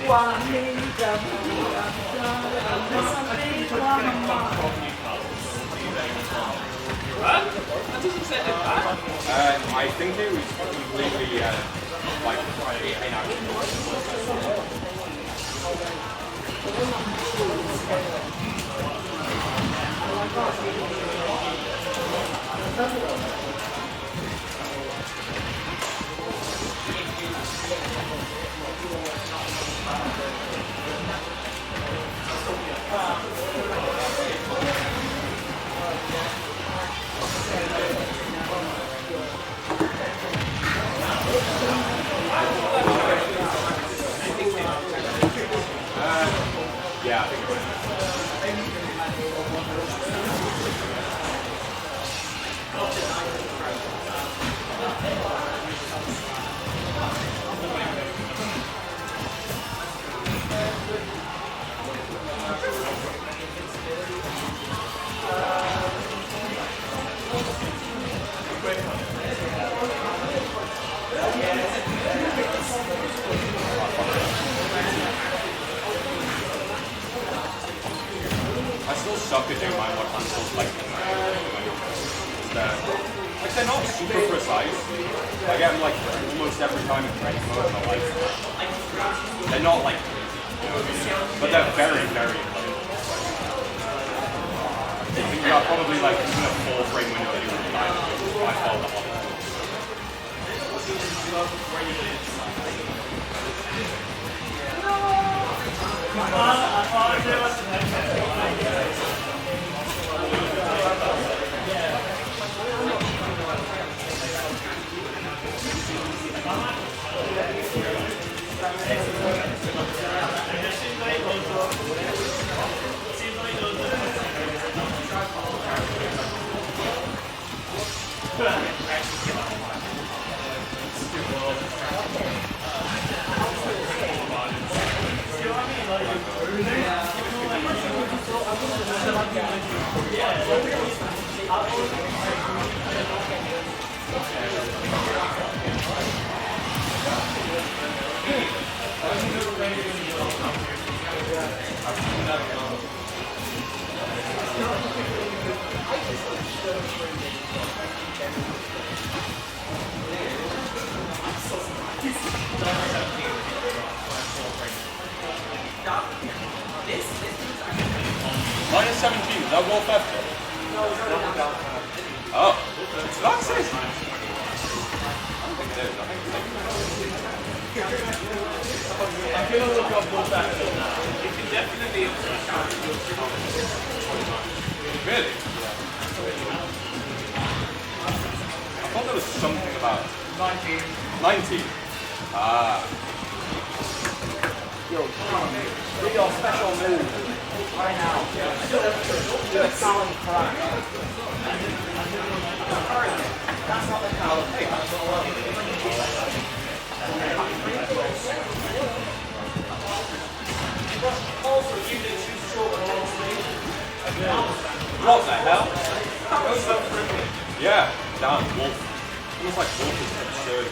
I think it was completely like yeah, I think it was. I still suck at doing my mod consoles like they're not super precise. I get them like almost every time in training mode, but like they're not like, but they're very, very close. I think you got probably like even a 4-frame window that you would die by far the hardest. Minus 17, is that Wolf after? Oh, it's not 6. I don't think it is. I think it's I'm gonna look up Wolf after now. It can definitely really? I thought there was something about 19. 19? Ah. Yo, do your special move. Right now, do a solemn cry. That's not the color. Also, you did choose short and long sleeve. What the hell? That was so friendly. Yeah, damn, Wolf. It was like Wolf is absurd.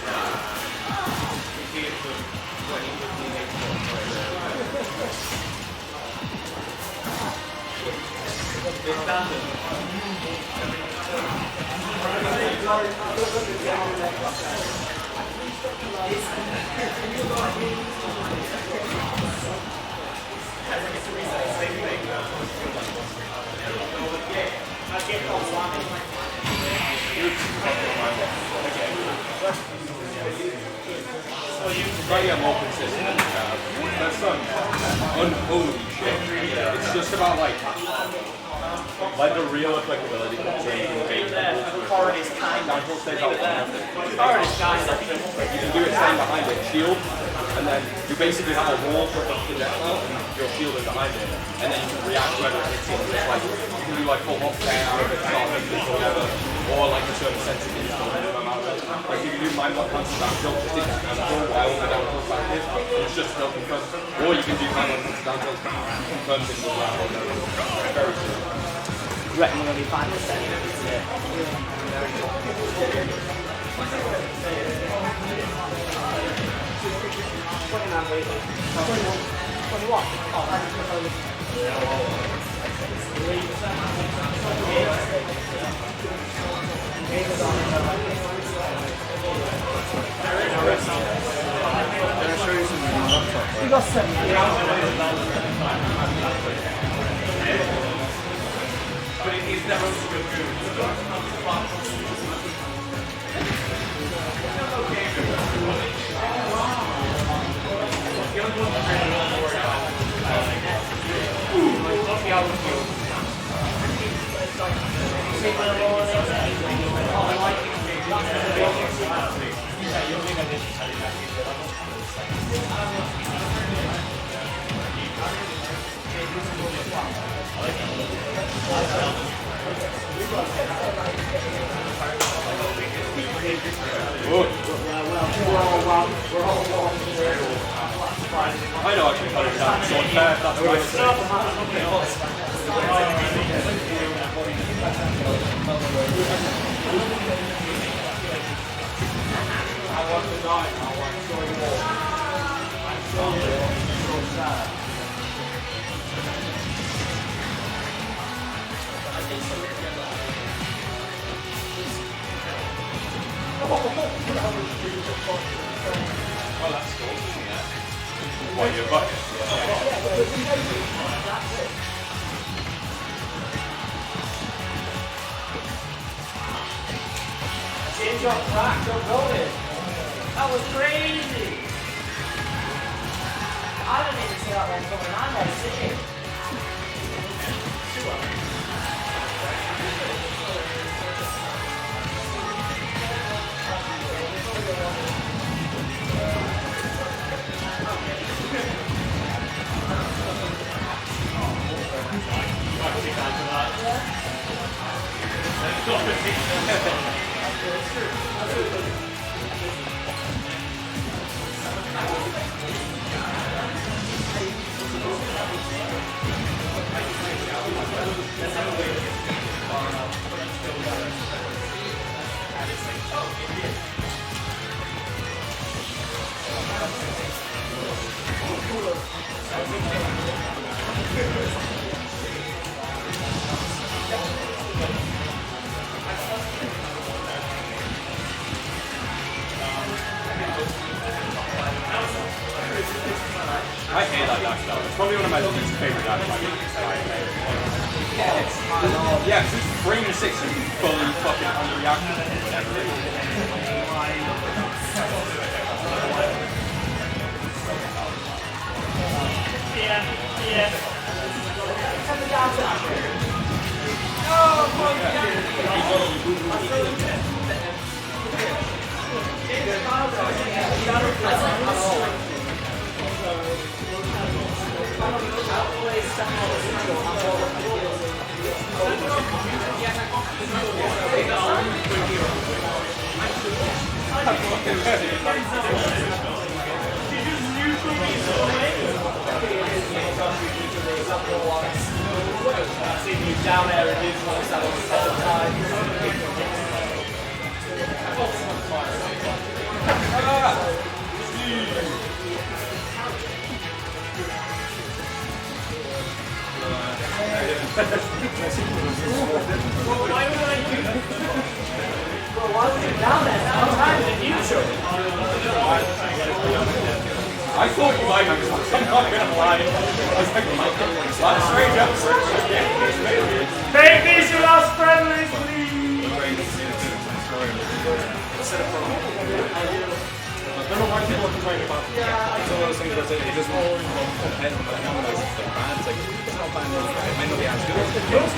Try to get more consistent. There's some unholy shit. It's just about like the real applicability of changing the bait. Corrin is kind of. Corrin is kind of. You can do it staying behind it, shield, and then you basically have a wall for the projectile, and your shield is behind it, and then you can react whether it's like you can do like full hop down, or whatever, or like a certain sensitivity. Like if you do mind block cancel down tilt, just go wild and down tilt like this, it's just still confirmed. Or you can do mind block cancel down tilt, confirmed in the ground or whatever. Very true. You reckon we're going to be 5%? Yeah. Very cool. We got 70 But he's never good. I know I can cut it down, so unfair, that's I want to die, I want to show you more. I'm so sad. Oh, that's cool, isn't it? What, your bucket? Change your track, don't go it. That was crazy. I didn't even see that one coming on there, did you? I hate that dash though. It's probably one of my least favorite dash moves. Yeah, because it's frame 6 and fully fucking underreacting or whatever. Down there and do most of the time. Why would I do that? Why would you down there? Sometimes in future. I thought you might have something, I'm not gonna lie. I was like, that's a strange episode. Make these your last friendlies, please! I don't know why people are complaining about some of those things where it doesn't depend on the numbers of the band. It's like, it's not band, it may not be as good. It's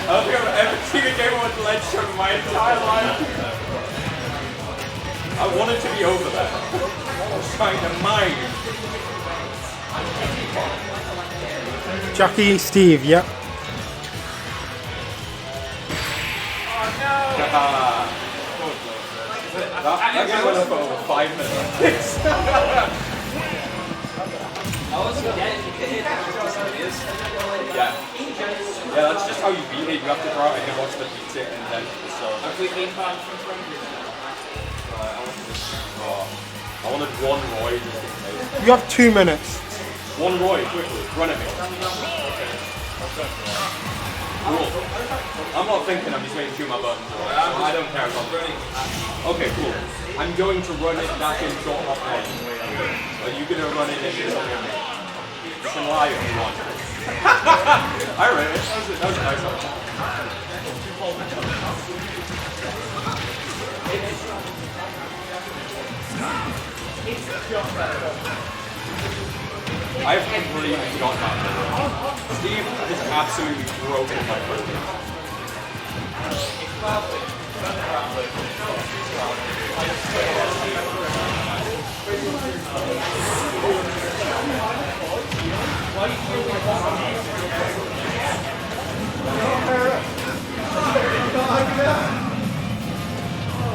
I don't think I've ever seen a game with ledge show in my entire life. I wanted to be over there. I was trying to mine. Jacky, Steve, yep. Oh no! That guy went on for over 5 minutes. Yeah. Yeah, that's just how you beat it. You have to go out and you watch the beat it and then so. Have we been banned from Friendlies? I wanted one Roy just in case. You have 2 minutes. One Roy, quickly, run at me. Cool. I'm not thinking, I'm just making sure my buttons are right. I don't care if I'm running. Okay, cool. I'm going to run it back in short hop head. Are you going to run it into something? You can lie if you want. Alright, that was a nice one. I've completely forgotten that. Steve is absolutely broken my first game.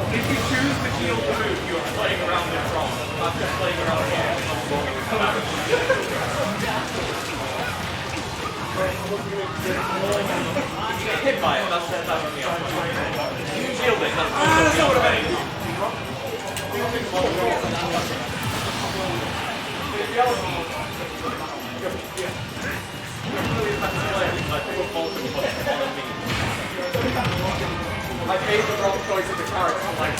If you choose the shield to move, you're playing around in Chrom. Not just playing around here. If you get hit by it, that's me off. Shielding, that's what I mean. I made the wrong choice of the character. Like,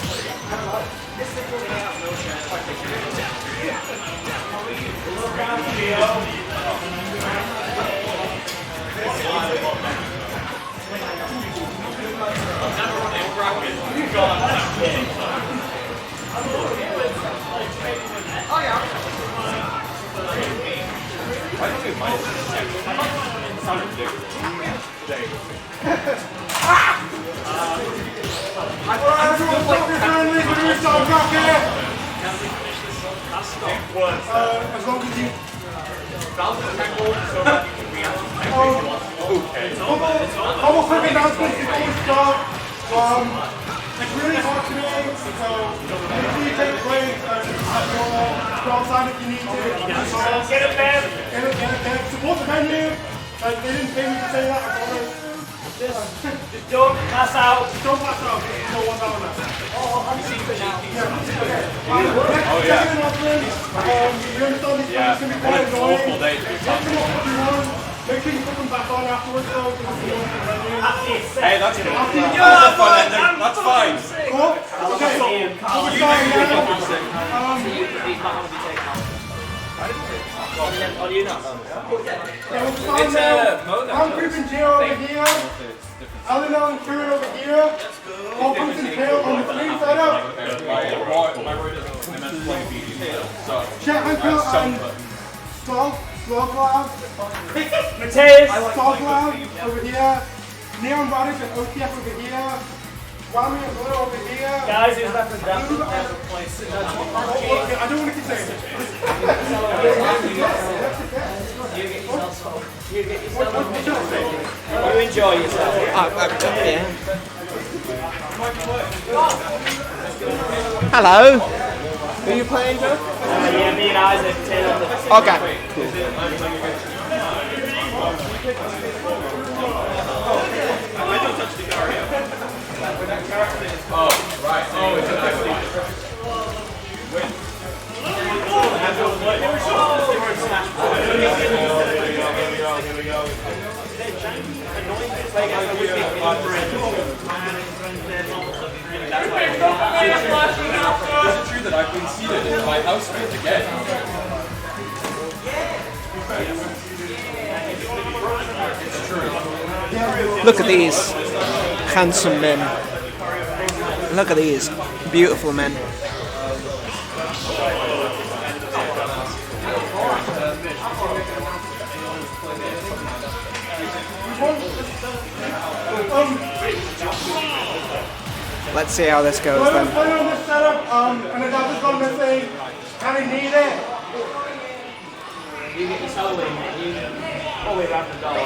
I don't think mine is sounded ridiculous. As long as you... Okay. Couple quick announcements before we start. It's really hard today, so make sure you take a break and have your go outside if you need to. Get it, man! Get it. Support the menu. Like, they didn't pay me to say that, I promise. Just don't pass out. Don't pass out. No one's out on that. I'm seeing the now. Second announcement. You understand these things can be quite annoying. Awful day to be Take them off if you want. Make sure you put them back on afterwards though, because you don't get ready. Hey, that's good. That's a fun ending. That's fine. Cool. Okay. We're starting now. Are you not? We're starting now. I'm creeping Geo over here. Eleanor and Corrin over here. Hobhunks and Tail on the screen setup. Chet and Slog Mateus! Slog over here. NeonRadish and OTF over here. WAMMY and Lyto over here. Guys, who's left for that? Okay, I don't want to keep saying it. You enjoy yourself. Yeah. Hello. Who are you playing, Joe? Yeah, me and Isaac, TaleOfTheToaster. Okay. Oh, right. Oh, it's Here we go. Is it true that I've been seated in my housemate again? It's true. Look at these handsome men. Look at these beautiful men. Let's see how this goes then. Put on this setup, and the doctor's gone missing. Kind of need it. You get your soul in, you always have the dollar.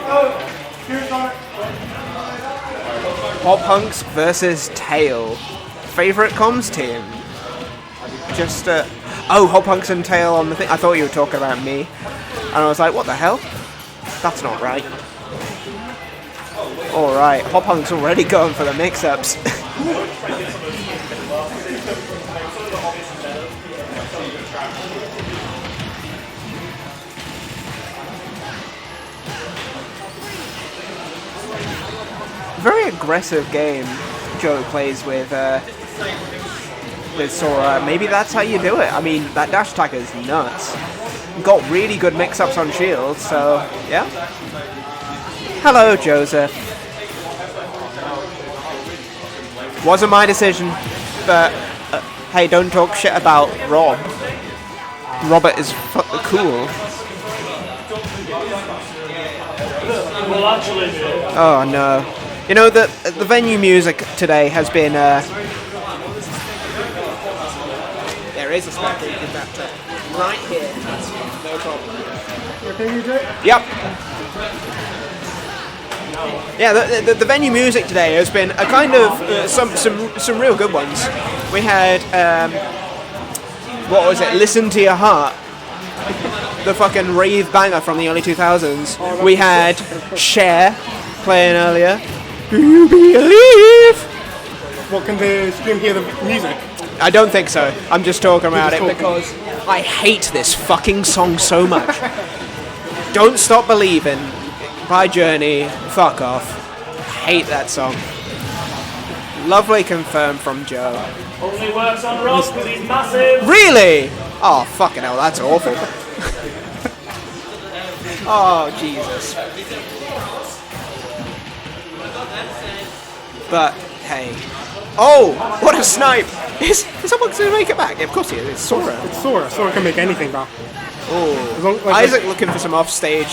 Oh, here's on it. Hobhunks versus Tail. Favorite comms team? Just oh, Hobhunks and Tail on the thing. I thought you were talking about me, and I was like, what the hell? That's not right. All right, Hobhunks already going for the mix-ups. Very aggressive game Joe plays with Sora. Maybe that's how you do it. I mean, that dash attack is nuts. Got really good mix-ups on shields, so yeah. Hello, Joseph. Wasn't my decision, but hey, don't talk shit about Rob. Robert is cool. Well, actually, Oh no. You know, the venue music today has been there is a spectator in that right here. No problem. Okay, you do it? Yep. Yeah, the venue music today has been a kind of some real good ones. We had what was it? Listen to Your Heart, the fucking rave banger from the early 2000s. We had Cher playing earlier. Do you believe? Well, can the stream hear the music? I don't think so. I'm just talking about it talking. because I hate this fucking song so much. Don't Stop Believing by Journey. Fuck off. Hate that song. Lovely confirmed from Joe. only works on Rob because he's massive. Really? Oh, fucking hell, that's awful. Oh, Jesus. But, hey. Oh, what a snipe! Is someone going to make it back? Of course he is. It's Sora. It's Sora. Sora can make anything back. Oh, Isaac looking for some offstage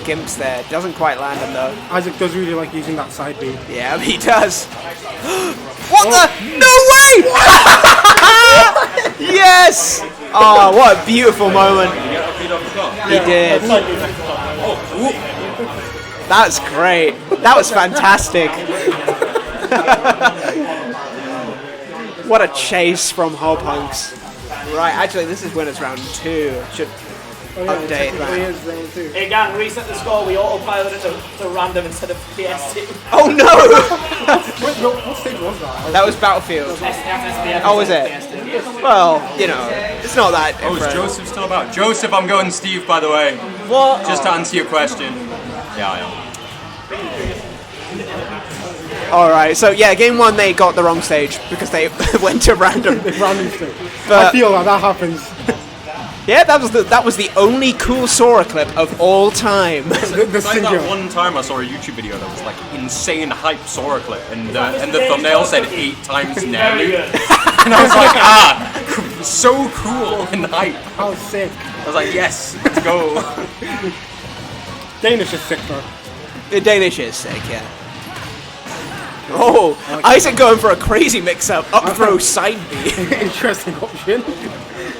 gimps there. Doesn't quite land him though. Isaac does really like using that side B. Yeah, he does. What the? No way! Yes! Oh, what a beautiful moment. He did. That's great. That was fantastic. What a chase from Hobhunks. Right, actually, this is winners round 2. Should update that. Hey gang, reset the score. We autopiloted to random instead of PS2. Oh no! Wait, no, what stage was that? That was Battlefield. SSBU. Oh, was it? Well, you know, it's not that Oh, is different. Joseph still about? Joseph, I'm going Steve, by the way. What? Just to answer your question. Yeah, I am. Alright, so yeah, game 1 they got the wrong stage because they went to random. Random stage. But- I feel like that happens. Yeah, that was the only cool Sora clip of all time. The It's like that single. one time I saw a YouTube video that was like insane hype Sora clip, and the thumbnail said 8 times Very Nelly, good. and I was like, so cool and hype. How sick. I was like, yes, let's go. Danish is sick though. The Danish is sick, yeah. Oh, Isaac going for a crazy mix-up, up throw side B. Interesting option.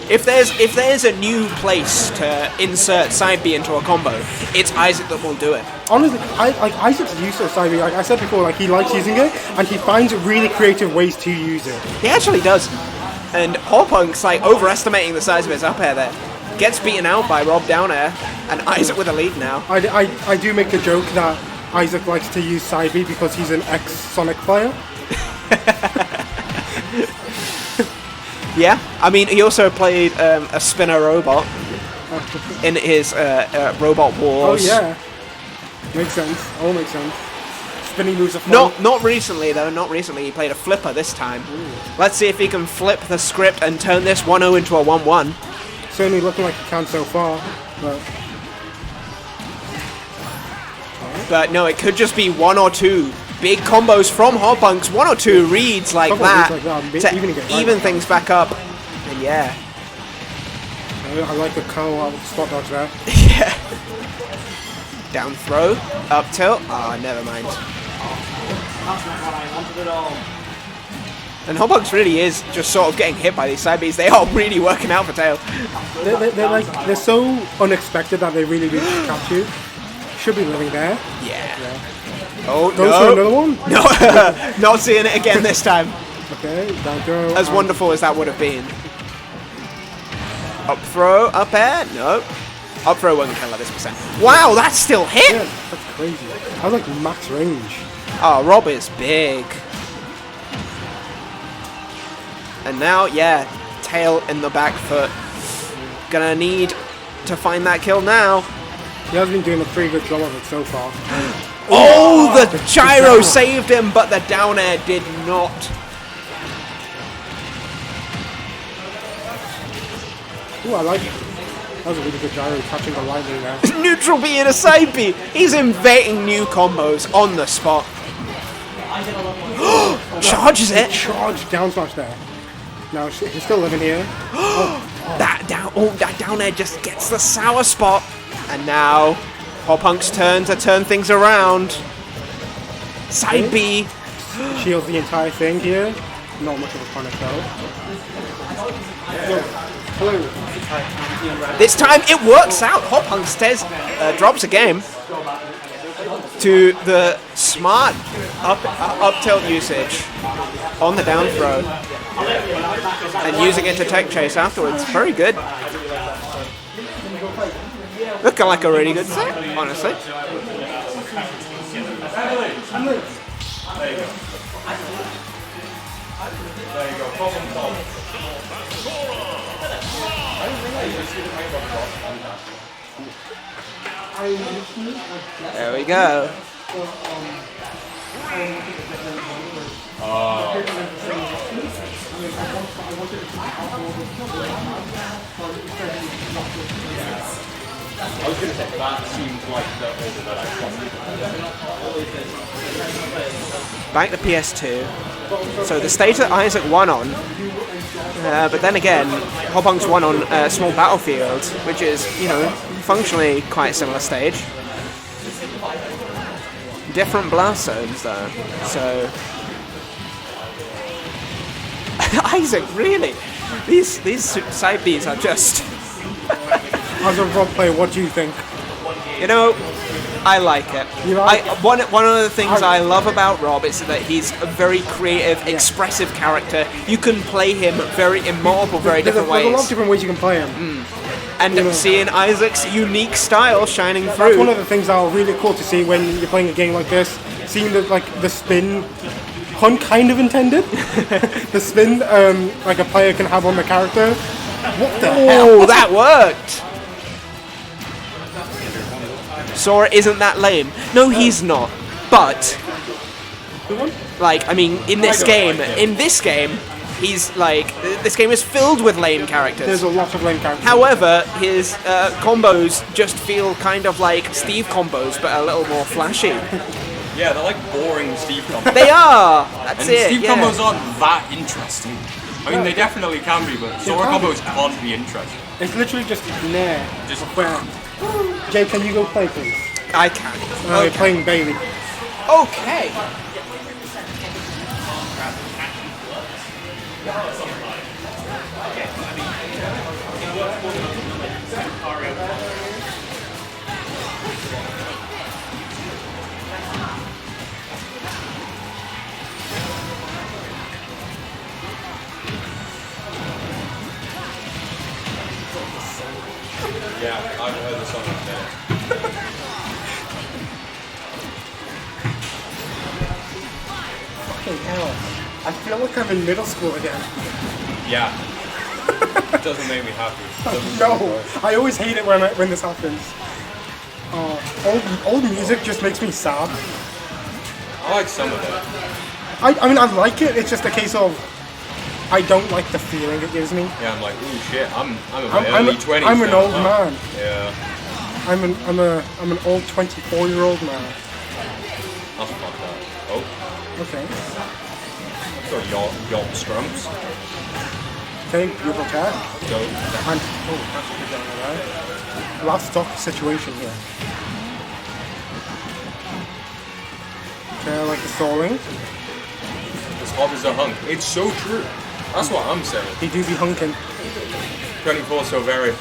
If there's a new place to insert side B into a combo, it's Isaac that will do it. Honestly, Isaac's use of side B, like I said before, like he likes using it, and he finds really creative ways to use it. He actually does. And Hobhunks, like, overestimating the size of his up air there. Gets beaten out by Rob down air, and Isaac with a lead now. I do make the joke that Isaac likes to use side B because he's an ex-Sonic player. Yeah, I mean, he also played a spinner robot in his Robot Oh Wars. yeah. Makes sense. All makes sense. Spinning moves are fun. Not recently though, not recently. He played a flipper this time. Let's see if he can flip the script and turn this 1-0 into a 1-1. Certainly looking like he can so far. But no, it could just be 1 or 2 big combos from Hobhunks, 1 or 2 reads like Couple that, reads like that, to even get right. even things back up. And yeah. I like the curl out with the spot dodge there. Yeah. Down throw, up tilt. Oh, never mind. That's not what I wanted at all. And Hobhunks really is just sort of getting hit by these side Bs. They are really working out for Tail. They're so unexpected that they really catch you. Should be living there. Yeah. Oh, Goes for another one. No. Not seeing it again this time. Okay, down throw. As wonderful as that would have been. Up throw, up air, no. Up throw wasn't kill at this percent. Wow, that's still hit! Yeah, that's crazy. I was like max range. Oh, Rob is big. And now, yeah, tail in the back foot. Gonna need to find that kill now. He has been doing a pretty good job of it so far. Oh, the gyro saved him, but the down air did not. Ooh, I like it. That was a really good gyro catching the lightning there. Neutral B in a side B. He's inventing new combos on the spot. Charges it. Charge down smash there. No, he's still living here. That down air just gets the sour spot. And now, Hobhunks' turn to turn things around. Side B. Shields the entire thing here. Not much of a punish though. Hello. This time it works out. Hobhunks drops a game to the smart up tilt usage on the down throw and using it to tech chase afterwards. Very good. Looking like a really good set, honestly. There you go. Problem solved. There we go. I was going to say that seems like the order that I want. Back to PS2. So the stage that Isaac won on, but then again, Hobhunks won on Small Battlefield, which is, you know, functionally quite a similar stage. Different blast zones though, so... Isaac, really? These side Bs are just... As a Rob player, what do you think? You know, I like it. You like one of the things I love about Rob is that he's a very creative, expressive character. You can play him in multiple, very different ways. There's a lot of different ways you can play him. And seeing Isaac's unique style shining through. That's one of the things that are really cool to see when you're playing a game like this. Seeing the spin, pun kind of intended. The spin like a player can have on the character. What the hell? Oh, that worked! Sora isn't that lame. No, he's not. But, like, I mean, in this game, he's like, this game is filled with lame characters. There's a lot of lame characters. However, his combos just feel kind of like Steve combos, but a little more flashy. Yeah, they're like boring Steve combos. They are! That's it, Steve combos aren't that interesting. I mean, they definitely can be, but Sora combos can't be interesting. It's literally just nair. Just where. Jay, can you go play, please? I can. You're playing Bailey. Okay. Yeah, I've heard the song in there. Fucking hell. I feel like I'm in middle school again. Yeah. It doesn't make me happy. No, I always hate it when this happens. Old music just makes me sad. I like some of it. I mean, I like it, it's just a case of I don't like the feeling it gives me. Yeah, I'm like, ooh shit, I'm in my early 20s I'm an now, old man. Yeah. I'm an old 24-year-old man. That's fucked up. Oh. Okay. Got yacht scrums. Okay, beautiful cat. Go. And that's a good down there. Last stock situation here. Okay, I like the stalling. This Hob is a hunk. It's so true. That's what I'm saying. He do be hunking. 24 so very.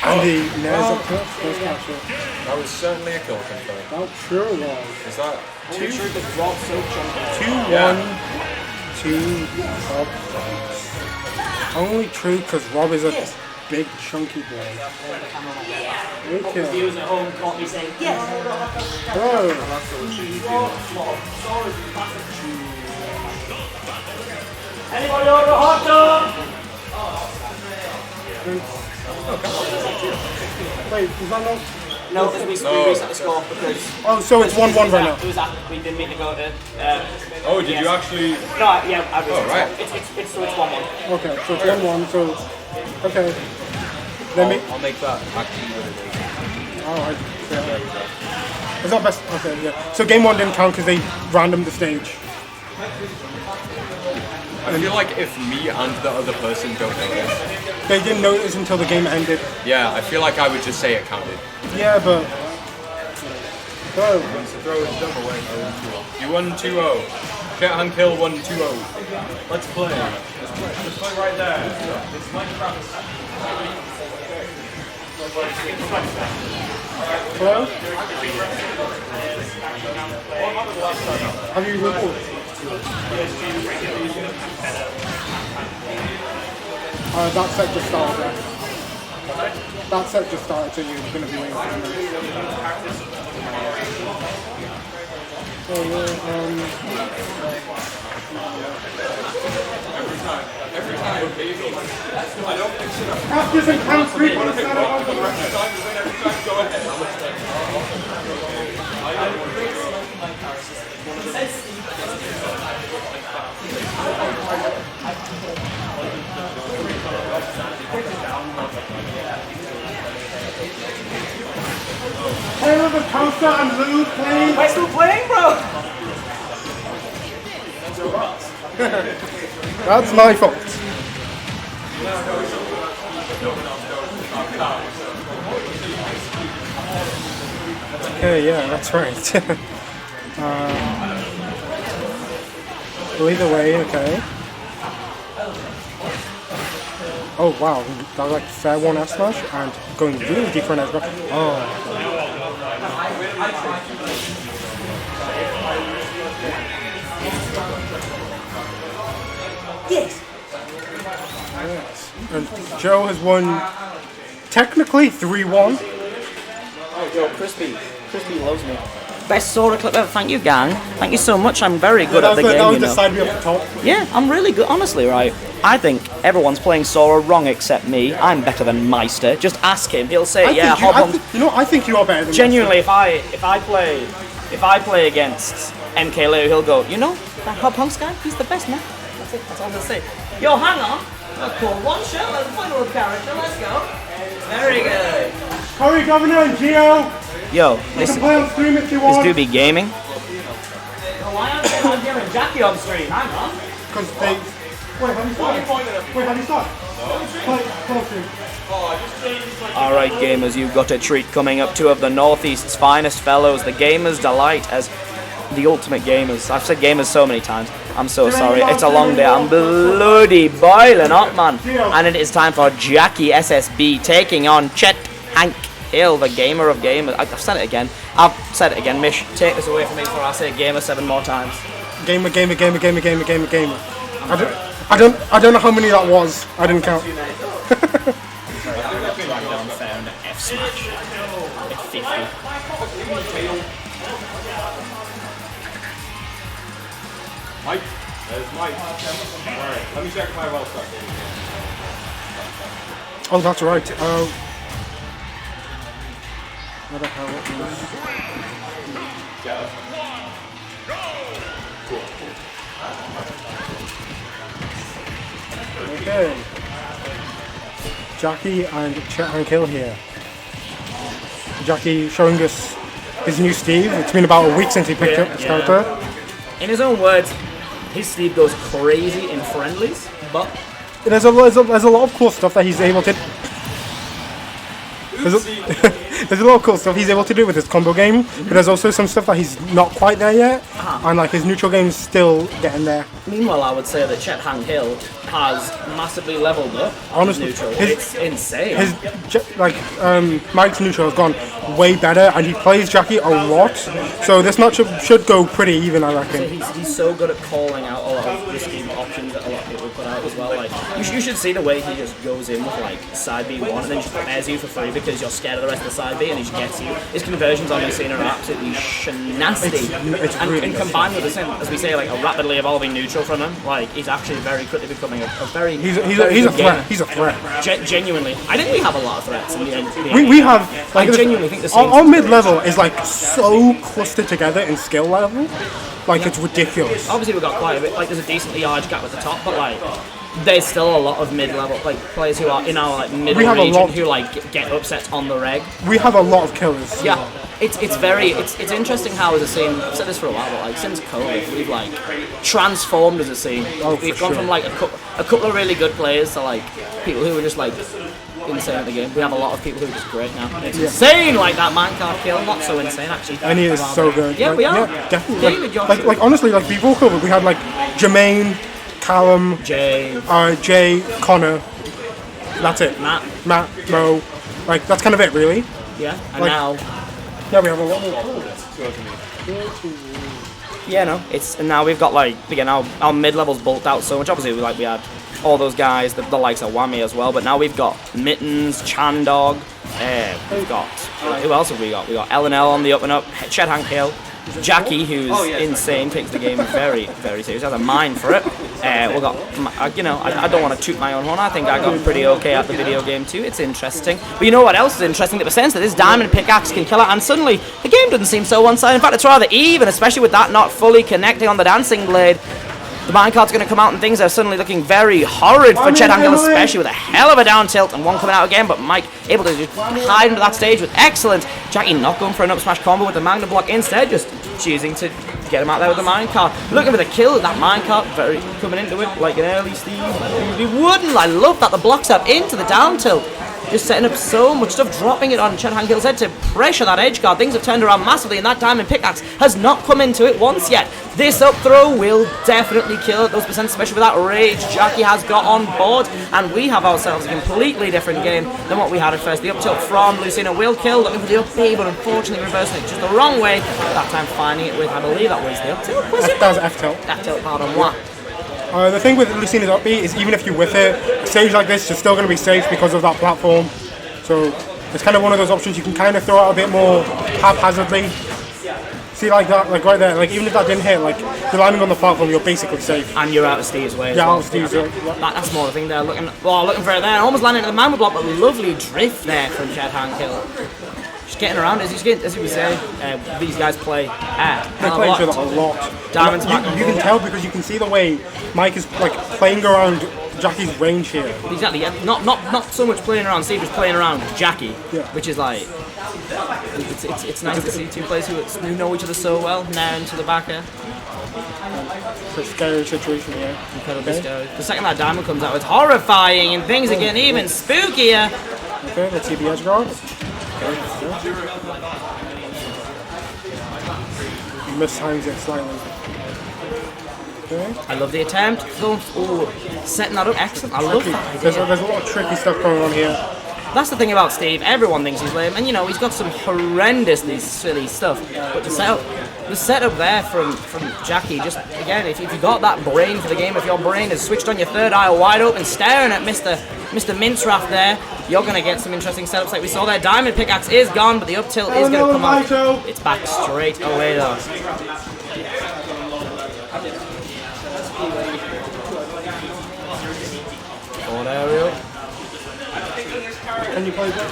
And he nails up to first catch it. That was certainly a kill confirm. That sure was. Is that Only true because Rob's so chunky. 2-1 to Hobhunks. Only true because Rob is a big chunky boy. Okay. Viewers at home caught me saying, yes! Hello. Anybody order a hot dog? Wait, is that not? No, because we reset the score because... Oh, so it's 1-1 right now. It was after we didn't mean to go to... Oh, did you actually? No, yeah, I reset right. It's 1-1. Okay, so it's 1-1, so... Okay. Let me... I'll make that actually what it is. Alright. It's not best... Okay, yeah. So game 1 didn't count because they randomed the stage. I feel like if me and the other person don't notice. They didn't notice until the game ended. Yeah, I feel like I would just say it counted. Yeah, but... Oh. Once the throw is done away. You won 2-0. Chet and Kill won 2-0. Let's play. Let's play right there. It's Minecraft. Hello? Have you recorded? That set just started there. That set just started, so you're going to be waiting for a minute. So, Every time, I don't consider. Practice and count 3. Every time, go ahead. TaleOfTheToaster and Lou playing. We're still playing, bro! That's my fault. Okay, yeah, that's right. Either way, okay. Oh wow, that was like fair one F smash and going really deep for an S smash. Oh. Yes! Yes. And Joe has won technically 3-1. Oh, yo, Crispy loves me. Best Sora clip ever. Thank you, gang. Thank you so much. I'm very good at the game, That was you the know. side me up the top. Yeah, I'm really good. Honestly, right? I think everyone's playing Sora wrong except me. I'm better than Meister. Just ask him. He'll say, yeah, Hobhunks. I think you are better than Genuinely, if I play against MK Leo, he'll go, you know, that Hobhunks guy, he's the best, man. That's it. That's all I'm gonna say. Yo, hang on. That's cool. One shot. Let's play with character. Let's go. Very good. CurryGovernor and Geo. Yo, You can listen. play on stream if you want. This do be gaming. Why aren't they on Jacky on stream? Hang on. Because they... Wait, have you started? Wait, have you started? No. Play on stream. Alright gamers, you've got a treat coming up. Two of the Northeast's finest fellows, the Gamers Delight as the ultimate gamers. I've said gamers so many times. I'm so sorry. It's a long day. I'm bloody boiling up, man. And it is time for Jacky SSB taking on Chet Hank Hill, the gamer of gamers. I've said it again. Mish, take this away from me before I say gamer 7 more times. Gamer. I don't know how many that was. I didn't count. F smash. F50. Mike, there's Mike. Alright, let me check my well stuff. Oh, that's right. What the hell is this? Okay. Jacky and Chet and Kill here. Jacky showing us his new Steve. It's been about a week since he picked up this character. In his own words, his Steve goes crazy in Friendlies, but There's a lot of cool stuff that he's able to. There's a lot of cool stuff he's able to do with his combo game, but there's also some stuff that he's not quite there yet, and like his neutral game's still getting there. Meanwhile, I would say that Chet Hill has massively leveled up Honestly, neutral. his- It's insane. Mike's neutral has gone way better, and he plays Jacky a lot. So this match should go pretty even, I reckon. He's so good at calling out a lot of risky options that a lot of people put out as well. Like you should see the way he just goes in with like side B1 and then just prepares you for free because you're scared of the rest of the side B and he just gets you. His conversions on Lucina are absolutely nasty. It's really and combined with the same, as we say, like a rapidly evolving neutral from him, like he's actually very quickly becoming a very He's very a good threat. gamer. He's a threat. Genuinely, I think we have a lot of threats in the end. We have I genuinely think the same. our mid level is like so clustered together in skill level, like it's ridiculous. Obviously, we've got quite a bit. Like, there's a decently large gap at the top, but like, there's still a lot of mid-level like players who are in our like middle We have a region lot- who like get upsets on the reg. We have a lot of killers. Yeah, it's interesting how as a scene. I've said this for a while, but like since COVID, we've like transformed as a scene. Oh, We've for gone sure. from like a couple of really good players to like people who are just like insane at the game. We have a lot of people who are just great now. It's insane, like that minecart kill. Not so insane actually. And he is so good. Yeah, Like, we are. Yeah, definitely. David, you're- Like honestly, like before COVID, we had like Jermaine, Callum, Jay, Jay, Connor. That's it. Matt, Mo. Like that's kind of it, really. yeah, and Like- now. Yeah, we have a lot more. Yeah, no, and now we've got like again our mid levels bulked out so much. Obviously, we had all those guys, the likes of WAMMY as well, but now we've got Mittens, Chandog, we've got who else have we got? We got L&L on the up and up, Chet Hill, Jacky, who's insane, takes the game very, very seriously, has a mind for it. We got, I don't want to toot my own horn. I think I got pretty okay at the video game too. It's interesting, but you know what else is interesting? The sense that this diamond pickaxe can kill it, and suddenly the game doesn't seem so one-sided. In fact, it's rather even, especially with that not fully connecting on the dancing blade. The minecart's going to come out and things are suddenly looking very horrid for Chet Hill, especially with a hell of a down tilt and one coming out again, but Mike able to just hide into that stage with excellent. Jacky not going for an up smash combo with the Magnum block, instead just choosing to get him out there with the minecart. Looking for the kill, that minecart very coming into it like an early Steve. He wouldn't. I love that the blocks up into the down tilt. Just setting up so much stuff, dropping it on Chet Hill's head to pressure that edge guard. Things have turned around massively, and that diamond pickaxe has not come into it once yet. This up throw will definitely kill those percents, especially with that rage Jacky has got on board. And we have ourselves a completely different game than what we had at first. The up tilt from Lucina will kill, looking for the up B, but unfortunately reversing it just the wrong way. That time finding it with, I believe that was the up tilt. Was it? That was F tilt. F tilt, pardon moi. The thing with Lucina's up B is even if you whiff it, a stage like this is still going to be safe because of that platform. So it's kind of one of those options you can kind of throw out a bit more haphazardly. See, like that, like right there, like even if that didn't hit, like you're landing on the platform, you're basically safe. And you're out of Steve's way. Yeah, well. out of Steve's way. That's more the thing there. Looking for it there. Almost landing into the Mammoth block, but lovely drift there from Chet Hill. Just getting around, as we say, these guys play They play each other a lot. Diamonds back and You can forth. tell because you can see the way Mike is like playing around Jacky's range here. Exactly, yeah. Not so much playing around Steve, just playing around Jacky, Yeah. which is like, it's nice to see two players who know each other so well, now into the back here. It's a scary situation here. Incredibly scary. The second that diamond comes out, it's horrifying, and things are getting even spookier. Okay, let's see the edge guard. Mistimes it slightly. Okay. I love the attempt. Setting that up, excellent. I love that There's idea. a lot of tricky stuff going on here. That's the thing about Steve. Everyone thinks he's lame, and he's got some horrendously silly stuff. But the setup there from Jacky, just again, if you've got that brain for the game, if your brain is switched on, your third eye wide open, staring at Mr. Minceraft there, you're gonna get some interesting setups like we saw there. Diamond pickaxe is gone, but the up tilt is gonna come out. Lyto. It's back straight away though. Forward aerial. Can you play that?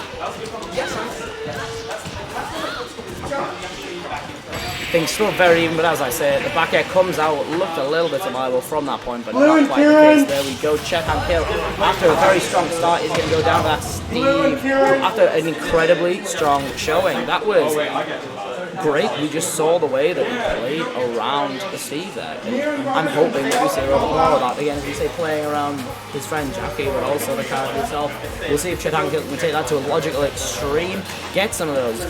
Things still very even, but as I said, the back air comes out, looked a little bit survivable from that point, but not quite the case. There we go, Chet Hill, after a very strong start, is going to go down to that Steve, after an incredibly strong showing. That was great. We just saw the way that he played around the Steve there. And I'm hoping that we see a little more of that. Again, as we say, playing around his friend Jacky, but also the character himself. We'll see if Chet Hill can take that to a logical extreme, get some of those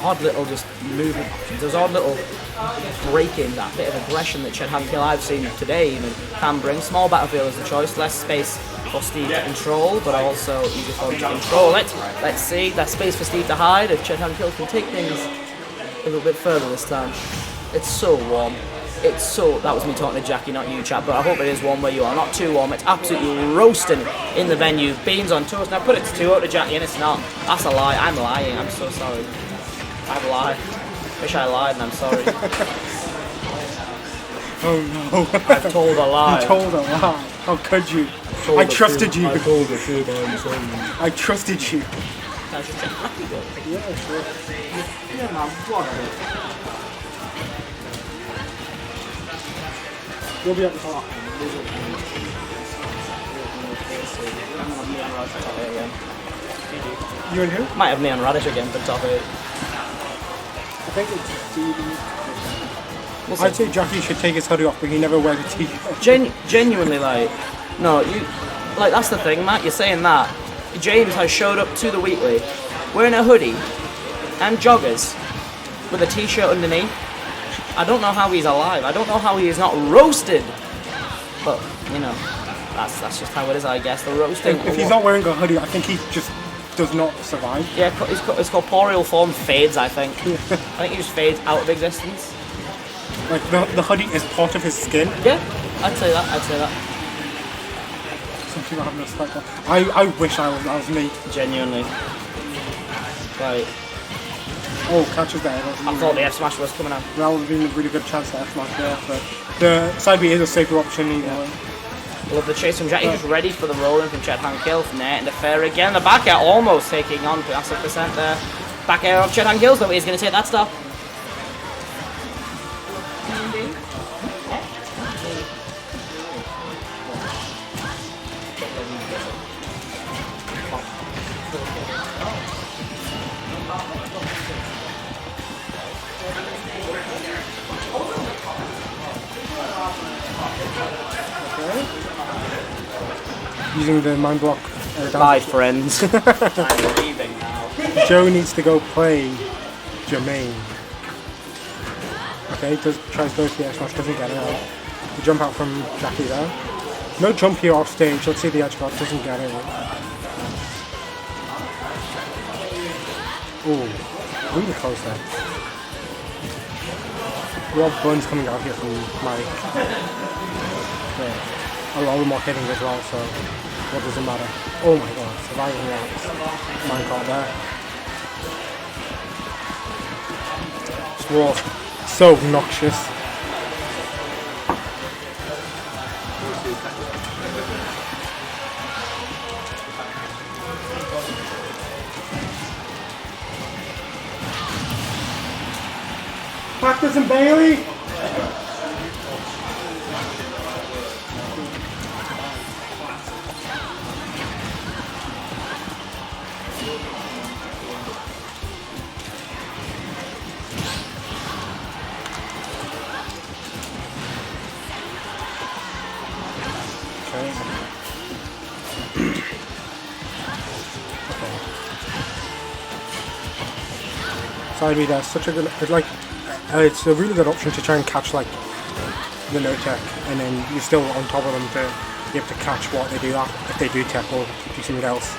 odd little just movement options, those odd little break-ins, that bit of aggression that Chet Hankill I've seen today even can bring. Small battlefield is the choice, less space for Steve to control, but also easier for him to control it. Let's see, less space for Steve to hide if Chet Hankill can take things a little bit further this time. It's so warm. It's so, that was me talking to Jacky, not you, chat, but I hope it is warm where you are, not too warm. It's absolutely roasting in the venue. Beans on toast. Now put it to 2-0 to Jacky, and it's not. That's a lie. I'm lying. I'm so sorry. I've lied. Wish I lied, and I'm sorry. Oh no. I've told a lie. You told a lie. How could you? I trusted you. I told the truth, I'm sorry. I trusted you. Now, should Jacky go? Yeah, sure. Yeah, man, what? We'll be at the top. You and who? Might have NeonRadish again for top 8. I think it's I'd say Jacky should take his hoodie off, but he never wears a t-shirt. Genuinely, like, no, you, like, that's the thing, Matt, you're saying that. James has showed up to the weekly wearing a hoodie and joggers with a t-shirt underneath. I don't know how he's alive. I don't know how he is not roasted. But, you know, that's just how it is, I guess. The roasting. If he's not wearing a hoodie, I think he just does not survive. Yeah, it's corporeal form fades, I think. I think he just fades out of existence. Like, the hoodie is part of his skin. Yeah, I'd say that. Some people have no respect for. I wish that was me. Genuinely. Right. Oh, catches there. I thought the F smash was coming out. That would have been a really good chance to F smash there, but the side B is a safer option either way. Love the chase from Jacky, just ready for the rolling from Chet Hankill. From there into fair again. The back air almost taking on that's a percent there. Back air of Chet Hankill's though, he's going to take that stop. Using the mind block. Bye, friends. I'm leaving now. Joe needs to go play Jermaine. Okay, tries both the X smash, doesn't get it out. The jump out from Jacky there. No jump here off stage. Let's see the edge guard, doesn't get it. Oh, really close there. Rob Buns coming out here from Mike. Yeah. A lot more hitting as well, so what does it matter? Oh my god, surviving that. Minecart there. This was so obnoxious. Cactus and Bailey! Side B there, such a good, it's a really good option to try and catch like the no tech, and then you're still on top of them to be able to catch what they do if they do tech or do something else.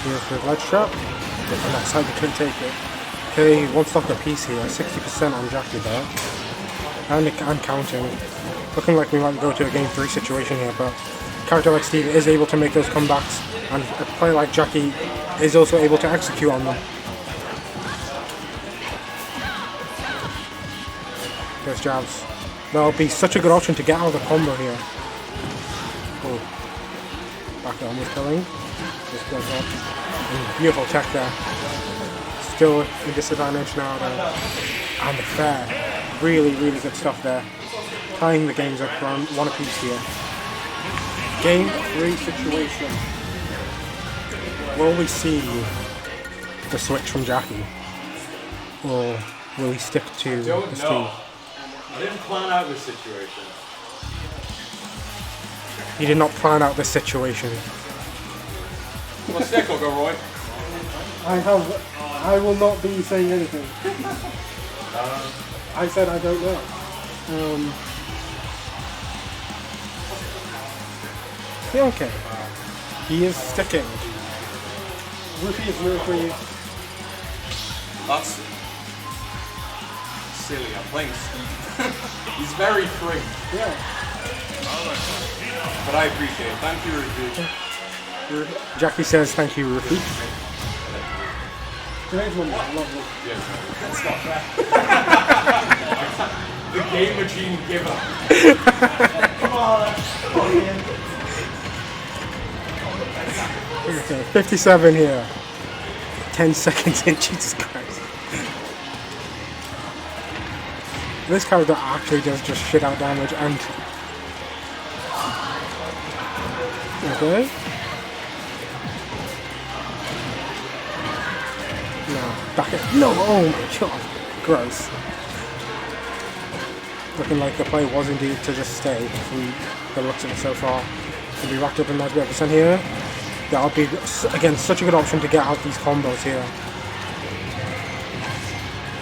Here's the ledge trap, and that side they couldn't take it. Okay, one stock a piece here, 60% on Jacky there, and counting. Looking like we might go to a game 3 situation here, but a character like Steve is able to make those comebacks, and a player like Jacky is also able to execute on them. There's jabs. That'll be such a good option to get out of the combo here. Oh. Back on with killing. Just goes up. And beautiful tech there. Still in disadvantage now though. And the fair. Really, really good stuff there. Tying the games up around one apiece here. Game 3 situation. Will we see the switch from Jacky? Or will he stick to the Steve? I didn't plan out this situation. He did not plan out this situation. Well, stick or go, Roy? I will not be saying anything. I said I don't know. Okay. He is sticking. Rupee is real for you. That's silly. I'm playing Steve. He's very free. Yeah. But I appreciate it. Thank you, Rupee. Jacky says thank you, Rupee. Today's one was lovely. Yes, stop that. The game machine giver. Come on. Okay, 57 here. 10 seconds in, Jesus Christ. This character actually does just shit out damage and... Okay. No, back it. No, oh my god. Gross. Looking like the play was indeed to just stay from the looks of it so far. To be racked up in 90% here. That would be, again, such a good option to get out these combos here.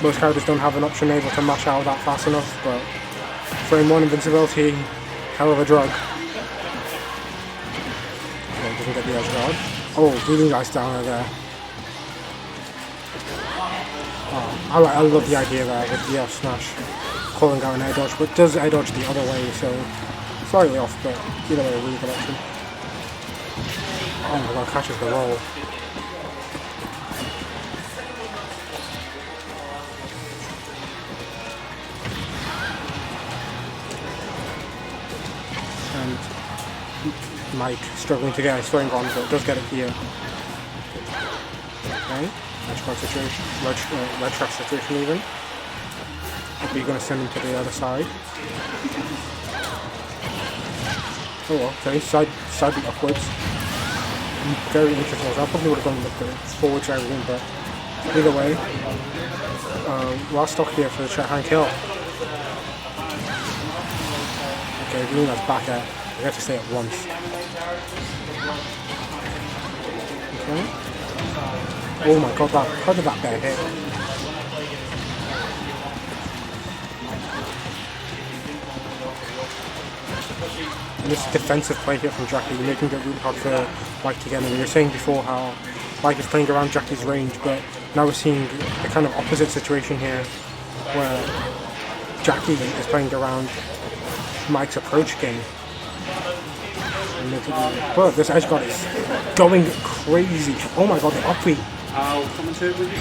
Most characters don't have an option able to mash out that fast enough, but frame 1 invincibility, hell of a drug. Okay, doesn't get the edge guard. Oh, really nice downer there. Oh, I love the idea there with the F smash calling out an air dodge, but does air dodge the other way, so slightly off, but either way, a really good option. Oh my god, catches the roll. And Mike struggling to get his swing on, but does get it here. Okay, red trap situation, red trap situation even. Are you going to send him to the other side? Oh well, okay, side beat upwards. Very interesting. I probably would have gone with the forward side win, but either way, last stock here for the Chet hand kill. Okay, Luna's back at. I have to stay at once. Okay. Oh my god, how did that bear hit? And this defensive play here from Jacky, making it really hard for Mike to get in. We were saying before how Mike is playing around Jacky's range, but now we're seeing a kind of opposite situation here, where Jacky is playing around Mike's approach game. But this edge guard is going crazy. Oh my god, the upbeat. I'll commentate with you,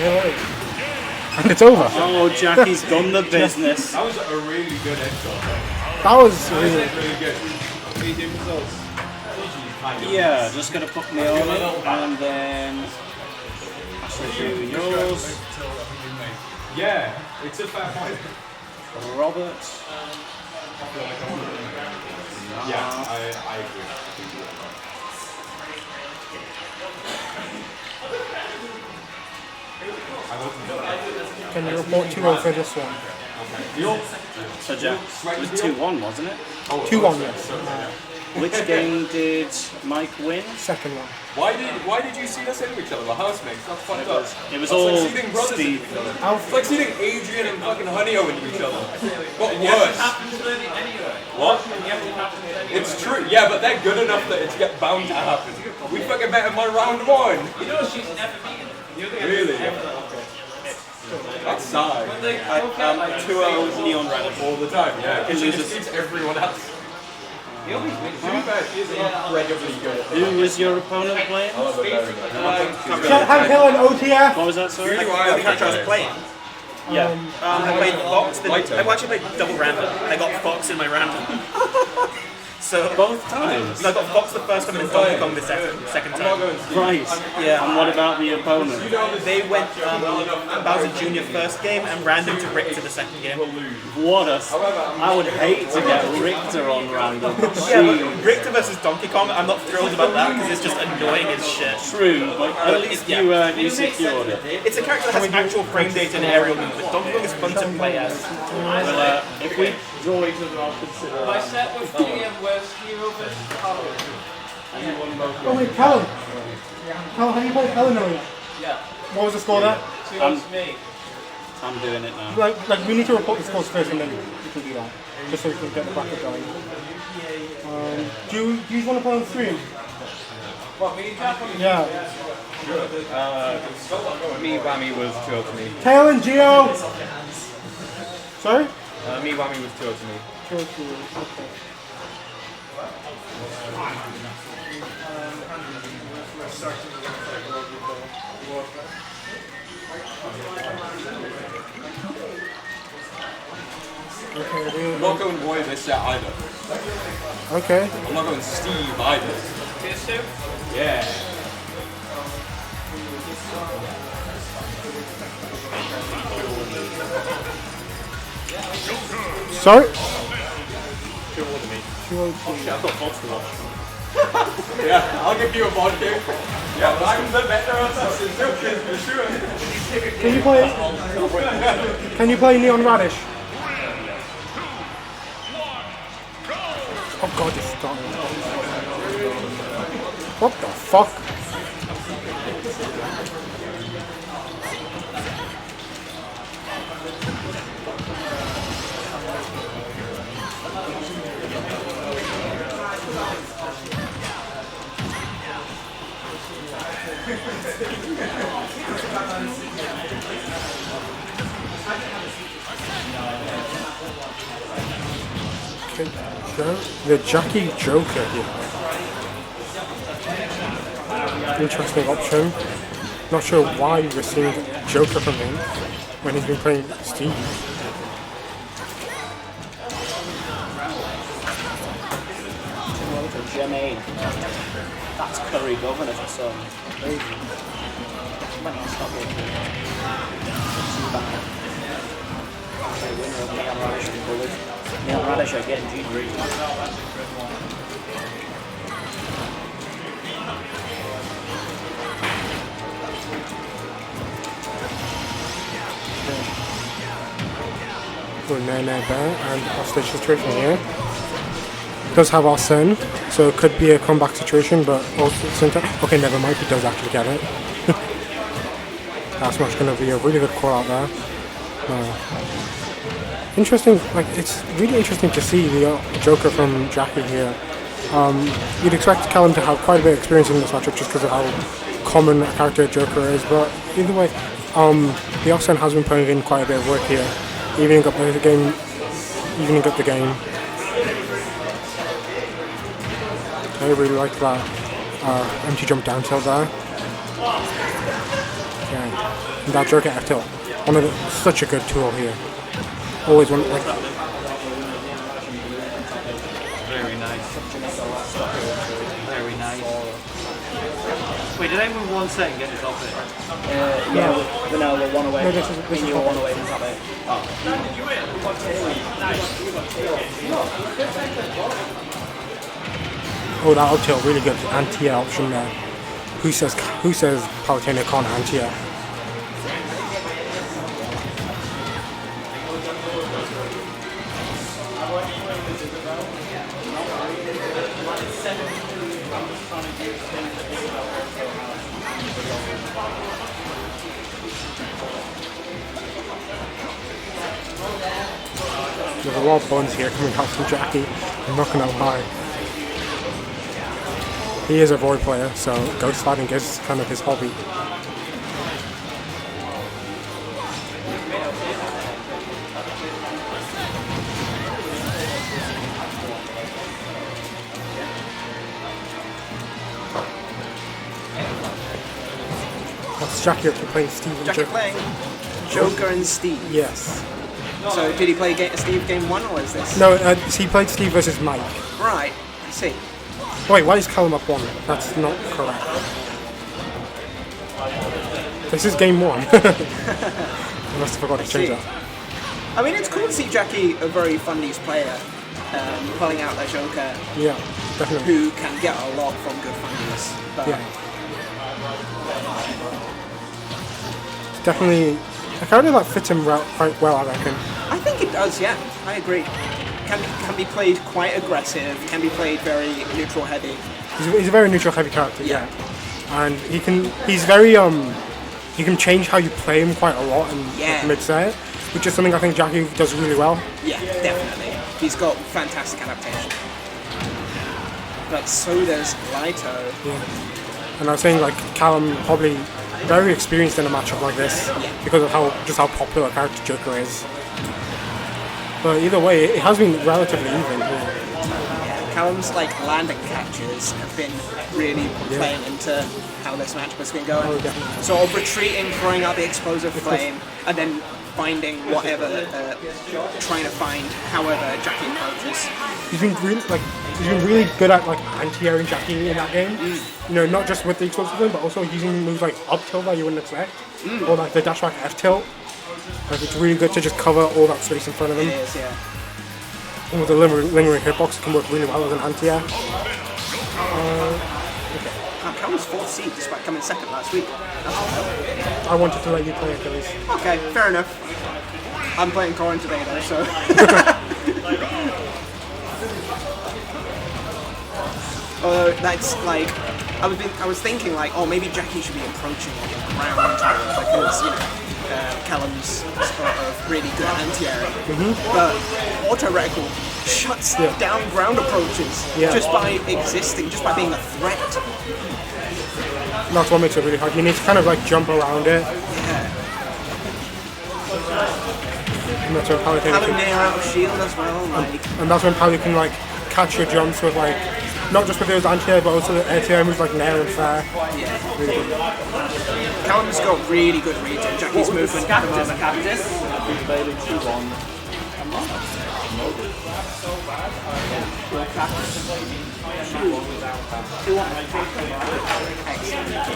Yeah. And it's over. Oh, Jacky's done the business. That was a really good edge guard. That was really... Really good. Medium results. Yeah, just gonna put me on it, and then pass it through yours. Yeah, it's a fair fight. Robert. Yeah, I agree. Can you report 2-0 for this one? So Jack, it was 2-1, wasn't it? 2-1, yes. Which game did Mike win? Second one. Why did you see us into each other? The housemates? That's funny. It was That's all like seeing brothers Steve. into each other. It's like seeing Adrian and fucking Honeyo into each other. But worse. What? It's true, yeah, but they're good enough that it's bound to happen. We fucking met in my round 1. You know she's never beaten. Really? That's sad. 2-0 NeonRadish. All the time, yeah. Because she just beats everyone else. To be fair, she is incredibly good. Who was your opponent playing? Chet hand kill and OTF! What was that, sorry? The character I was playing. Yeah. I played Fox. I actually played double random. I got Fox in my random. So Both times? No, I got Fox the first time and then Donkey Kong the second time. Right. Yeah. And what about the opponent? They went Bowser Jr. first game and random to Richter the second game. What a... I would hate to get Richter on random. Yeah, but Richter versus Donkey Kong, I'm not thrilled about that because it's just annoying as shit. True, but at least you secured it. It's a character that has actual frame data and aerial movement. Donkey Kong is fun to play as. Well, if we draw each other, I'll consider My set with DM was Hero versus Power. Oh wait, Callum! Callum, have you played Eleanor yet? What was the score there? I'm doing it now. Like we need to report the scores first, and then we can do that, just so we can get the bracket going. Do you want to play on stream? What, me and Jacky? Yeah. Me, Whammy was 2-0 to me. Tail and Geo. Sorry? Me, Whammy was 2-0 to me. Okay. I'm not going Roy this set either. Okay. I'm not going Steve either. Yeah. Sorry? 2-0 to me. 202. I've got bots to watch. Yeah, I'll give you a bod game. Yeah, but I'm the better assassin too, for sure. Can you play NeonRadish? Oh god, it's starting. What the fuck? Okay, the Jacky Joker here. Interesting option. Not sure why we're seeing Joker from him when he's been playing Steve. Jermaine. That's CurryGovernor for some reason. Might not stop it. Okay, winner of NeonRadish and Bullet. NeonRadish are getting G3. Good there and hostage situation here. Does have our son, so it could be a comeback situation, but also okay, never mind, he does actually get it. That's much going to be a really good call out there. Interesting, like it's really interesting to see the Joker from Jacky here. You'd expect Callum to have quite a bit of experience in this matchup just because of how common a character Joker is, but either way, the Oxen has been putting in quite a bit of work here, evening up the game. I really like that empty jump down tilt there. Okay. And that Joker F tilt. Such a good tool here. Always one like Very nice. Very nice. Wait, did anyone win one set and get this off it? Yeah, we're one away. No, this is you were one away from that bit. oh, that up tilt, really good anti-air option there. Who says Palutena can't anti-air? There's a lot of buns here coming out from Jacky, I'm not gonna lie. He is a Void player, so ghost sliding is kind of his hobby. What's Jacky up to playing Steve and Jacky Joker? playing Joker and Steve. Yes. So did he play Steve game 1 or is this? No, he played Steve versus Mike. Right, I see. Wait, why is Callum up 1? That's not correct. This is game 1. I must have forgot to change that. I mean, it's cool to see Jacky, a very Friendlies player, pulling out that Joker, Yeah, definitely. who can get a lot from good Friendlies. But Yeah. It's definitely a character that fits him quite well, I reckon. I think it does, yeah. I agree. Can be played quite aggressive, can be played very neutral heavy. He's a very neutral heavy character, Yeah. And he's very you can change how you play him quite a lot in mid-set, which is something I think Jacky does really well. Yeah, definitely. He's got fantastic adaptation. But so does Lyto. Yeah. And I was saying like Callum probably very experienced in a matchup like this because of how popular character Joker is. But either way, it has been relatively even. Yeah, Callum's like landing catches have been really playing into how this matchup has been going. Sort of retreating, throwing out the explosive flame, and then finding whatever, trying to find however Jacky approaches. He's been really good at like anti-airing Jacky in that game. You know, not just with the explosive flame, but also using moves like up tilt that you wouldn't expect, or like the dash back F tilt. Like it's really good to just cover all that space in front of him. It is, yeah. And with the lingering hitbox, it can work really well as an anti-air. Callum's 4th seed despite coming 2nd last week. I wanted to let you play Achilles. Okay, fair enough. I'm playing Corrin today though, so. Although that's like, I was thinking like, oh maybe Jacky should be approaching on the ground because you know Callum's sort of really good anti-airing. But auto reticle shuts down ground approaches just by existing, just by being a threat. That's what makes it really hard. You need to kind of like jump around it. Yeah. And that's when Palutena Palutena out of shield as well. Like. And that's when Palu can like catch your jumps with like not just with those anti-air but also the air moves like nair and fair. Yeah. Really good. Callum's got really good reads on Jacky's movement at the moment.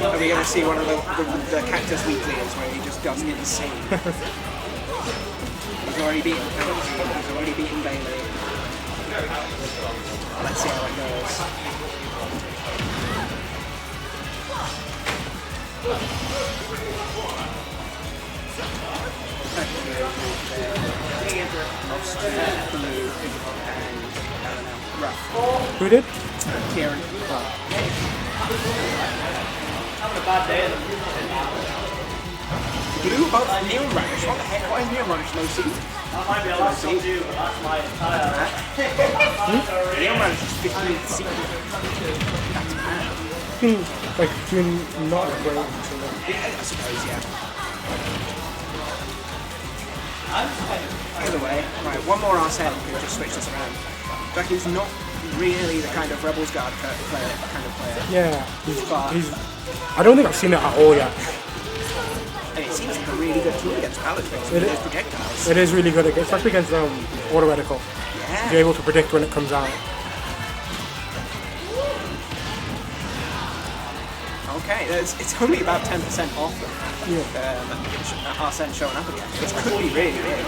Are we going to see one of the Cactus Weeklies where he just goes insane? He's already beaten Palutena, he's already beaten Byleth. Let's see how it goes. Lost blue and rough. Who did? Kieran. Blue both NeonRadish. What the heck? Why is NeonRadish low seed? That might be a last one too, but that's my entire. NeonRadish is 15th seed. That's mad. Like doing not a great until I suppose, yeah. Either way, right, one more R7 we can just switch this around. Jacky's not really the kind of Rebels Guard player. Yeah, But I don't think I've seen it at all yet. and it seems like a really good tool against Palutena with his projectiles. It is really good, especially against auto reticle. Yeah. You're able to predict when it comes out. Okay, it's only about 10% off Arsene showing up again, which could be really big.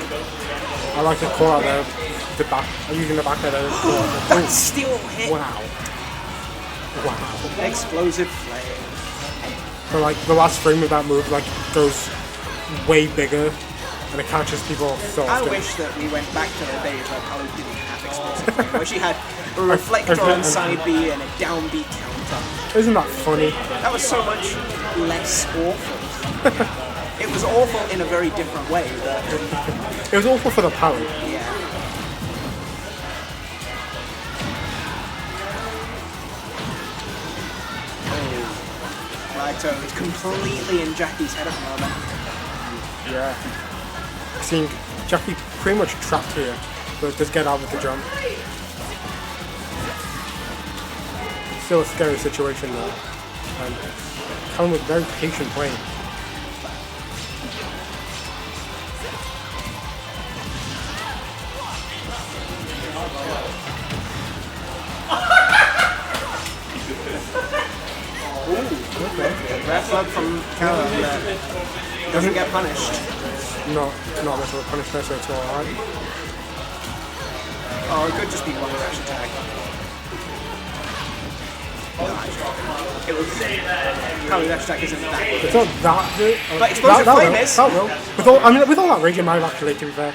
I like to call out the back. I'm using the back there to call out But still hit. Wow. Wow. Explosive flame. So like the last frame of that move like goes way bigger and it catches people so I often. wish that we went back to the days where Palu didn't have explosive flame, where she had a reflector on side B and a down B counter. Isn't that funny? That was so much less awful. It was awful in a very different way. It was awful for the Palu. Yeah. Lyto is completely in Jacky's head at the moment. Yeah. Seeing Jacky pretty much trapped here, but just get out with the jump. Still a scary situation though. And Callum was very patient playing. Red flag from Callum that doesn't get punished. Not much of a punishment, so it's alright. Oh, it could just be one dash attack. It was probably dash attack isn't that good. It's not that good. But explosive flame is. That will. With all that rage, it might actually, to be fair.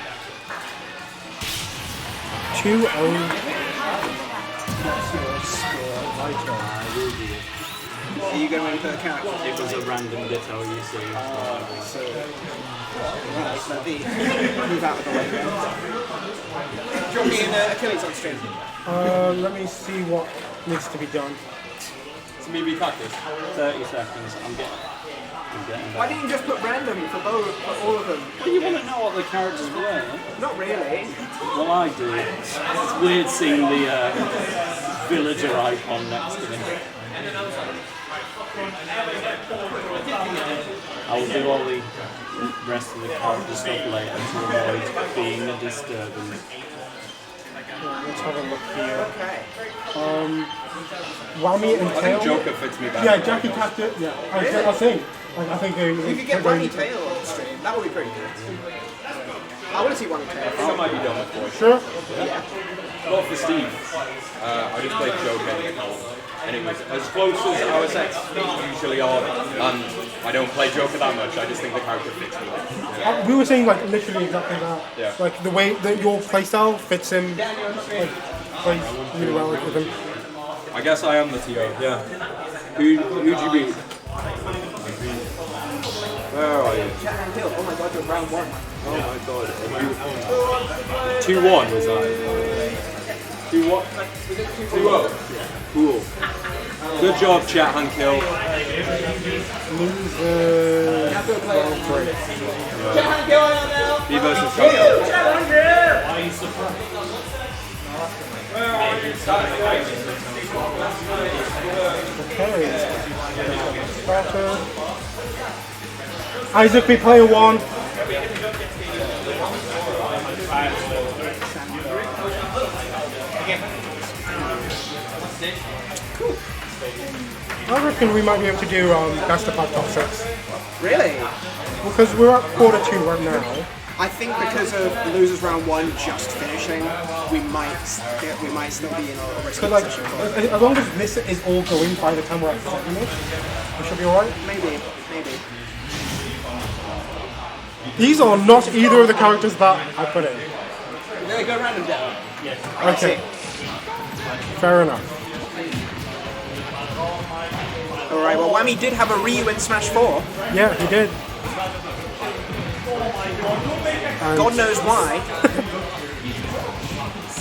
2-0. Are you going to input a character? It was a random ditto, you see. Right, let me move out of the way then. Do you want me and Achilles on stream? Let me see what needs to be done. It's me be cactus. 30 seconds. I'm getting Why back. didn't you just put random for all of them? Well, you want to know what the characters were? Not really. Well, I do. It's weird seeing the villager icon next to me. I will do all the rest of the character stuff later to avoid being a disturbance. Let's have a look here. Okay. Whammy and I Tail. think Joker fits me better. Yeah, Jacky Cactus. Yeah, I think. I think You could get Whammy Tail on the stream. That would be pretty good. I want to see Whammy Tail. I think I might be done with boys. Sure. Not for Steve. I just played Joker. And it was as close as our sets usually are. And I don't play Joker that much. I just think the character fits me. Yeah. We were saying like literally exactly that. Yeah. Like the way that your playstyle fits him, like plays really well with him. I guess I am the TO. Yeah. Who'd you beat? Where are you? Chet and Hill. Oh my god, you're round 1. Oh my god. 2-1 was that? 2-1? 2-0? Cool. Good job, Chet and Kill. Me versus Isaac be player 1. I reckon we might be able to do best of 5 top 6. Really? Because we're at quarter 2 right now. I think because of losers round 1 just finishing, we might still be in a risky Because like, position. as long as this is all going by the time we're at 7ish, we should be alright. Maybe. These are not either of the characters that I put in. We're going to go random down. Okay. Fair enough. Alright, well Whammy did have a Ryu in Smash 4. Yeah, he did. God knows why.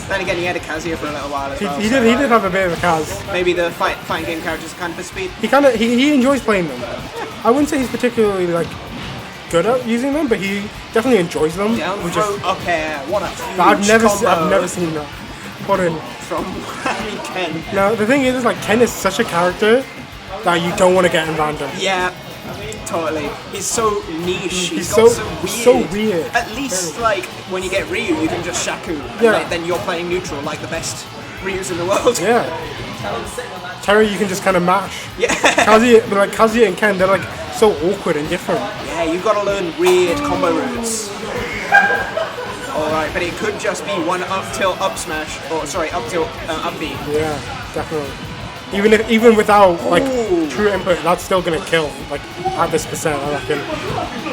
Then again, he had a Kazuya for a little while as well. He did have a bit of a Kaz. Maybe the fighting game characters are kind of for speed. He enjoys playing them. I wouldn't say he's particularly like good at using them, but he definitely enjoys them. Down which throw is, up air. What a huge I've never combo seen that. Corrin. from Whammy Ken. Now the thing is like Ken is such a character that you don't want to get in random. Yeah, totally. He's so niche. He's got so weird. At least like when you get Ryu, you can just Shaku. Yeah. And then you're playing neutral like the best Ryus in the world. Yeah. Terry, you can just kind of mash. Yeah. Kazuya and Ken, they're like so awkward and different. Yeah, you've got to learn weird combo routes. Alright, but it could just be one up tilt up smash, or sorry, up tilt up B. Yeah, definitely. Even without like Ooh. true input, that's still gonna kill. Like at this percent, I reckon.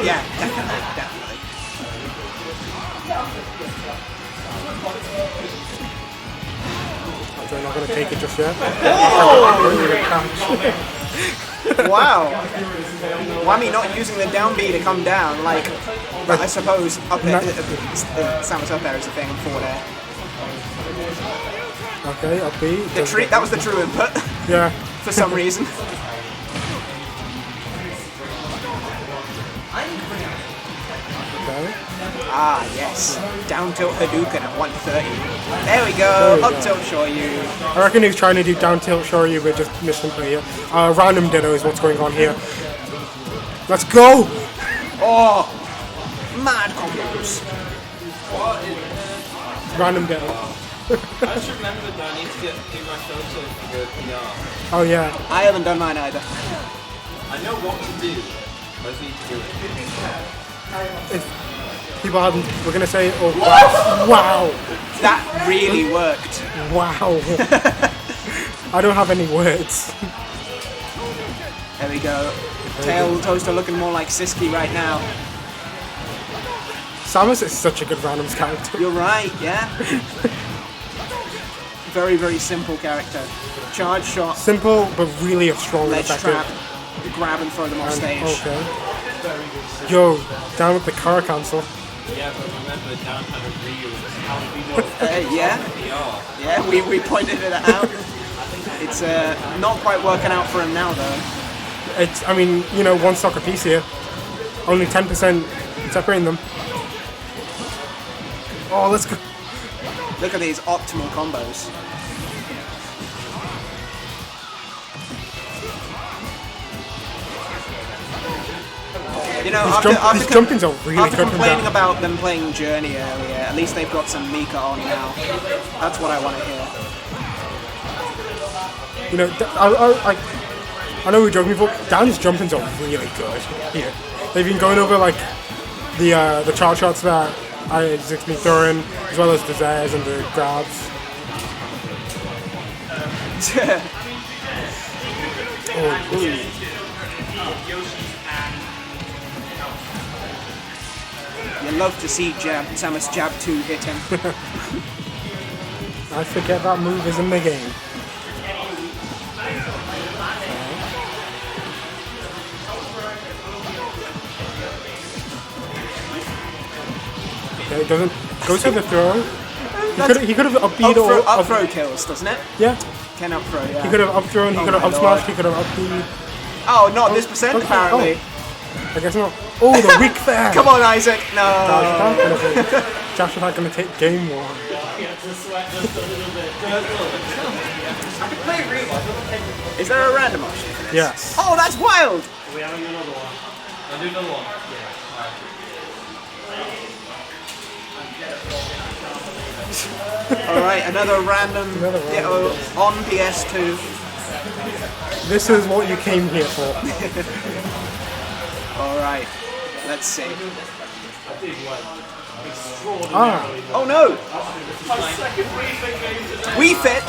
Yeah, definitely. They're not gonna take it just yet. Wow. Whammy not using the down B to come down, like, but I suppose up air, Samus up air is a thing, forward air. Okay, up B. That was the true input, Yeah. for some reason. Okay. Ah, yes. Down tilt Hadouken at 130. There we go, There we up go. tilt Shoryu. I reckon he's trying to do down tilt Shoryu, but just missed him here. Random ditto is what's going on here. Let's go! Oh, mad combos. Random ditto. I just remembered that I need to do my photo for the PR. Oh yeah. I haven't done mine either. I know what to do. I just need to do it. If people hadn't, we're gonna say, oh wow, That really worked. wow. I don't have any words. There we go. TaleOfTheToaster looking more like Siski right now. Samus is such a good randoms character. You're right, yeah. Very, very simple character. Charge shot, Simple, but really strong and ledge effective. trap, grab and throw them off stage. Okay. Yo, down with the car cancel. Yeah, but remember, Dan had a reel. How we Yeah, PR. yeah, we pointed it out. It's not quite working out for him now, though. It's, I mean, you know, one stock apiece here. Only 10% separating them. Oh, let's go. Look at these optimal combos. You know, His jumpings are really after good from complaining down. about them playing Journey earlier, at least they've got some Mika on now. That's what I want to hear. You know, I know we're joking before. Dan's jumpings are really good here. They've been going over like the charge shots that Isaac's been throwing, as well as the Zers and the grabs. You love to see Samus jab 2 hit him. I forget that move is in the game. Okay, it doesn't go to the throw. He could have up beat or up throw kills, doesn't it? Yeah. Can up throw, yeah. He could have up thrown, he could have my up smashed, lord. he could have up beat. Oh, not this percent Okay, apparently. I guess not. Oh, the weak there! Come on, Isaac. No. Josh is not going to take game 1. Is there a random option for this? Yes. Oh, that's wild. Are we having another one? I'll do another one. Alright, another random Ditto on PS2. This is what you came here for. Alright, let's see. Ah, Oh no! Wii Fit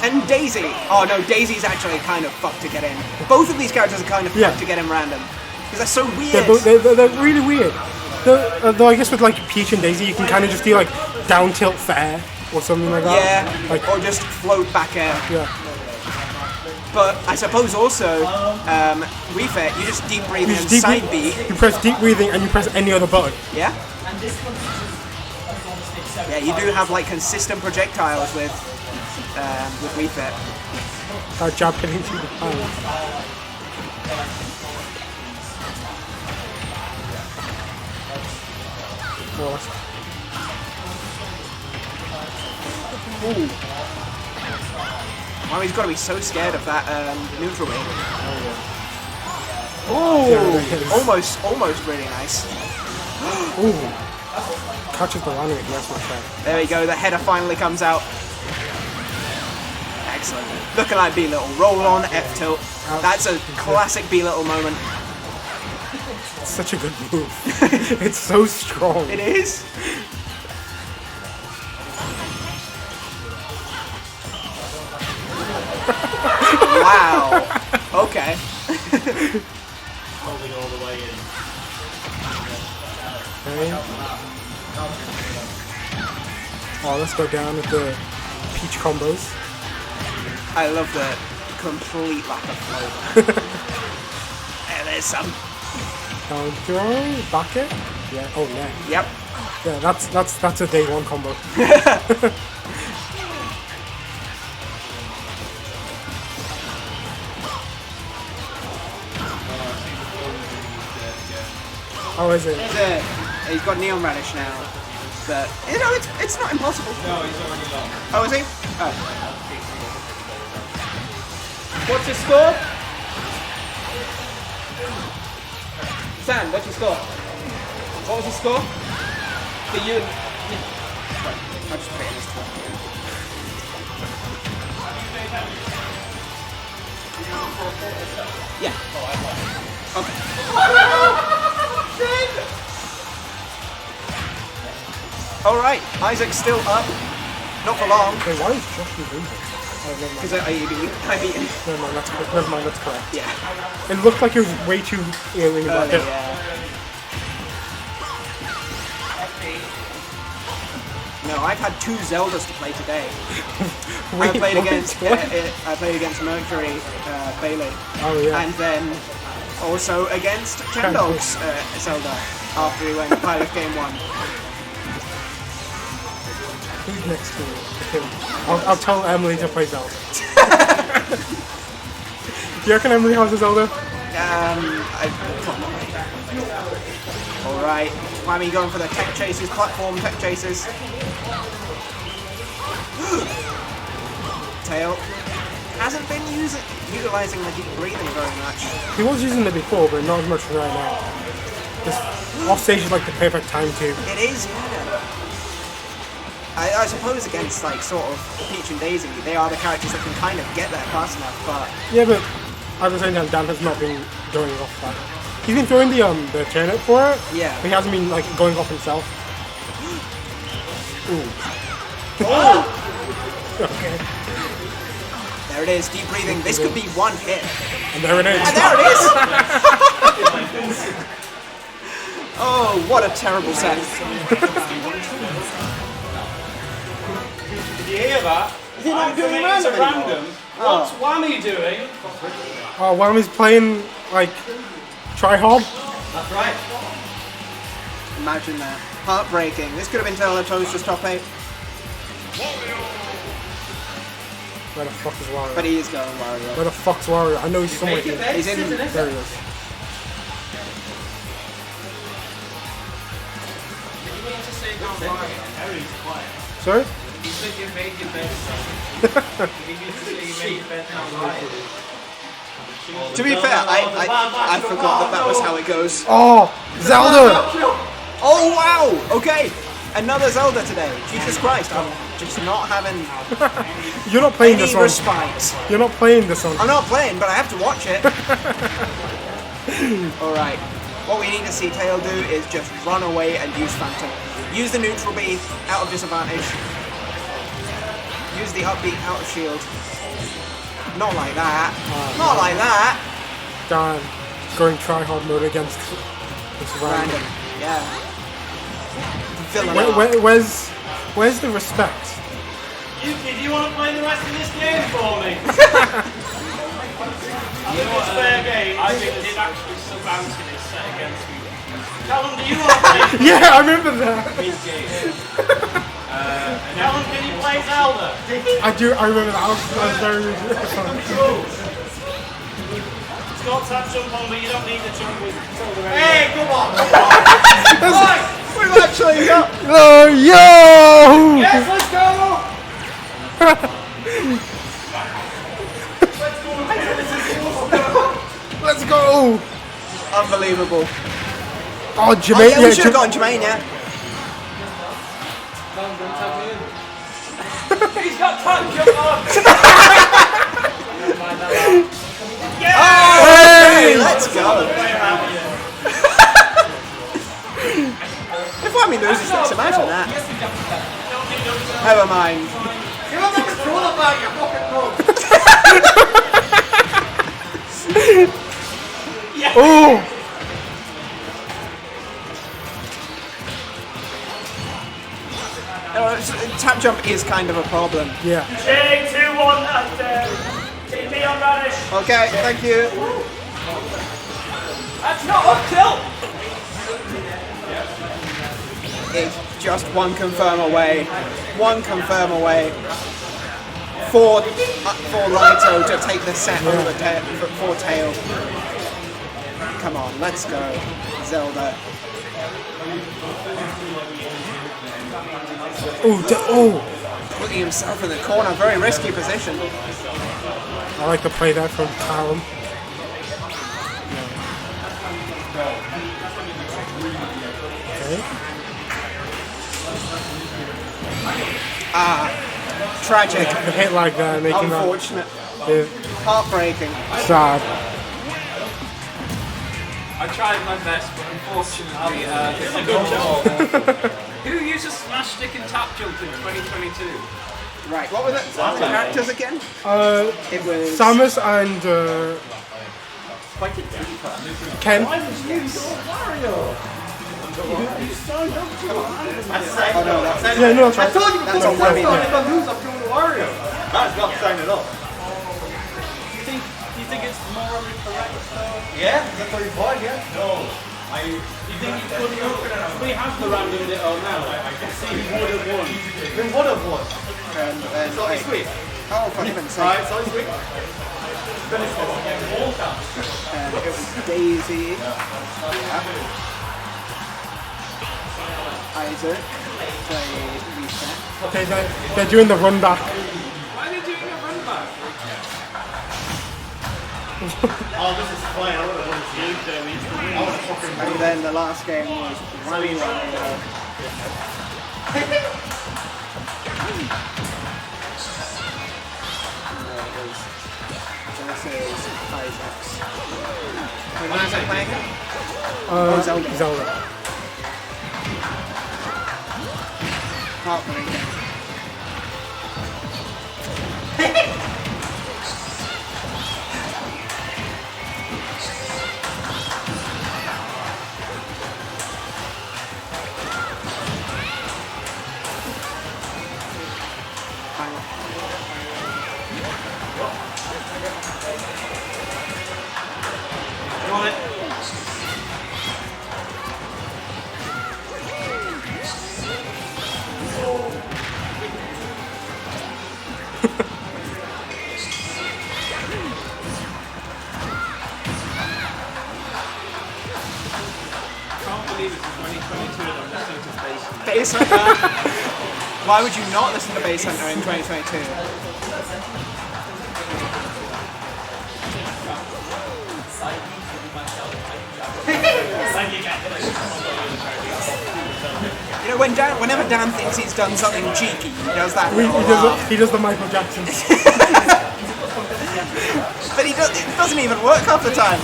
and Daisy. Oh no, Daisy's actually kind of fucked to get in. Both of these characters are kind of Yeah. fucked to get in random. Because they're so weird. they're really weird. Though I guess with like Peach and Daisy, you can kind of just do like down tilt fair or something like that. Yeah, Like, or just float back air. yeah. But I suppose also, Wii Fit, you just deep breathe You, and just deep side breathe- beat. you press deep breathing and you press any other button. Yeah? Yeah, you do have like consistent projectiles with Wii Fit. Jab hitting through the panel. Well, Wow, he's got to be so scared of that neutral wing. Almost really nice. ooh. Catches the landing, yes, my friend. There we go, the header finally comes out. Excellent. Looking like B-Little. Roll on, F-tilt. That's a classic B-Little moment. It's such a good move. It's so strong. It is. Wow. Okay. Holding all the way in. Okay. Oh, let's go down with the Peach combos. I love the complete lack of flow. There's some. Down throw, back it. Yeah. Oh yeah. Yep. Yeah. That's a day 1 combo. Oh, is it? He's got NeonRadish now. But, you know, it's not impossible. No, he's already lost. Oh, is he? Oh. What's your score? Sam, what's your score? What was your score? For you. I'll just put it in this one. Yeah. Okay. Alright, Isaac's still up. Not for long. Wait, why is Josh moving? Oh, never mind. Because I beat him. Never mind, that's correct. Yeah. It looked like it was way too early. Early, yeah. No, I've had 2 Zeldas to play today. Wait, played what? against What? I played against Mercury Byleth, Oh yeah. and then also against Chandog's Zelda after he went Byleth game 1. Who's next to him? I'll tell Emily to play Zelda. Do you reckon Emily has a Zelda? Alright, Whammy going for the tech chases, platform tech chases. Tail hasn't been utilizing the deep breathing very much. He was using it before, but not as much right now. This offstage is like the perfect time to. It is, yeah. I suppose against like sort of Peach and Daisy, they are the characters that can kind of get there fast enough, but Yeah, but at the same time, Dan has not been going off that. He's been throwing the turnip for it. Yeah. But he hasn't been like going off himself. Ooh. oh, Okay. there it is, deep breathing. This could be one hit. And there it is. And there it is! Oh, what a terrible set. Did you hear that? Is he not doing It's random a anymore? random. What's Whammy doing? Oh, when he's playing like try-hard. That's right. Imagine that. Heartbreaking. This could have been TaleOfTheToaster's top 8, Where the fuck is Wario? but he is going Wario. Where the fuck's Wario? I know he's somewhere here. He's in. There he is. Sorry? You said you made your bed. You need to say you made your bed now, right? To be fair, I forgot that was how it goes. Oh, Zelda! Oh wow! Okay, another Zelda today. Jesus Christ, I'm just not having You're not playing any this one. respite. You're not playing this one. I'm not playing, but I have to watch it. Alright, what we need to see Tail do is just run away and use Phantom. Use the neutral B out of disadvantage. Use the up B out of shield. Not like that. Not like that. Dan, going try-hard mode against this Random. random. Yeah. Villain. Where's the respect? Do you want to play the rest of this game for me? I think it's fair game. I think it actually sub out in his set against me. Callum, do you want to play Yeah, I remember that. this game? Callum, can you play Zelda? I remember that. I was very... It's got tap jump on, but you don't need to jump with Zelda. Hey, come on! We've actually got. Oh, yo! Yes, let's go! Let's go! Unbelievable. Oh, Oh, Jermaine, yeah, we should have gotten Jermaine, yeah. He's got tap jump on! Hey, let's go. If Whammy loses this, imagine that. Never mind. Give him the controller back, you fucking punk! Oh! Tap jump is kind of a problem. Yeah. 2-1 after NeonRadish. Okay, thank you. That's not up tilt! It's just one confirm away. One confirm away. For Lyto to take the set over for Tail. Come on, let's go. Zelda. Oh! Putting himself in the corner, very risky position. I like to play that from Callum. Okay. Tragic. A hit like that, making that Unfortunate. Heartbreaking. sad. I tried my best, but unfortunately, this is a good job. Who uses smash stick and tap jump in 2022? Right, what were the characters again? It was Samus and Ken. Yeah, no, that's right. I told you That's before, on WAMMY. if I lose, I'm doing Wario. That's not signing up. Do you think it's morally correct though? Yeah, that's what he's born, yeah. No. Do you think he could have? But he has the random little now. I can see he would have won. Then what of one? Salty sweet. Oh, for heaven's sake. Alright, salty sweet. It was Daisy. Isaac. Played Lisa. Okay, they're doing the run back. Why are they doing a run back? Oh, this is fine. I would have won this game. I was fucking And then the last game was Wario. This is Isaac's. When is it playing it? Zelda. Zelda. Heartbreaking. You want it? Base Hunter. Why would you not listen to Base Hunter in 2022? You know, whenever Dan thinks he's done something cheeky, he does that. He does the Michael Jackson. But it doesn't even work half the time.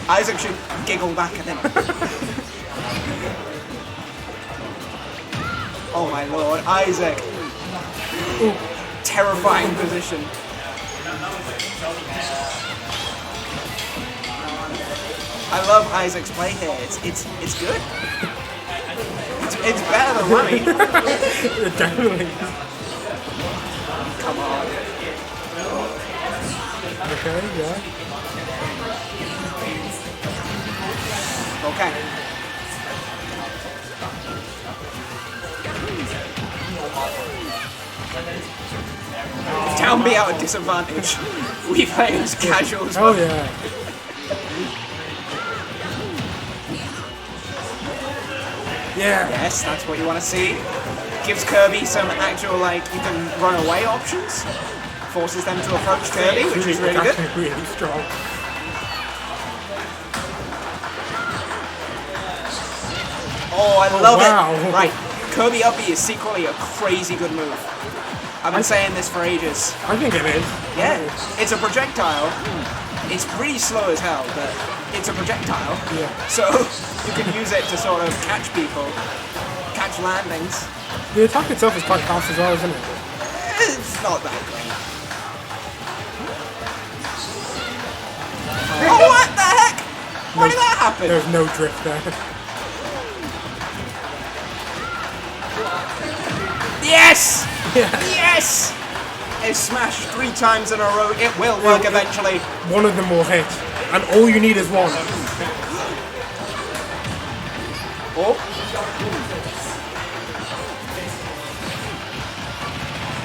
Isaac should giggle back at him. Oh my lord, Isaac. Ooh, terrifying position. I love Isaac's play here. It's good. It's better than WAMMY. Definitely. Come on. Okay, yeah. Okay. Down B out of disadvantage. We play as casuals. Oh yeah. Yeah. Yes, that's what you want to see. Gives Kirby some actual, like, you can run away options. Forces them to approach Kirby, which is really good. Actually really strong. Oh, I love wow. it. Right. Kirby up B is secretly a crazy good move. I've been saying this for ages. I think it is. Yeah, it's a projectile. It's pretty slow as hell, but it's a projectile. Yeah. So you can use it to sort of catch people, catch landings. The attack itself is quite fast as well, isn't it? It's not that great. Oh, what the heck? Why did that happen? There's no drift there. Yes! Yes! It's smashed 3 times in a row. It will work eventually. One of them will hit, and all you need is one. Oh.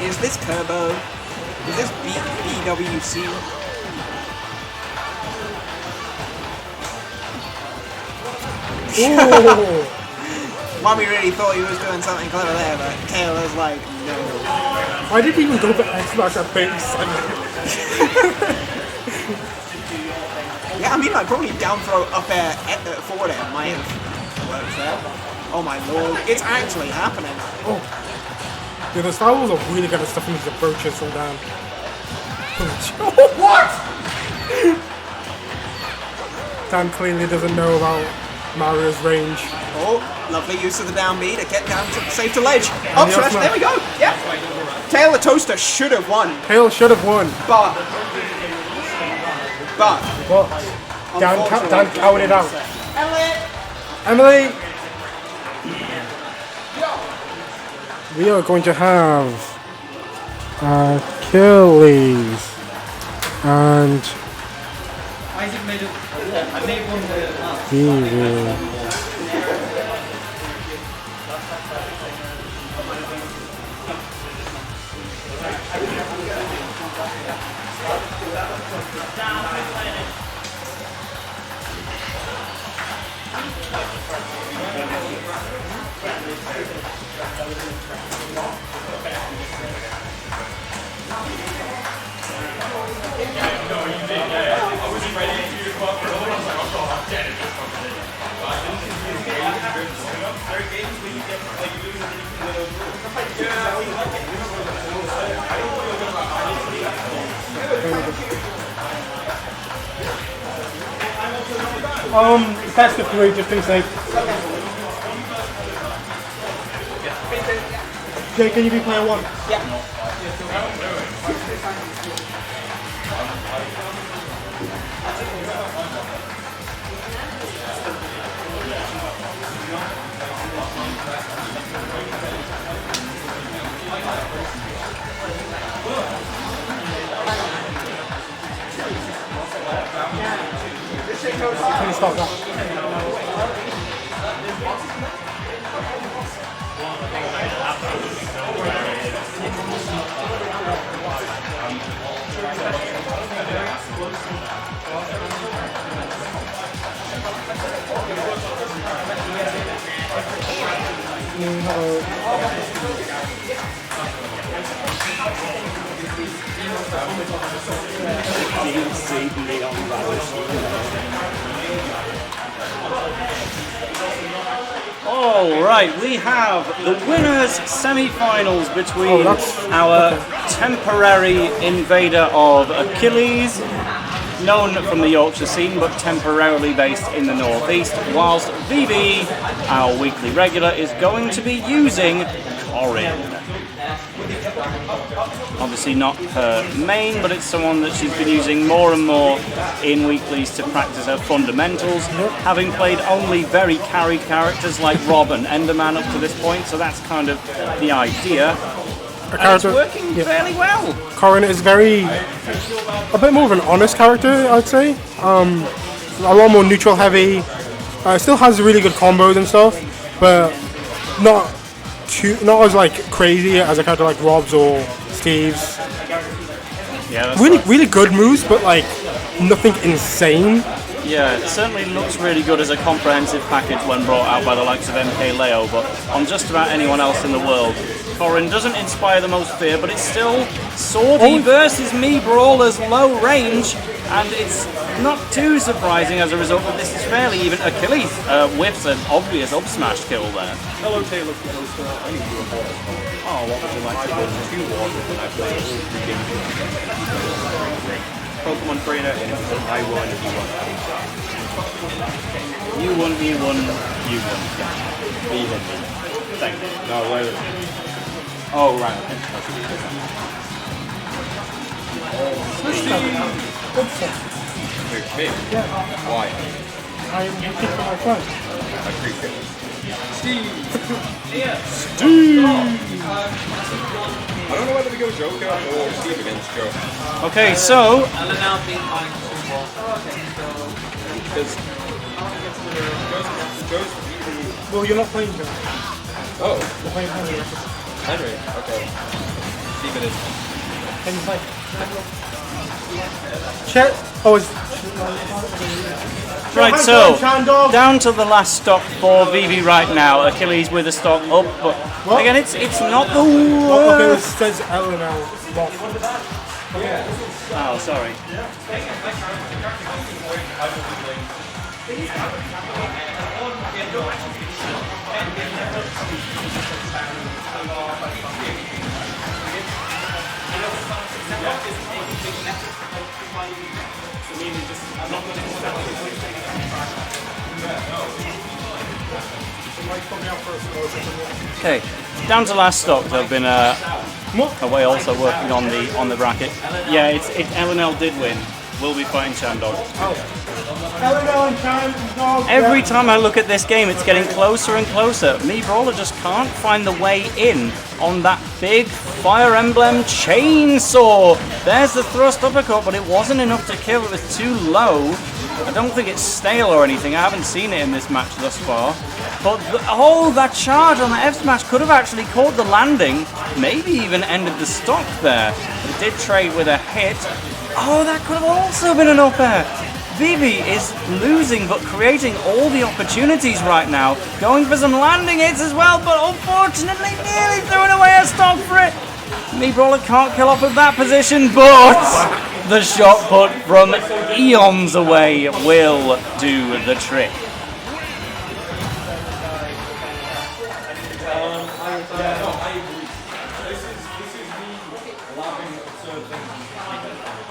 Is this Turbo? Is this BWC? Ooh. Mommy really thought he was doing something clever there, but Taylor's like, no. I didn't even go for X smash at base. Yeah, I mean, like, probably down throw, up air, forward air might have worked there. Oh my lord, it's actually happening. Oh. Yeah, the Star Wars are really good at stuffing these approaches from down. What? Dan clearly doesn't know about Mario's range. Oh, lovely use of the down B to get down to safe to ledge. Up smash, there we go. Yeah. TaleOfTheToaster should have won, Tail should have won, but but Dan counted it out. Emily! We are going to have Achilles and Isaac made I made one with Vivi. Best of 3, just to be safe. Jay, can you be player 1? Can you stop that? All right, we have the winners semi-finals between our temporary invader of Achilles, known from the Yorkshire scene but temporarily based in the northeast, whilst Vivi, our weekly regular, is going to be using Corrin. Obviously not her main, but it's someone that she's been using more and more in weeklies to practice her fundamentals, having played only very carried characters like Rob and Enderman up to this point, so that's kind of the idea. And it's working fairly well. Corrin is a bit more of an honest character, I'd say. A lot more neutral heavy. Still has really good combos and stuff, but not as like crazy as a character like Rob's or Steve's. Yeah, that's really good moves, but like nothing insane. Yeah, it certainly looks really good as a comprehensive package when brought out by the likes of MK Leo, but on just about anyone else in the world, Corrin doesn't inspire the most fear, but it's still Swordy versus me Brawler's low range, and it's not too surprising as a result that this is fairly even. Achilles whiffs an obvious up smash kill there. Hello, TaleOfTheToaster. I need you a ball. Oh, what would you like to win 2 waters when I play all 3 games? Pokemon trainer, and if I won, if you won. You won, you won, you won. Me hit me. Thank you. No, wait. Oh, right. Me? Why? I'm looking for my phone. I appreciate it. I don't know whether to go Joker or Steve against Joe. Okay, so Because Joe's beaten. Well, you're not playing Joe. Oh, You're playing Henry. Henry. Okay. Steve it is. Can you play? Chet. Oh, it's right, so down to the last stock for Vivi right now. Achilles with a stock up, but again, it's not the okay, it worst. says L now. Oh, sorry. Okay, down to last stock. They've been away also working on the bracket. Yeah, it's LNL did win. We'll be fighting Chandog. Every time I look at this game, it's getting closer and closer. Me Brawler just can't find the way in on that big Fire Emblem chainsaw. There's the thrust uppercut, but it wasn't enough to kill. It was too low. I don't think it's stale or anything. I haven't seen it in this match thus far. But that charge on the F smash could have actually caught the landing, maybe even ended the stock there. It did trade with a hit. Oh, that could have also been an up air. Vivi is losing but creating all the opportunities right now. Going for some landing hits as well, but unfortunately nearly throwing away a stock for it. Me Brawler can't kill off of that position, but the shot put from eons away will do the trick.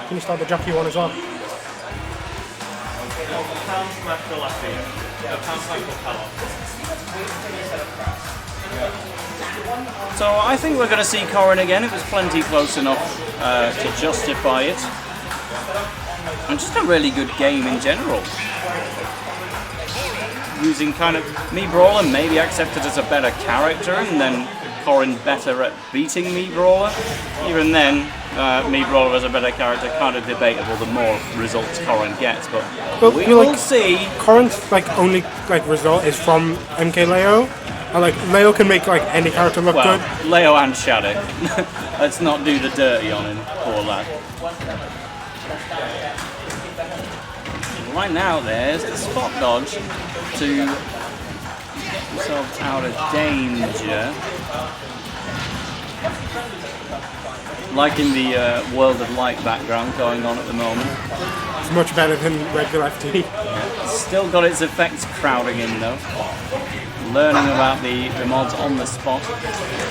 Can you start the Jacky one as well? So I think we're going to see Corrin again. It was plenty close enough to justify it. And just a really good game in general. Using kind of Me Brawler maybe accepted as a better character, and then Corrin better at beating Me Brawler. Even then, Me Brawler as a better character, kind of debatable the more results Corrin gets, but we will see. Corrin's only result is from MK Leo. And Leo can make any character look good. Leo and Shadow. Let's not do the dirty on him, poor lad. Right now there's the spot dodge to get himself out of danger. Like in the World of Light background going on at the moment. It's much better than regular FT. Still got its effects crowding in though. Learning about the mods on the spot.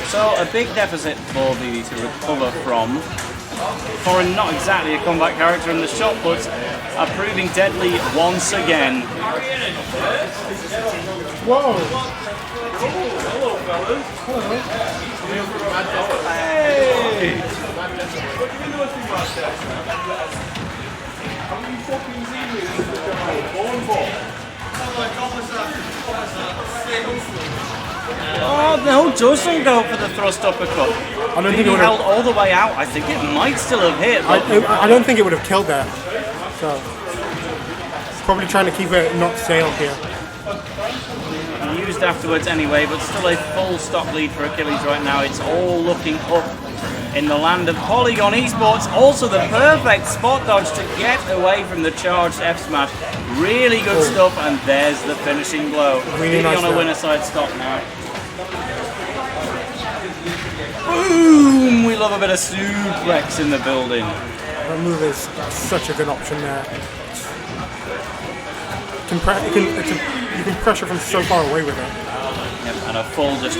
So a big deficit for Vivi to recover from. Corrin not exactly a combat character, and the shot puts are proving deadly once again. Whoa! Hello, fellas. Hey! What you been doing for my set? How many fucking zeros born for? Oh no, doesn't go for the thrust uppercut. I don't think He it would held have. all the way out. I think it might still have hit. I don't think it would have killed that. So probably trying to keep it not sailed here. Used afterwards anyway, but still a full stock lead for Achilles right now. It's all looking up in the land of Polygon Esports. Also the perfect spot dodge to get away from the charged F smash. Really good stuff, and there's the finishing blow. Really nice on a winner side stop now. Boom! We love a bit of suplex in the building. That move is such a good option there. You can pressure from so far away with it. Yep, and a full just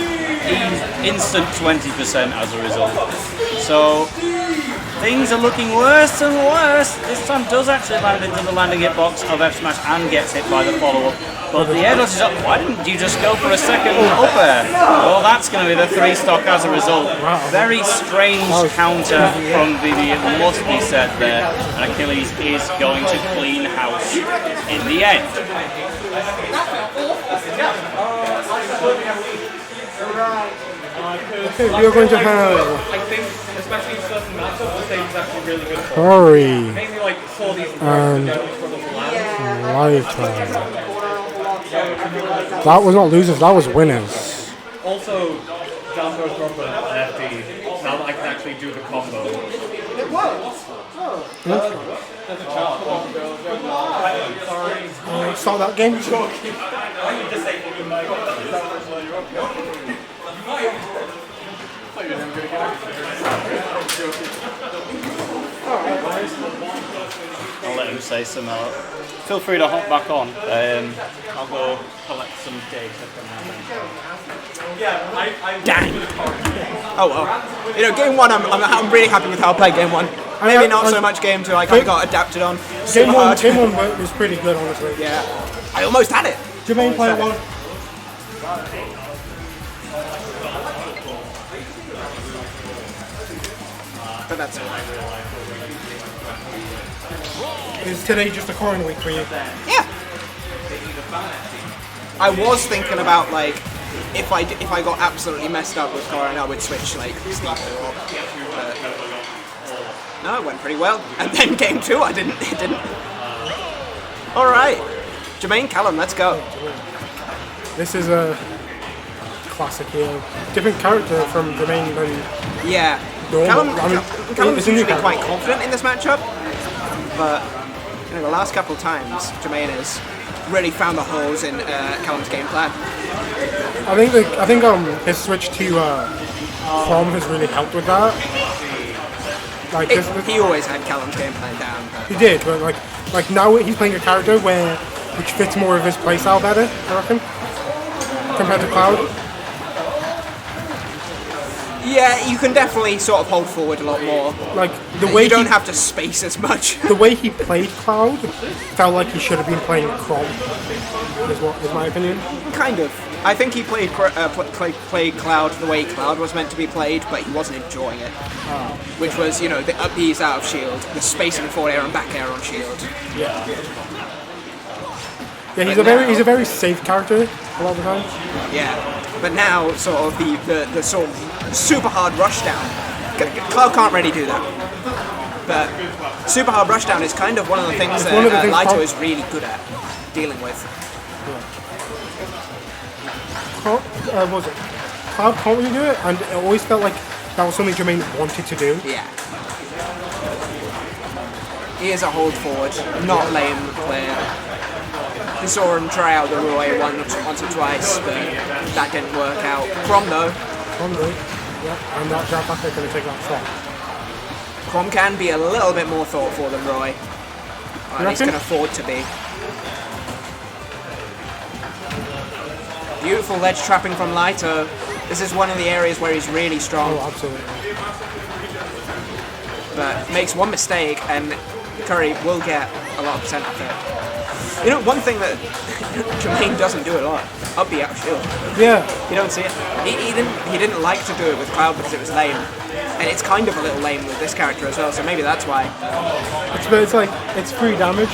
instant 20% as a result. So things are looking worse and worse. This time does actually land into the landing hit box of F smash and gets hit by the follow-up. But the air dodge is up. Why didn't you just go for a second up air? Well, that's going to be the 3 stock as a result. Very strange counter from Vivi, it must be said there. And Achilles is going to clean house in the end. Okay, we are going to have I think, especially in certain matchups, the stage is actually really good for. Corrin Mainly saw these and for the Lyto. That was not losers, that was winners. Also, down throw from an FD. Now that I can actually do the combo. It works. That's a chart. Sorry. Start that game. I'll let him say some more. Feel free to hop back on. I'll go collect some data from him. Dang! Oh well. Game 1, I'm really happy with how I played game 1. Maybe not so much game 2, I kind of got adapted on. Game 1 was pretty good, honestly. Yeah. I almost had it. Jermaine player 1. But that's Is today just a Corrin week for you? Yeah. I was thinking about like if I got absolutely messed up with Corrin, I would switch like Steve or. No, it went pretty well. And then game 2, it didn't. All right, Jermaine, Callum, let's go. This is a classic here. Different character from Jermaine than Yeah. normal. Callum's it's a new usually quite character. confident in this matchup, but the last couple of times, Jermaine has really found the holes in Callum's game plan. I think his switch to Chrom has really helped with that. Like He always had Callum's game plan down. But he did, but like now he's playing a character which fits more of his playstyle better, I reckon, compared to Cloud. yeah, you can definitely sort of hold forward a lot more. Like the way You don't have to space as much. the way he played Cloud felt like he should have been playing Chrom. Is my opinion. Kind of. I think he played Cloud the way Cloud was meant to be played, but he wasn't enjoying it. Which was, the up B's out of shield, the spacing forward air and back air on shield. Yeah, he's a very safe character a lot of the time. Yeah. But now, sort of the sort of super hard rushdown. Cloud can't really do that. But super hard rushdown is kind of one of the things that Lyto is really good at dealing with. Cloud can't really do it, and it always felt like that was something Jermaine wanted to do. Yeah. He is a hold forward, not lane player. We saw him try out the Roy once or twice, but that didn't work out. Chrom though. Yeah, and that jab back there going to take that shot. Chrom can be a little bit more thoughtful than Roy. Or at least can afford to be. Beautiful ledge trapping from Lyto. This is one of the areas where he's really strong. Oh, absolutely. But makes one mistake and Curry will get a lot of percent off it. One thing that Jermaine doesn't do a lot, up the out shield. Yeah. You don't see it. He didn't like to do it with Cloud because it was lame. And it's kind of a little lame with this character as well, so maybe that's why. It's free damage.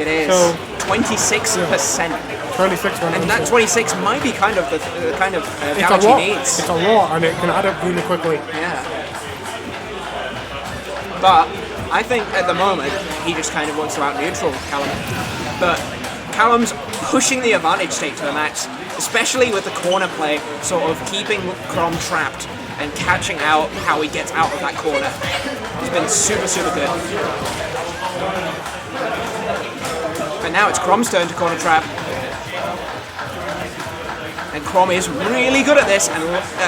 It is. So 26%. 26 And that 26 might be kind of the kind of it's a damage lot. he needs. It's a lot, and it can add up really quickly. Yeah. But I think at the moment he just kind of wants to out-neutral Callum. But Callum's pushing the advantage take to the max, especially with the corner play, sort of keeping Chrom trapped and catching out how he gets out of that corner. He's been super, super good. But now it's Chrom's turn to corner trap. And Chrom is really good at this, and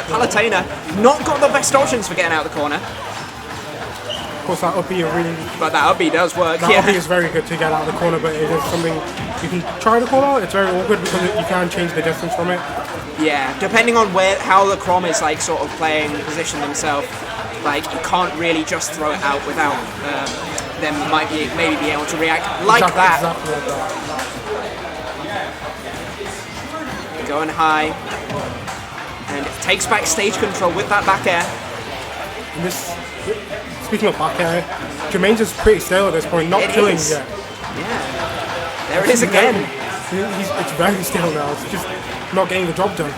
Palutena not got the best options for getting out of the corner. Of course, that would be But that up B does work. That up B is very good to get out of the corner, but it is something you can try to call out. It's very awkward because you can change the distance from it. Yeah, depending on how the Chrom is sort of playing position himself, you can't really just throw it out without them maybe be able to react like that. Exactly like that. Going high, and takes back stage control with that back air. And speaking of back air, Jermaine's is pretty stale at this point, not killing yet. Yeah, there it is again. It's very stale now. It's just not getting the job done.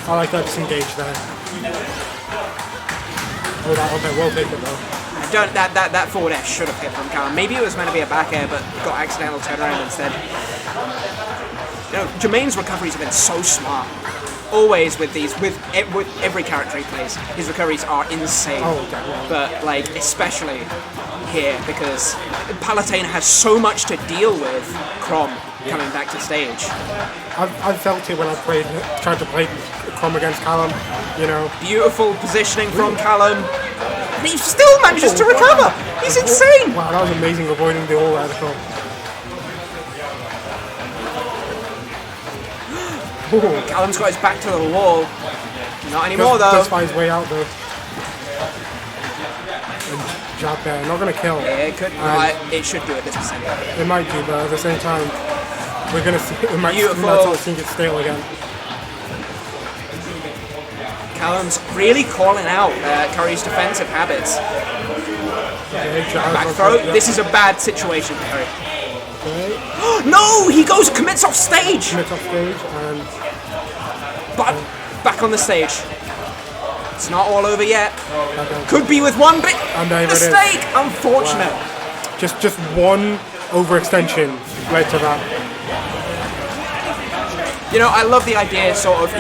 I like that disengage there. Oh, okay, we'll take it though. That forward air should have hit from Callum. Maybe it was meant to be a back air, but got accidental turnaround instead. Jermaine's recoveries have been so smart. Always with every character he plays, his recoveries are insane. Oh, definitely. But especially here, because Palutena has so much to deal with Chrom coming back to stage. I felt it when I tried to play Chrom against Callum. Beautiful positioning from Callum. And he still manages to recover. He's insane. Wow, that was amazing, avoiding the all radical. Callum's got his back to the wall. Not anymore though. Does find his way out though. And jab there, not gonna kill. Yeah, it could. It should do at this percent. It might do, but at the same time, we might start seeing it stale again. Callum's really calling out Curry's defensive habits. Back throw. This is a bad situation for Curry. No! He commits off stage! Commits off stage and... But back on the stage. It's not all over yet. Could be with one big mistake! Unfortunate. Wow. Just one overextension led to that. You know, I love the idea, sort of,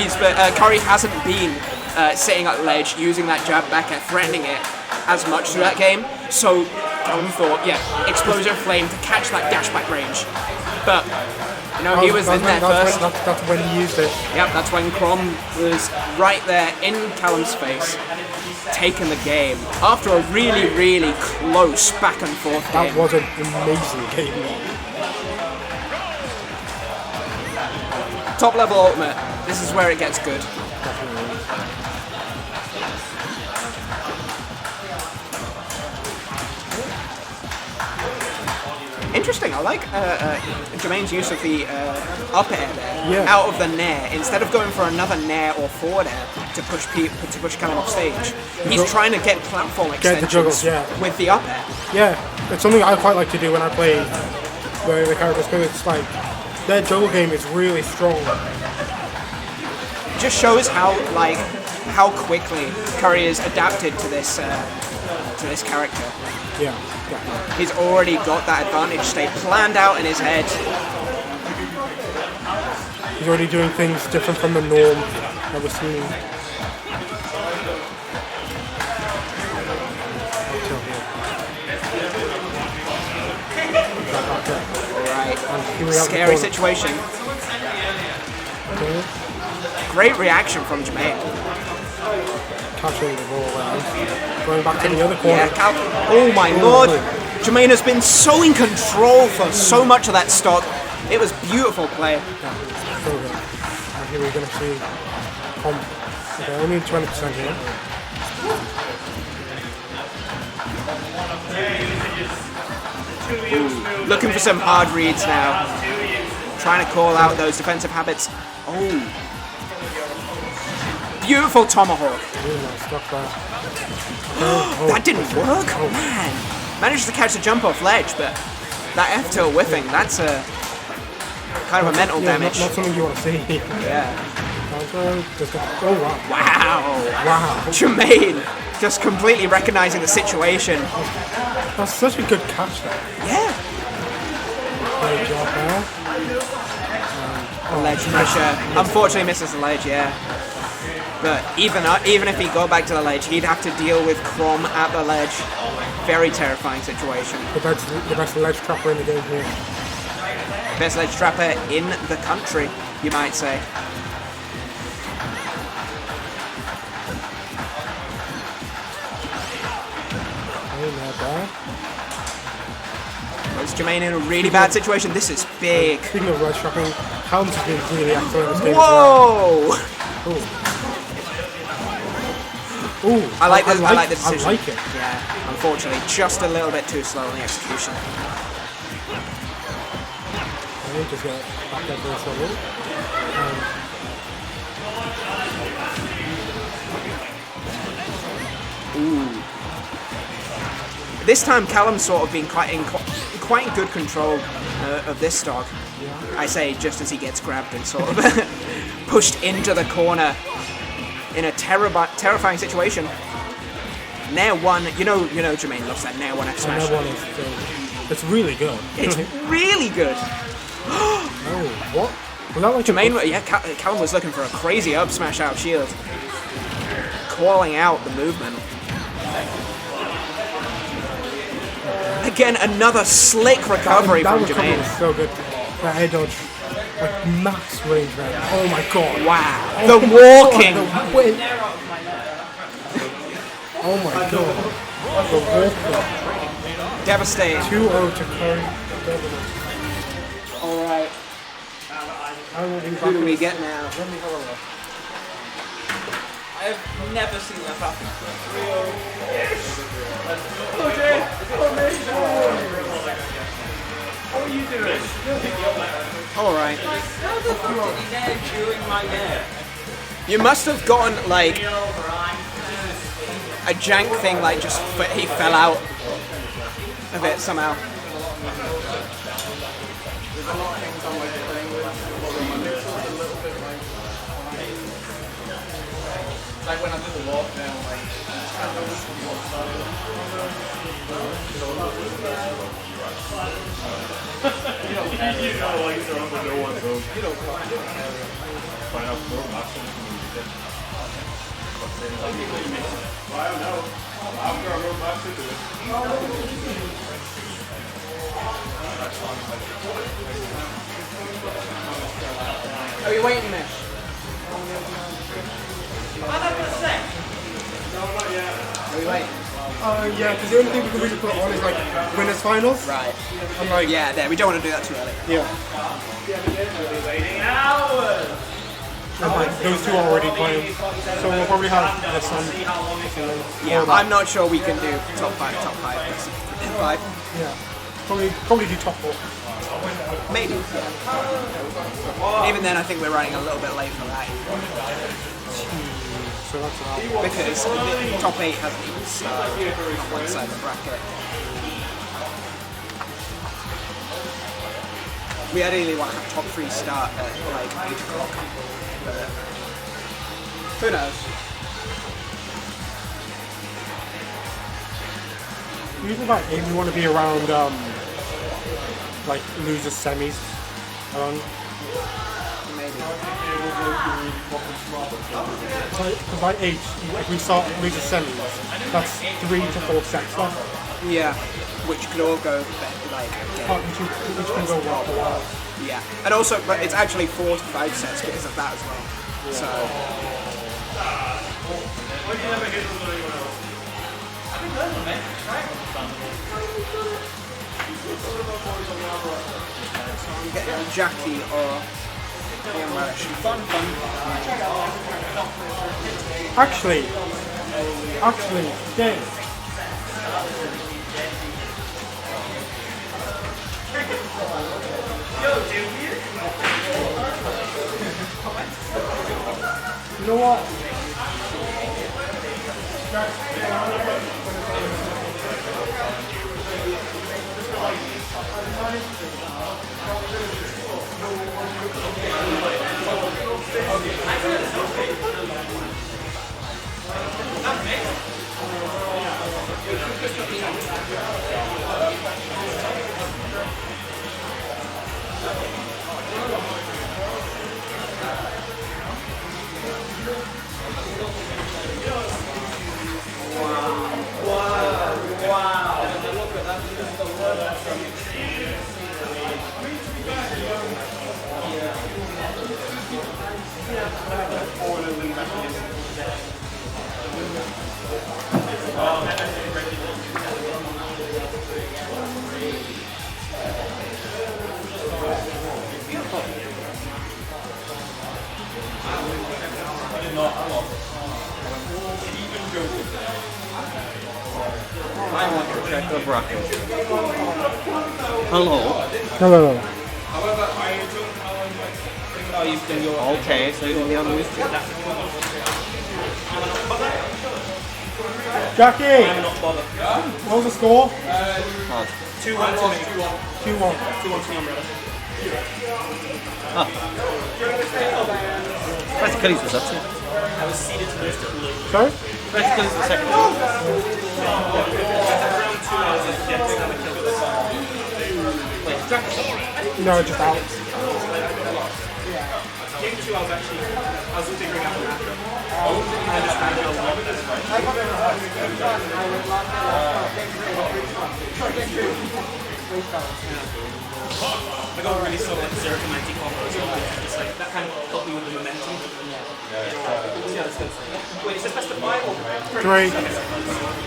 Curry hasn't been sitting at ledge, using that jab back and threatening it as much through that game, so Callum thought, yeah, Explosion Flame to catch that dash back range. But, you know, he was in there first. That's when he used it. Yep, that's when Chrom was right there in Callum's face, taking the game after a really, really close back and forth game. That was an amazing game. Top level ultimate. This is where it gets good. Interesting. I like Jermaine's use of the up air there, out of the nair. Instead of going for another nair or forward air to push Callum off stage, he's trying to get platform extensions with the up air. Yeah, it's something I quite like to do when I play the characters, because it's like their juggle game is really strong. Just shows how quickly Curry is adapted to this character. Yeah. He's already got that advantage state planned out in his head. He's already doing things different from the norm that we're seeing. Alright. Scary situation. Okay. Great reaction from Jermaine. Catching the ball around. Going back to the other corner. Yeah, oh my lord! Jermaine has been so in control for so much of that stock. It was beautiful play. Yeah, so good. And here we're going to see okay, only 20% here. Ooh, looking for some hard reads now. Trying to call out those defensive habits. Oh. Beautiful tomahawk. Really nice stuff there. That didn't work? Man. Managed to catch the jump off ledge, but that F-tilt whiffing, that's a kind of a mental damage. Not something you want to see. Yeah. Oh, wow. Wow. Jermaine just completely recognizing the situation. That's such a good catch there. Yeah. Great job there. Ledge pressure. Unfortunately misses the ledge, yeah. But even if he go back to the ledge, he'd have to deal with Chrom at the ledge. Very terrifying situation. The best ledge trapper in the game here. Best ledge trapper in the country, you might say. It's Jermaine in a really bad situation. This is big. Speaking of ledge trapping, Helms has been really excellent in this game. Whoa! Ooh, I like the decision. I like it. Yeah, unfortunately, just a little bit too slow in the execution. Just get back there very slowly. Ooh. This time, Callum's sort of been quite in good control of this stock. Yeah. I say just as he gets grabbed and sort of pushed into the corner in a terrifying situation. Nair 1, you know Jermaine loves that Nair 1 F smash. Nair 1 is it's really good. It's really good. Oh, what? Was that like Jermaine? Yeah, Callum was looking for a crazy up smash out shield, calling out the movement. Again, another slick recovery from Jermaine. Was so good. That air dodge, like max range there. Oh my god! Wow, the walking. Oh my god! The walking. Devastating. 2-0 to Corrin. All right. Who do we get now? I have never seen that happen. How are you doing? All right. How the fuck did he nair during my nair? You must have gotten like a jank thing, like just he fell out of it somehow. Like when I did the walk down, like you know, like throw up no one goes. You don't find out more options. I don't know. I'm gonna roll back into it. Are you waiting, Mish? Are we waiting? Yeah, because the only thing we can really put on is like winners finals. Right. I'm like, Yeah, there. We don't want to do that too early. yeah. And like those two are already playing, so we'll probably have the sun. Yeah, I'm not sure we can do top five. Five. Yeah. Probably do top 4. Maybe. Even then, I think we're running a little bit late for that. So that's allowed. Because the top 8 hasn't even started on one side of the bracket. We ideally want to have top 3 start at like 8 o'clock. But who knows? Usually by 8 we want to be around like losers semis. Maybe. Because by 8, if we start losers semis, that's 3 to 4 sets left. Yeah, which could all go like again. Which can go well for a while. Yeah, and also, but it's actually 4 to 5 sets because of that as well. So. I'm getting Jacky or NeonRadish. Actually, Dave. You know what? I want to check the bracket. Hello. No. Oh, you've done your... Okay, so you're the unused to that. Jacky! What was the score? 2-1 to me. 2-1. 2-1 to me, umbrella. Achilles was that too. I was seeded to lose to blue. Sorry? Achilles the second. Round 2 I was like, yeah, it's gonna kill this. Wait, Jacky. No, just out. Game 2 I was figuring out the matchup. I just kind of I got really sort of like 0 to 90 combo as well. Just like that kind of helped me with the momentum. Yeah, that's good. Wait, is this best of 5 or 3.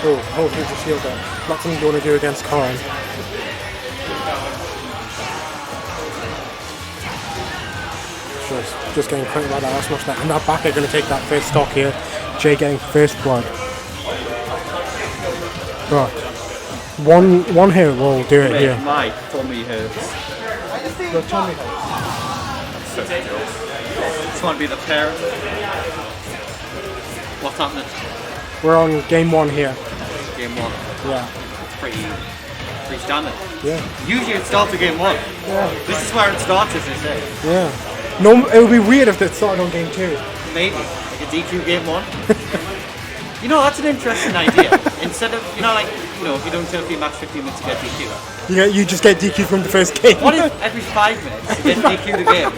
Oh, here's the shield there. Not something you want to do against Corrin. Just getting caught by that last smash there. And that back are going to take that first stock here. Jay getting first blood. Right. One hit will do it here. My tummy hurts. Your tummy hurts. This might be the pair. What's happening? We're on game 1 here. Game 1. Yeah. It's pretty standard. Yeah. Usually it starts at game 1. Yeah. This is where it starts, as they say. Yeah. No, it would be weird if it started on game 2. Maybe. Like a DQ game 1. You know, that's an interesting idea. Instead of, if you don't turn up your match 15 minutes to get DQ. You just get DQ from the first game. What if every 5 minutes you get DQ the game?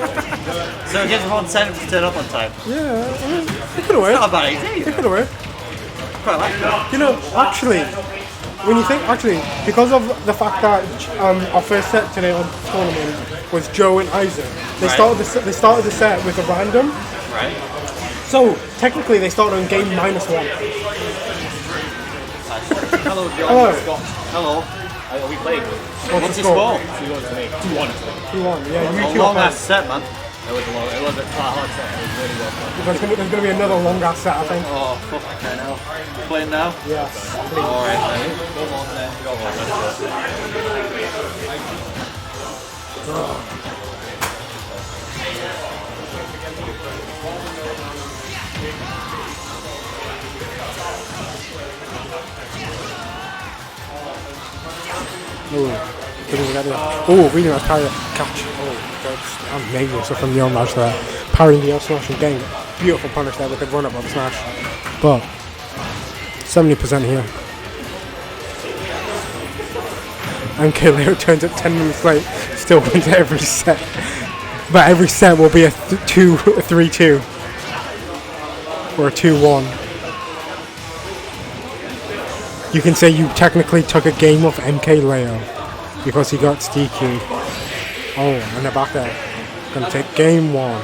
So it gives everyone incentive to turn up on time. Yeah, it could have worked. Not a bad idea. It could have worked. Quite like that. Actually, when you think, because of the fact that our first set today on tournament was Joe and Isaac, they started the set with a random. Right. So technically, they started on game -1. Hello, John. Hello. Hello. Are we playing? What's the your score? score? 2-1 to me. 2-1 to me. 2-1. Yeah, you A two long are ass set, man. It was a hard set. It was really well played. There's going to be another long ass set, I think. Oh, fuck, okay, now. You playing now? Yes. Alright, then. Oh, really nice parry. Catch. Oh, that's amazing stuff from NeonRadish there. Parrying the up smash and getting beautiful punish there with the run up on smash. But 70% here. And Killer turns up 10 minutes late, still wins every set. But every set will be a 3-2 or a 2-1. You can say you technically took a game off MK Leo because he got DQ'd. Oh, and they're back there. Gonna take game 1.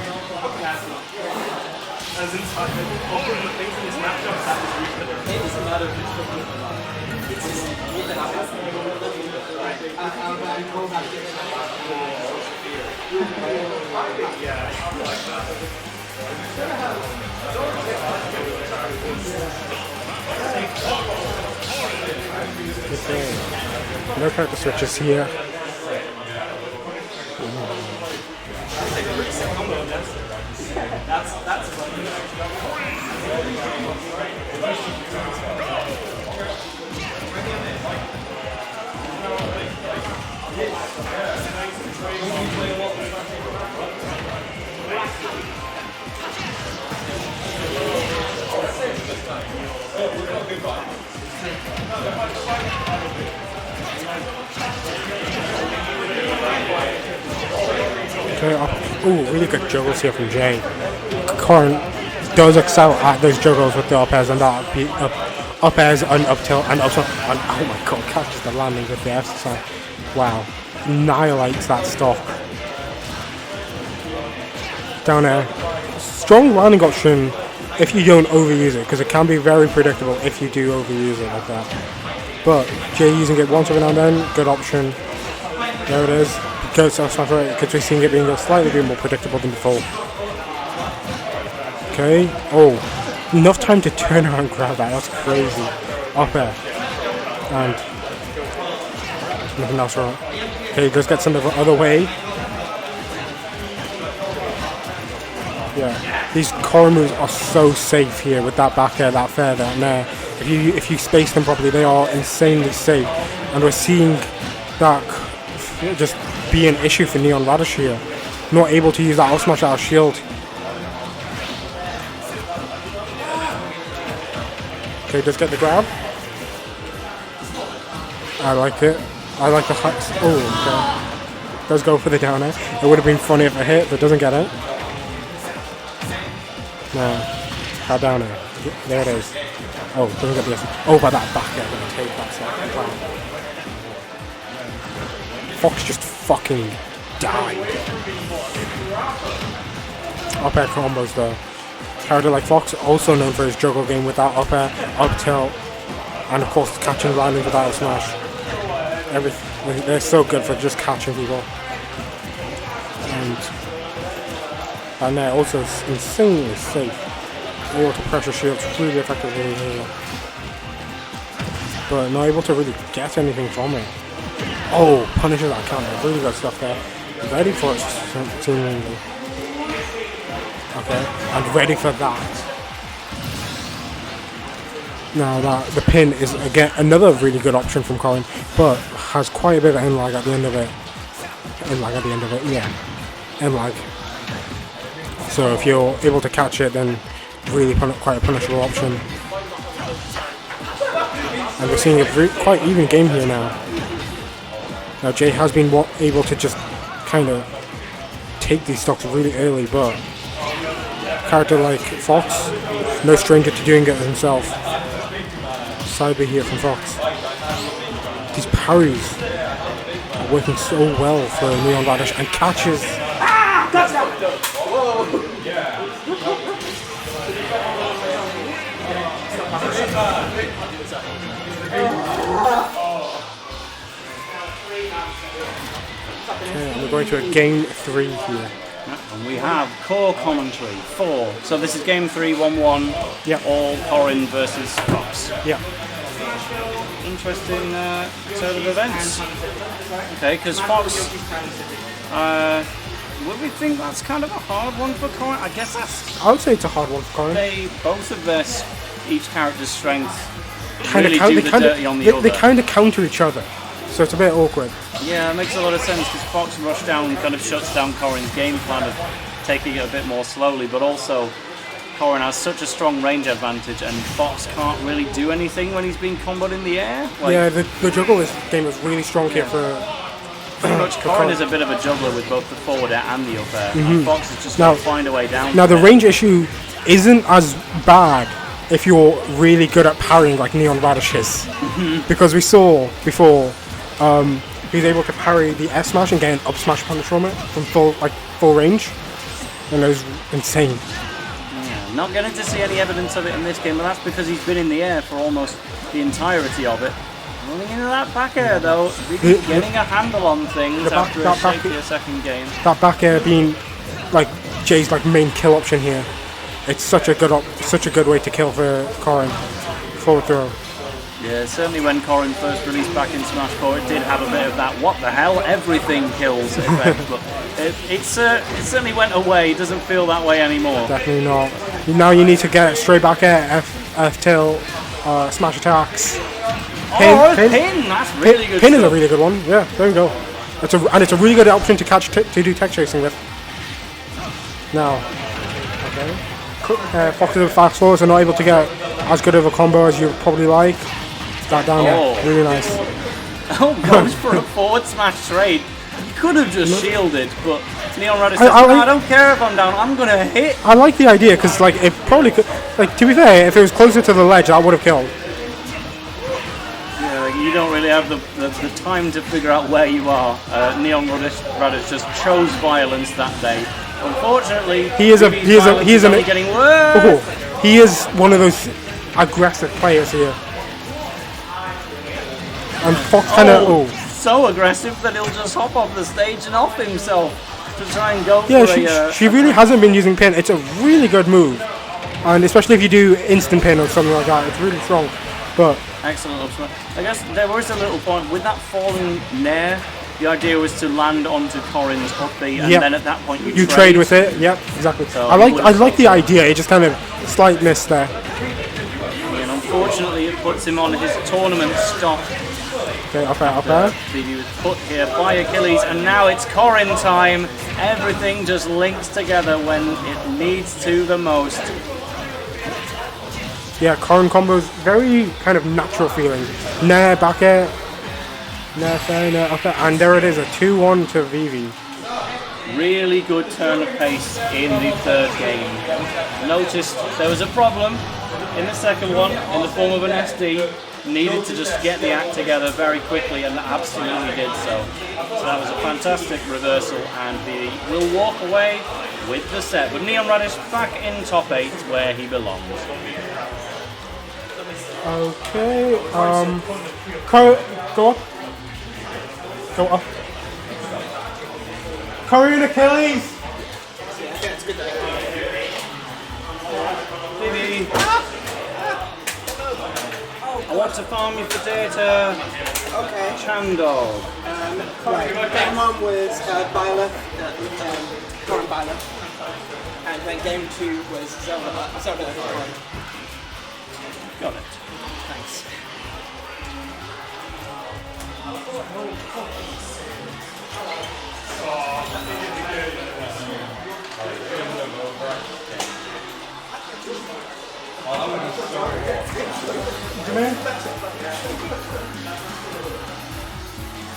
Okay. No character switches here. Okay, oh, really good juggles here from Jay. Corrin does excel at those juggles with the up airs and that up airs and up tilt and up tilt. And oh my god, catches the landing with the F side. Wow, annihilates that stock. Down air. Strong landing option if you don't overuse it, because it can be very predictable if you do overuse it like that. But Jay using it once every now and then, good option. There it is. Because we're seeing it being slightly more predictable than before. Okay. Oh, enough time to turn around and grab that. That's crazy. Up there. And nothing else wrong. Okay, let's get some the other way. Yeah, these Corrin moves are so safe here with that back air, that fair, that nair. If you space them properly, they are insanely safe. And we're seeing that just be an issue for NeonRadish here. Not able to use that out smash out of shield. Okay, just get the grab. I like it. I like the hacks. Oh, okay. Does go for the down air. It would have been funny if it hit, but doesn't get it. No. That down air. There it is. Oh, doesn't get the S. Oh, but that back air gonna take that second. Wow. Fox just fucking died. Up air combos though. Character like Fox, also known for his juggle game with that up air, up tilt, and of course catching landings without a smash. They're so good for just catching people. And they're also insanely safe. Able to pressure shields really effectively here. But not able to really get anything from it. Oh, punishes that counter. Really good stuff there. Ready for it, seemingly. Okay, and ready for that. Now that the pin is again another really good option from Corrin, but has quite a bit of end lag at the end of it. Yeah. End lag. So if you're able to catch it, then really quite a punishable option. And we're seeing a quite even game here now. Now Jay has been able to just kind of take these stocks really early, but a character like Fox, no stranger to doing it himself. Side B here from Fox. These parries are working so well for NeonRadish and catches. Okay, and we're going to a game 3 here. And we have core commentary 4. So this is game 3, 1-1. Yep. All Corrin versus Fox. Yeah. Interesting turn of events. Okay, because Fox. Would we think that's kind of a hard one for Corrin? I guess that's. I would say it's a hard one for Corrin. They both of their each character's strengths really do the dirty on the other. They kind of counter each other, so it's a bit awkward. Yeah, it makes a lot of sense because Fox Rush Down kind of shuts down Corrin's game plan of taking it a bit more slowly, but also Corrin has such a strong range advantage and Fox can't really do anything when he's being comboed in the air. Like, yeah, the juggle this game is really strong here for. Pretty much Corrin is a bit of a juggler with both the forward air and the up air. And Fox is just going to find a way down. Now the range issue isn't as bad if you're really good at parrying like NeonRadish is. Because we saw before he's able to parry the F smash and get an up smash punish from it from full range. And it was insane. Yeah, not getting to see any evidence of it in this game, but that's because he's been in the air for almost the entirety of it. Running into that back air though, really getting a handle on things after a shakier second game. That back air being like Jay's main kill option here. It's such a good way to kill for Corrin. Forward throw. Yeah, certainly when Corrin first released back in Smash 4, it did have a bit of that what the hell, everything kills effect, but it certainly went away. It doesn't feel that way anymore. Definitely not. Now you need to get it straight back air, F tilt, smash attacks. Pin. That's really good. Pin is a really good one. Yeah, there we go. It's a really good option to do tech chasing with. Now, okay. Fox with fast forwards are not able to get as good of a combo as you probably like. That down there, really nice. Oh, goes for a forward smash trade. He could have just shielded, but NeonRadish says, I don't care if I'm down, I'm gonna hit. I like the idea because it probably could. To be fair, if it was closer to the ledge, that would have killed. You don't really have the time to figure out where you are. NeonRadish just chose violence that day. Unfortunately, he is only getting worse. He is one of those aggressive players here. And Fox so aggressive that he'll just hop off the stage and off himself to try and go she really hasn't been using pin. It's a really good move. And especially if you do instant pin or something like that, it's really strong. But excellent up smash. I guess there was a little point with that falling nair. The idea was to land onto Corrin's up B, and then at that point you trade with it. Yep, exactly. So I like the idea. It just kind of slight miss there. And unfortunately, it puts him on his tournament stop. Okay, up there. Vivi was put here by Achilles, and now it's Corrin time. Everything just links together when it needs to the most. Yeah, Corrin combos, very kind of natural feeling. Nair, back air, nair, fair, nair, up there, and there it is, a 2-1 to Vivi. Really good turn of pace in the third game. Noticed there was a problem in the second one in the form of an SD. Needed to just get the act together very quickly, and absolutely did so. So that was a fantastic reversal, and Vivi will walk away with the set. But NeonRadish back in top 8 where he belongs. Okay. Go up. Go up. Corrin and Achilles. Vivi. I want to farm you for data. Okay. Chandog. Right. Game 1 was Byleth, Corrin Byleth. And then game 2 was Sora. Got it. Thanks.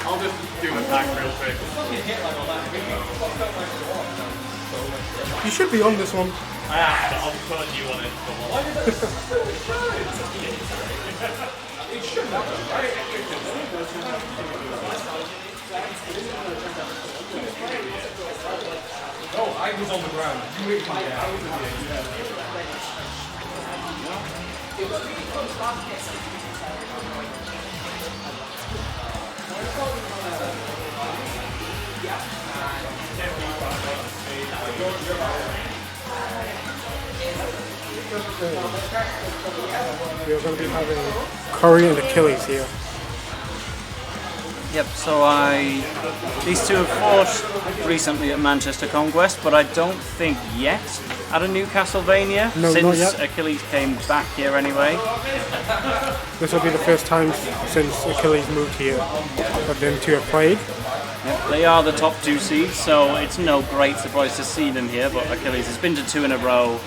I'll just do a pack real quick. You should be on this one. I have, but I'll put you on it. Oh, I was on the ground. You hit me down. We're going to be having Corrin and Achilles here. Yep, so these two have fought recently at Manchester Conquest, but I don't think yet at a NewcastleVania, No, since not yet. Achilles came back here anyway. This will be the first time since Achilles moved here that them two have played. Yep, they are the top 2 seeds, so it's no great surprise to see them here, but Achilles has been to 2 in a row.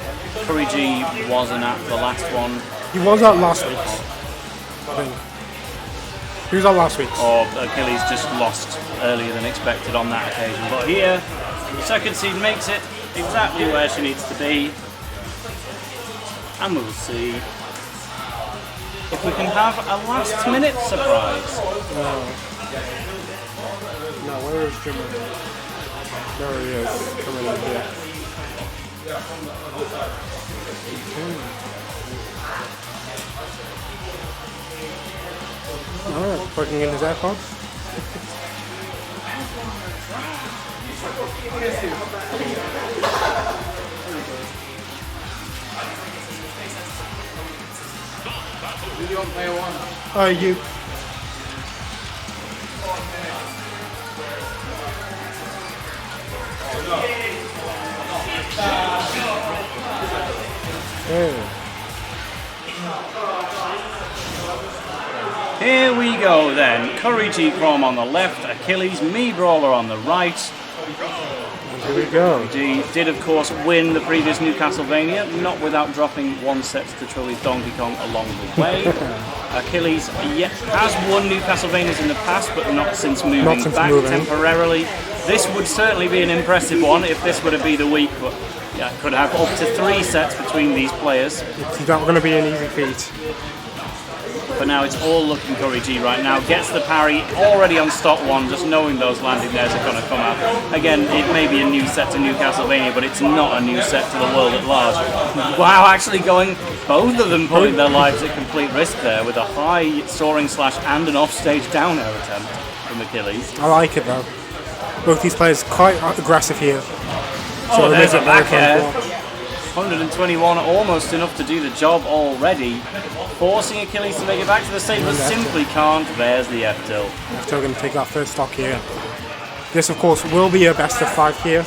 CurryG wasn't at the last one. He was at last week's, I think. He was at last week's. Or Achilles just lost earlier than expected on that occasion. But here, second seed makes it exactly where she needs to be. And we'll see if we can have a last minute surprise. No, where is Jimmy? There he is, coming in here. Alright, plugging in his AirPods. You. Here we go then. CurryG Chrom on the left, Achilles, me Brawler on the right. Here we go. He did, of course, win the previous NewcastleVania, not without dropping 1 set to Trilly's Donkey Kong along the way. Achilles has won NewcastleVanias in the past, but not since moving back temporarily. This would certainly be an impressive one if this were to be the week, but yeah, could have up to 3 sets between these players. It's not going to be an easy feat. But now it's all looking CurryG right now. Gets the parry already on stop 1, just knowing those landing theirs are going to come out. Again, it may be a new set to NewcastleVania, but it's not a new set to the world at large. Wow, actually going, both of them putting their lives at complete risk there with a high soaring slash and an offstage down air attempt from Achilles. I like it though. Both these players quite aggressive here. So there's a back air. 121, almost enough to do the job already. Forcing Achilles to make it back to the stage, but simply can't. There's the F-tilt. F-tilt going to take that first stock here. This, of course, will be a best of 5 here.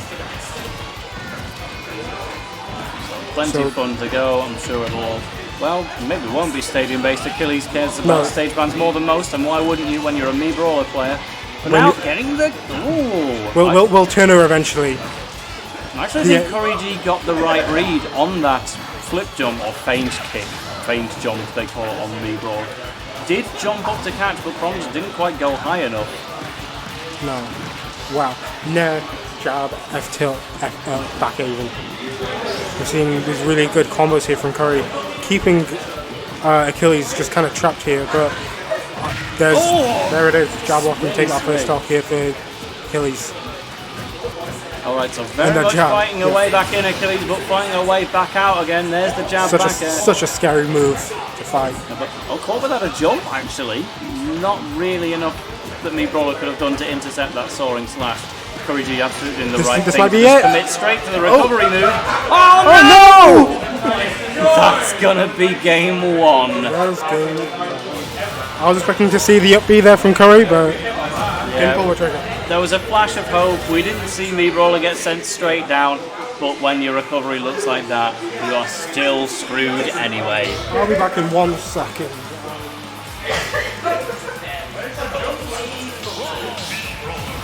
Plenty of fun to go, I'm sure it'll... Well, maybe it won't be stadium-based. Achilles cares about stage bans more than most, and why wouldn't you when you're a me Brawler player? But now getting the... Ooh! We'll turn her eventually. I actually think CurryG got the right read on that flip jump, or feint kick, feint jump they call it on me Brawler. Did jump up to catch, but Chrom just didn't quite go high enough. No. Wow. No. Jab, F-tilt, back even. We're seeing these really good combos here from Curry, keeping Achilles just kind of trapped here, but there it is. Jab off and take that first stock here for Achilles. Alright, so very And the much jab, fighting her way back in, Achilles, but fighting her way back out again. There's the jab back in. Such a scary move to fight. Oh, caught without a jump, actually. Not really enough that me Brawler could have done to intercept that soaring slash. CurryG absolutely in the right this thing. might be Just it. commit straight to the recovery move. Oh no! That's gonna be game 1. That was good. I was expecting to see the up B there from Curry, but didn't pull the trigger. There was a flash of hope. We didn't see me Brawler get sent straight down, but when your recovery looks like that, you are still screwed anyway. I'll be back in 1 second.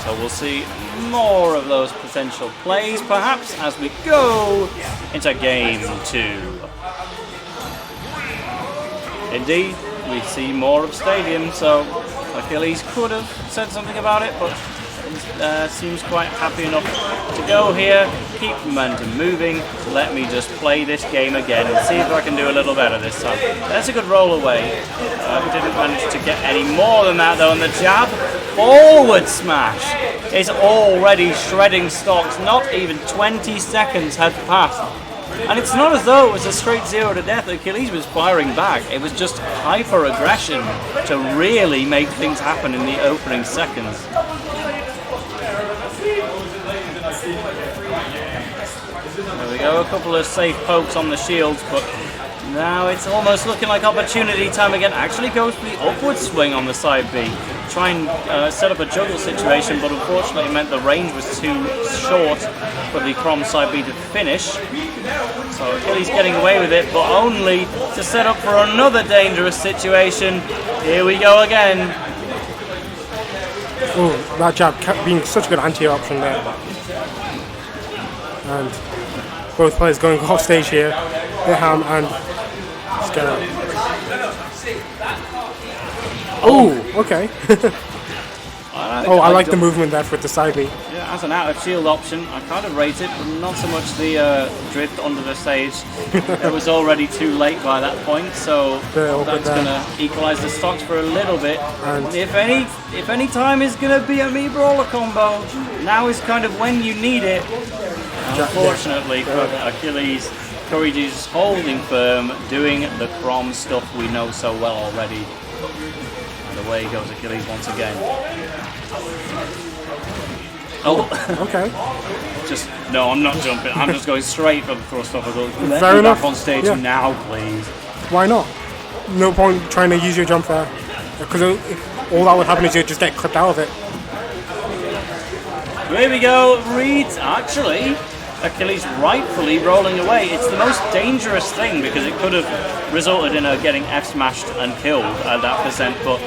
So we'll see more of those potential plays, perhaps, as we go into game 2. Indeed, we see more of Stadium, so Achilles could have said something about it, but seems quite happy enough to go here, keep momentum moving. Let me just play this game again and see if I can do a little better this time. That's a good roll away. We didn't manage to get any more than that though, and the jab forward smash is already shredding stocks. Not even 20 seconds had passed. And it's not as though it was a straight 0 to death. Achilles was firing back. It was just hyper aggression to really make things happen in the opening seconds. There we go, a couple of safe pokes on the shields, but now it's almost looking like opportunity time again. Actually goes for the upward swing on the side B. Try and set up a juggle situation, but unfortunately it meant the range was too short for the Chrom side B to finish. So Achilles getting away with it, but only to set up for another dangerous situation. Here we go again. Oh, that jab kept being such a good anti-air option there. And both players going off stage here. Ham and Scare. Oh, okay. I like the movement there with the side B. Yeah, as an out of shield option, I kind of rate it, but not so much the drift onto the stage. It was already too late by that point, so that's going to equalise the stocks for a little bit. And if any time is going to be a me Brawler combo, now is kind of when you need it. Unfortunately for Achilles, CurryG's holding firm, doing the Chrom stuff we know so well already. And away goes Achilles once again. Oh, okay. No, I'm not jumping. I'm just going straight for the thrust off. Let Fair me enough. back on stage now, please. Why not? No point trying to use your jump there, because all that would happen is you'd just get clipped out of it. Here we go. Reads actually. Achilles rightfully rolling away. It's the most dangerous thing because it could have resulted in her getting F-smashed and killed at that percent, but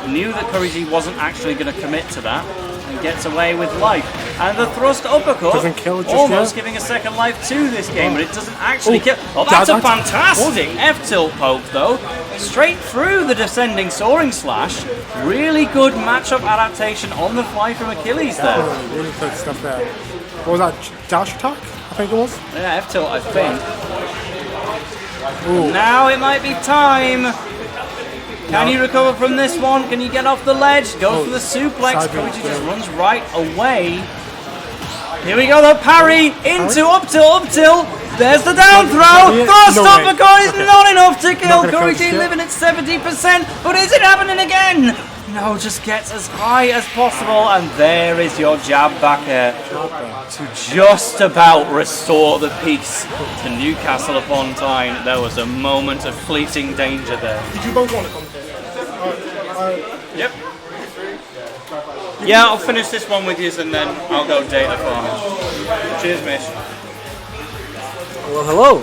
knew that CurryG wasn't actually going to commit to that and gets away with life. And the thrust uppercut doesn't kill just almost yet. giving a second life to this game, but it doesn't actually kill. Oh, that's a fantastic F-tilt poke though. Straight through the descending soaring slash. Really good matchup adaptation on the fly from Achilles there. Really good stuff there. What was that? Dash attack? I think it was. Yeah, F-tilt, I think. Now it might be time. Can you recover from this one? Can you get off the ledge? Go for the suplex. CurryG just runs right away. Here we go, the parry into up tilt. There's the down throw. Thrust uppercut is not enough to kill. CurryG living at 70%, but is it happening again? No, just gets as high as possible, and there is your jab back air to just about restore the peace to Newcastle upon Tyne. There was a moment of fleeting danger there. Did you both want to come here? Yep. Yeah, I'll finish this one with you, and then I'll go data farming. Cheers, Mish. Well, hello.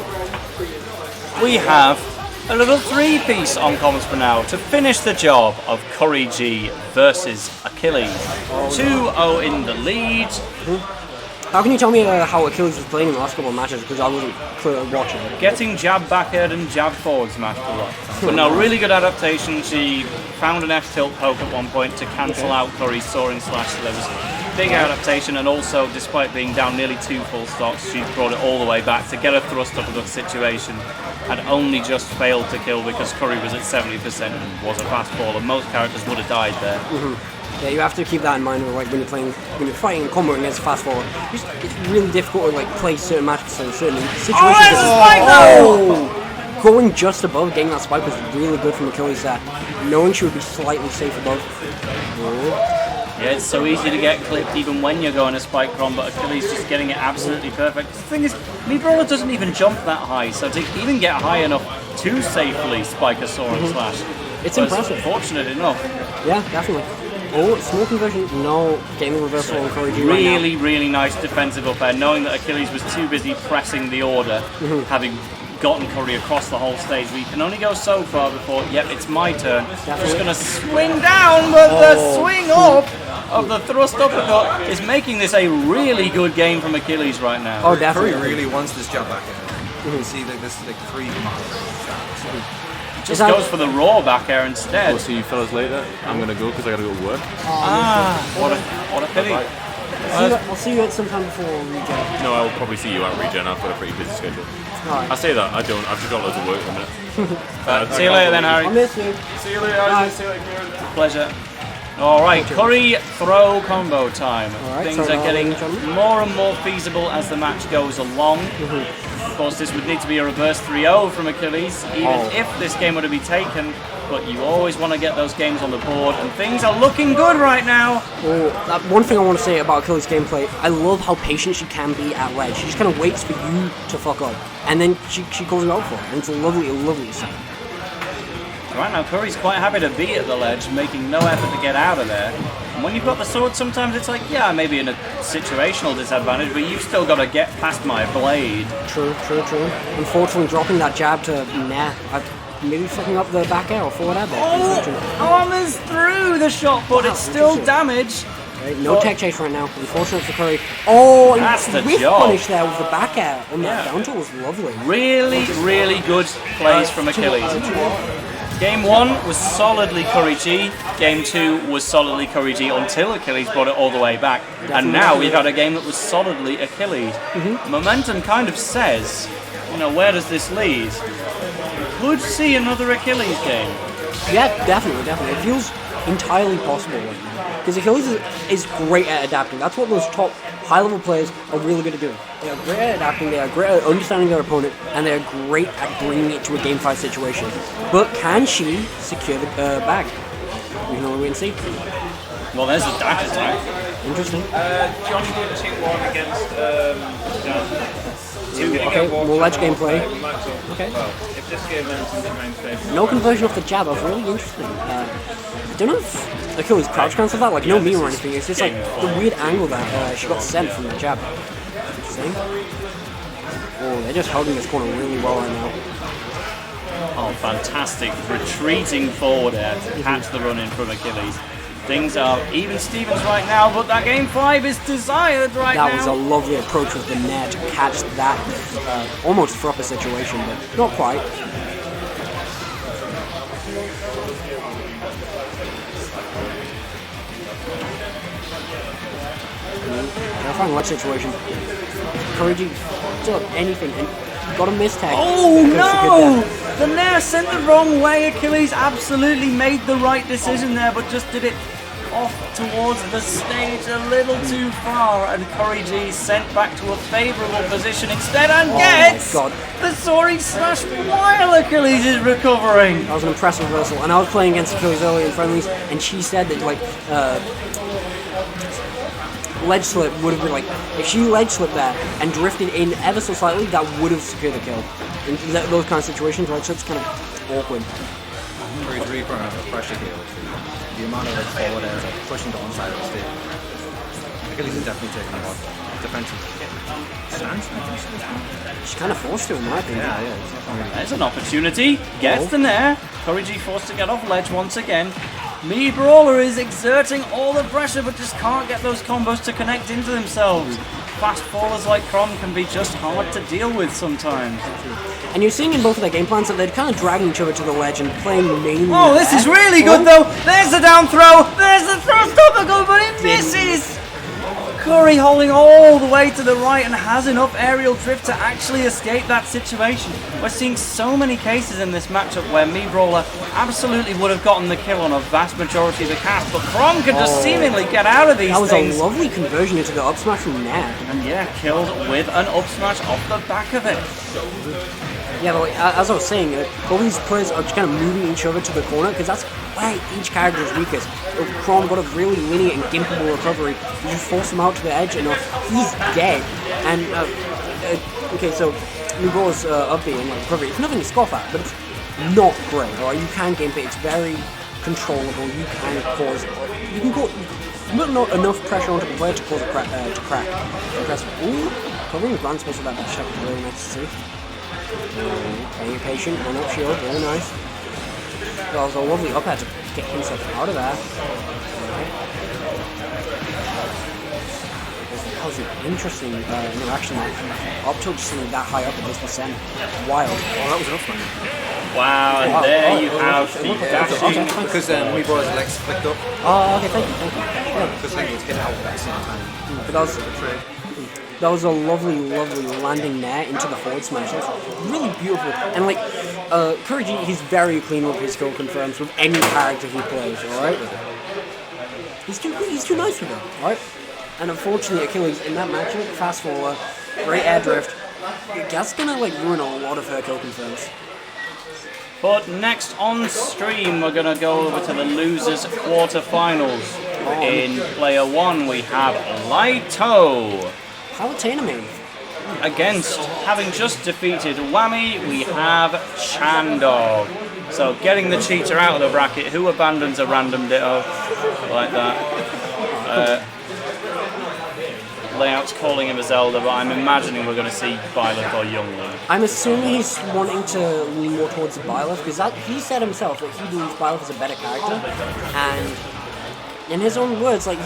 We have a little three-piece on comms for now to finish the job of CurryG versus Achilles. 2-0 in the lead. How can you tell me how Achilles was playing in the last couple of matches, because I wasn't watching. Getting jab back air and jab forward smash a lot. But no, really good adaptation. She found an F-tilt poke at one point to cancel out Curry's soaring slash, so there was big adaptation, and also, despite being down nearly 2 full stocks, she brought it all the way back to get a thrust up of the situation. Had only just failed to kill because Curry was at 70% and was a fast baller. Most characters would have died there. Yeah, you have to keep that in mind like when you're fighting a combo against fast forward. It's really difficult to like play certain matches in certain situations. Going just above, getting that spike was really good from Achilles there. Knowing she would be slightly safe above. Yeah, it's so easy to get clipped even when you're going a spike Chrom, but Achilles just getting it absolutely perfect. The thing is, Brawler doesn't even jump that high, so to even get high enough to safely spike a Sora and slash. It's impressive. Fortunate enough. Yeah, definitely. Oh, small conversion, no. Gaming reversal on CurryGovernor. Really, really nice defensive up air, knowing that Achilles was too busy pressing the order, having gotten Curry across the whole stage. We can only go so far before, yep, it's my turn. Just going to swing down, but the swing up of the thrust uppercut is making this a really good game from Achilles right now. Oh, definitely. Curry really wants this jump back in. You can see like this is like 3 Just goes for the raw back air instead. We'll see you fellas later. I'm going to go because I got to go to work. What a pity. I'll see you at some time before regen. No, I'll probably see you at regen. I've got a pretty busy schedule. Right. I say that, I don't. I've just got loads of work at the minute. See you later then, Harry. I'll miss you. See you later, see you later. Pleasure. Alright, Curry throw combo time. Things are getting more and more feasible as the match goes along. Of course, this would need to be a reverse 3-0 from Achilles, even if this game were to be taken. But you always want to get those games on the board, and things are looking good right now. One thing I want to say about Achilles' gameplay, I love how patient she can be at ledge. She just kind of waits for you to fuck up, and then she calls you out for it, and it's a lovely sight. Right now, Curry's quite happy to be at the ledge, making no effort to get out of there. And when you've got the sword, sometimes it's like, yeah, maybe in a situational disadvantage, but you've still got to get past my blade. True. Unfortunately, dropping that jab to maybe fucking up the back air or forward air there. Almost through the shot, but it's still damage. Right, no tech chase right now. Unfortunate for Curry. Oh, and that's the whiff job. Punish there with the back air on that down tilt was lovely. Really good plays from Achilles. Game 1 was solidly Curry G. Game 2 was solidly Curry G until Achilles brought it all the way back. And now we've had a game that was solidly Achilles. Momentum kind of says, where does this lead? Could see another Achilles game. Yeah, definitely. It feels entirely possible right now. Because Achilles is great at adapting. That's what those top high-level players are really good at doing. They are great at adapting, they are great at understanding their opponent, and they are great at bringing it to a game fight situation. But can she secure the bag? We can only wait and see. Well, there's the dash attack. Interesting. Johnny did 2-1 against Jan. Okay, more ledge gameplay. Okay. If this game ends in the main stage. No conversion off the jab, that was really interesting. I don't know if Achilles crouch cancelled that, like no meme or anything, it's just like the weird angle that she got sent from the jab. Interesting. Oh, they're just holding this corner really well right now. Oh, fantastic. Retreating forward air to catch the run in from Achilles. Things are even Stevens right now, but that game 5 is desired right now. That was a lovely approach with the net to catch that almost proper situation, but not quite. Terrifying ledge situation. Curry still up anything and got a mistake. Oh no! The Nair sent the wrong way. Achilles absolutely made the right decision there, but just did it off towards the stage a little too far, and Curry G sent back to a favourable position instead and gets the Sora slash while Achilles is recovering. That was an impressive reversal, and I was playing against Achilles earlier in Friendlies, and she said that ledge slip would have been like, if she ledge slipped there and drifted in ever so slightly, that would have secured the kill. In those kind of situations, ledge slip's kind of awkward. Curry's really putting a pressure here. The amount of forward air is pushing the onside of the stage. Achilles is definitely taking a lot defensive stance. She's kind of forced to, in my opinion. Yeah. There's an opportunity. Gets the Nair. Curry G forced to get off ledge once again. Brawler is exerting all the pressure, but just can't get those combos to connect into themselves. Fast fallers like Chrom can be just hard to deal with sometimes. And you're seeing in both of their game plans that they're kind of dragging each other to the ledge and playing mainly. Oh, this is really good though. There's the down throw. There's the thrust uppercut, but it misses. Curry holding all the way to the right and has enough aerial drift to actually escape that situation. We're seeing so many cases in this matchup where Brawler absolutely would have gotten the kill on a vast majority of the cast, but Chrom can just seemingly get out of these things. That was a lovely conversion into the up smash from Ned. And yeah, killed with an up smash off the back of it. Yeah, but as I was saying, all these players are just kind of moving each other to the corner because that's where each character is weakest. Chrom got a really linear and gimpable recovery. You just force him out to the edge enough, he's dead. And, okay, so Brawler's up B and recovery, it's nothing to scoff at, but it's not great, alright? You can gimp it, it's very controllable, you can cause, but not enough pressure onto the player to cause a crack. Ooh, covering the ground space with that dash is really nice to see. Playing patient, one up shield, really nice. That was a lovely up air to get himself out of there. That was an interesting interaction there. Up tilt just that high up at this percent. Wild. Oh, that was enough, man. Wow, and there you have the dash. Because we brought his legs flicked up. Oh, okay, thank you. Because he was getting out at the same time. But that was a lovely landing there into the forward smash. That was really beautiful. And like, Curry, he's very clean with his kill confirms with any character he plays, alright? He's too nice with it, alright? And unfortunately, Achilles in that matchup, fast forward, great air drift, that's gonna like ruin a lot of her kill confirms. But next on stream, we're going to go over to the losers quarterfinals. In player 1, we have Lyto. Palutena, man. Against, having just defeated WAMMY, we have Chandog. So getting the cheater out of the bracket, who abandons a random ditto like that. Layout's calling him a Zelda, but I'm imagining we're going to see Byleth or Youngling. I'm assuming he's wanting to lean more towards Byleth, because he said himself that he believes Byleth is a better character, and in his own words, like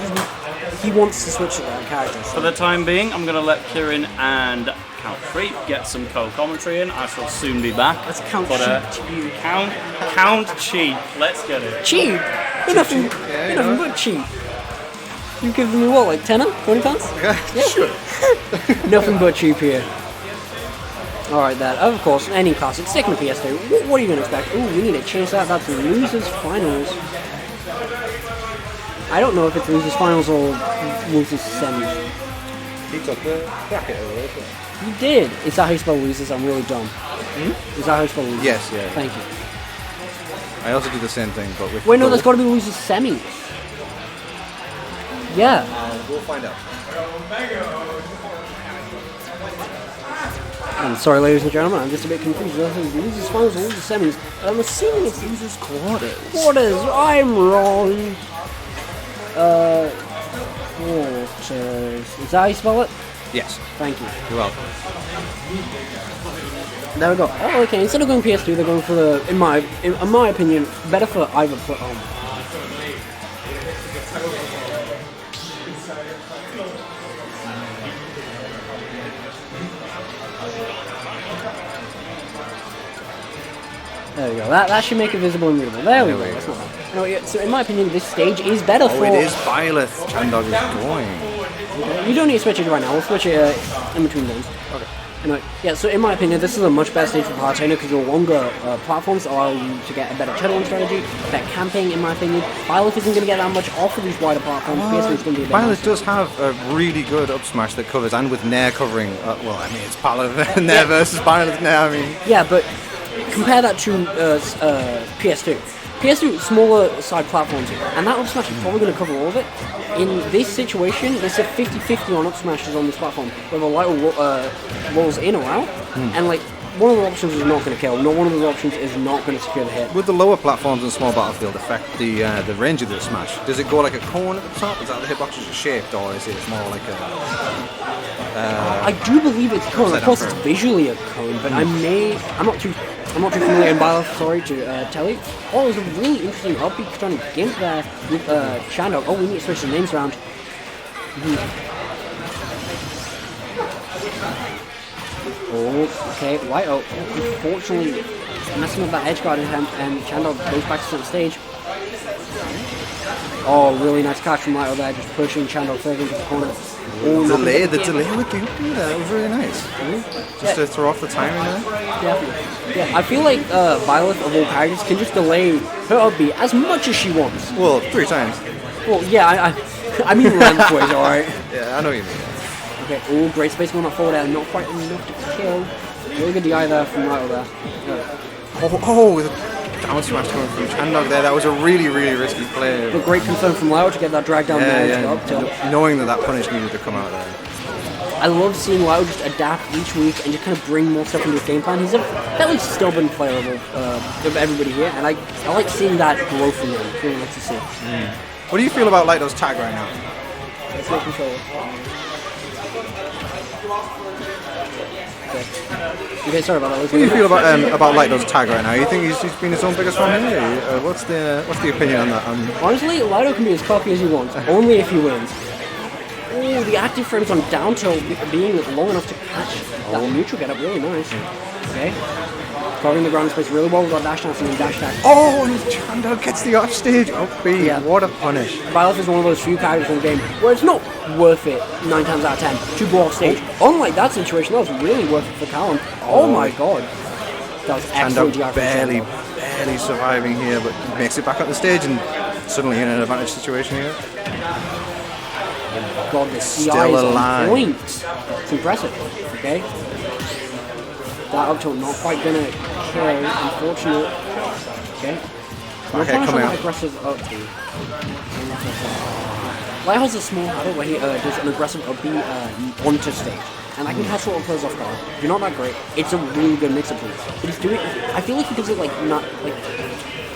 he wants to switch to that character. So. For the time being, I'm going to let Corrin and Count Creep get some co-commentary in. I shall soon be back. Let's count cheap. Count cheap. Let's get it. Cheap? You're nothing but cheap. You've given me what, like 10 20 pounds? Yeah, sure. Nothing but cheap here. Alright, that. Of course, any classic. Sticking with PS2. What are you going to expect? Ooh, we need to change that. That's losers finals. I don't know if it's losers finals or losers semis. He took the bracket over it. You did. Is that how you spell losers? I'm really dumb. Is that how you spell losers? Yes, yeah. Thank you. I also do the same thing, but with. Wait, no, there's got to be losers semis. Yeah. We'll find out. I'm sorry, ladies and gentlemen, I'm just a bit confused. Losers finals or losers semis. I'm assuming it's losers quarters. Quarters. I'm wrong. Quarters. Is that how you spell it? Yes. Thank you. You're welcome. There we go. Oh, okay. Instead of going PS2, they're going for the, in my opinion, better for either. There we go. That should make it visible and readable. There we go. That's not bad. No, yeah, so in my opinion, this stage is better for. It is Byleth. Chandog is going. You don't need to switch it right now. We'll switch it in between games. Okay. Anyway, yeah. So in my opinion, this is a much better stage for Palutena because your longer platforms allow you to get a better turtle strategy, better camping. In my opinion, Byleth isn't going to get that much off of these wider platforms. PS3 is going to be a bit Byleth does have a really good up smash that covers, and with Nair covering. Well, I mean, it's Palutena Nair versus Byleth Nair. I mean. Yeah, but compare that to PS2. PS2, smaller side platforms, and that up smash is probably going to cover all of it. In this situation, it's a 50-50 on up smashes on this platform, whether Lyto rolls in or out, and like, one of the options is not going to kill, one of the options is not going to secure the hit. Would the lower platforms and small battlefield affect the range of the smash? Does it go like a cone at the top? Is that the hitbox is shaped, or is it more like a... I do believe it's a cone. Of course, it's visually a cone, but I'm not too familiar in Byleth, sorry, to tell you. Oh, it was a really interesting upbeat trying to gimp there with Chandog. Oh, we need to switch the names around. Oh, okay, Lyto, unfortunately, messing with that edge guard and Chandog goes back to center stage. Oh, really nice catch from Lyto there, just pushing Chandog further into the corner. Oh, The delay with the up-B there, that was really nice. Just to throw off the timing there. Definitely. Yeah, I feel like Byleth of all characters can just delay her up-B as much as she wants. Well, 3 times. Well, yeah, I mean lengthways, alright. Yeah, I know what you mean. Okay, oh, great space going up forward there, not quite enough to kill. Really good DI there from Lyto there. Oh, the down smash coming from Chandog there. That was a really, really risky play. But great concern from Lyto to get that drag down there. Up tilt. Knowing that punish needed to come out there. I love seeing Lyto just adapt each week and just kind of bring more stuff into his game plan. He's a fairly stubborn player of everybody here, and I like seeing that growth in him. It's really nice to see. What do you feel about Lyto's tag right now? Let's make control. Okay, sorry about that. What do you feel about Lyto's tag right now? You think he's been his own biggest fan here? What's the opinion on that? Honestly, Lyto can be as cocky as he wants, only if he wins. Oh, the active frames on down tilt being long enough to catch that neutral get up, really nice. Okay. Covering the ground space really well with our dash dance and then dash tag. Oh, and Chandog gets the offstage up-B. Yeah. What a punish. Byleth is one of those few characters in the game where it's not worth it 9 times out of 10 to go off stage. Unlike that situation, that was really worth it for Callum. Oh my god. That was excellent. Chandog barely surviving here, but makes it back up the stage and suddenly in an advantage situation here. God, the CI Still is on alive. point. It's impressive. Okay. That up tilt not quite gonna kill, unfortunately. Okay. No punish on that aggressive up B. Lyto has a small habit where he does an aggressive up B onto stage. And I can catch a lot of players off guard. You're not that great. It's a really good mix-up move. But he's doing I feel like he does it like not like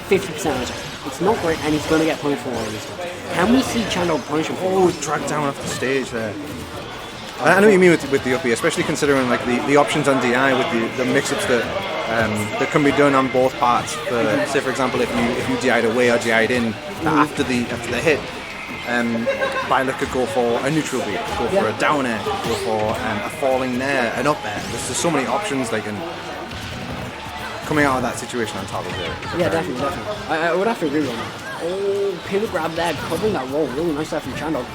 50% of the time. It's not great and he's gonna get punished for all of these times. Can we see Chandog punish him? Oh, dragged down off the stage there. I know what you mean with the up-B, especially considering like the options on DI with the mix-ups that can be done on both parts. Say for example, if you DI'd away or DI'd in, after the hit, Byleth could go for a neutral B, go for a down air, go for a falling nair, an up air. There's so many options they can coming out of that situation on top of it. Yeah, definitely. I would have to agree with him. Oh, pivot grab there, covering that roll. Really nice there from Chandog.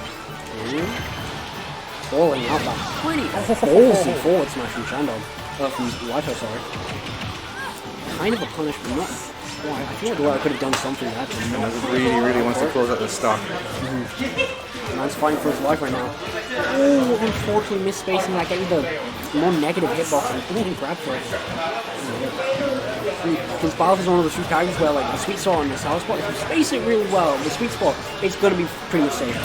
Falling out that pretty ballsy forward smash from Chandog. From Lyto, sorry. Kind of a punish, but not quite. I feel like I could have done something there. Really wants to close out the stock. Man's fighting for his life right now. Oh, unfortunately misspacing that, getting the more negative hitbox and getting grabbed for it. Because Byleth is one of the few characters where like the sweet spot on this house spot, if you space it really well, the sweet spot, it's going to be pretty much safe.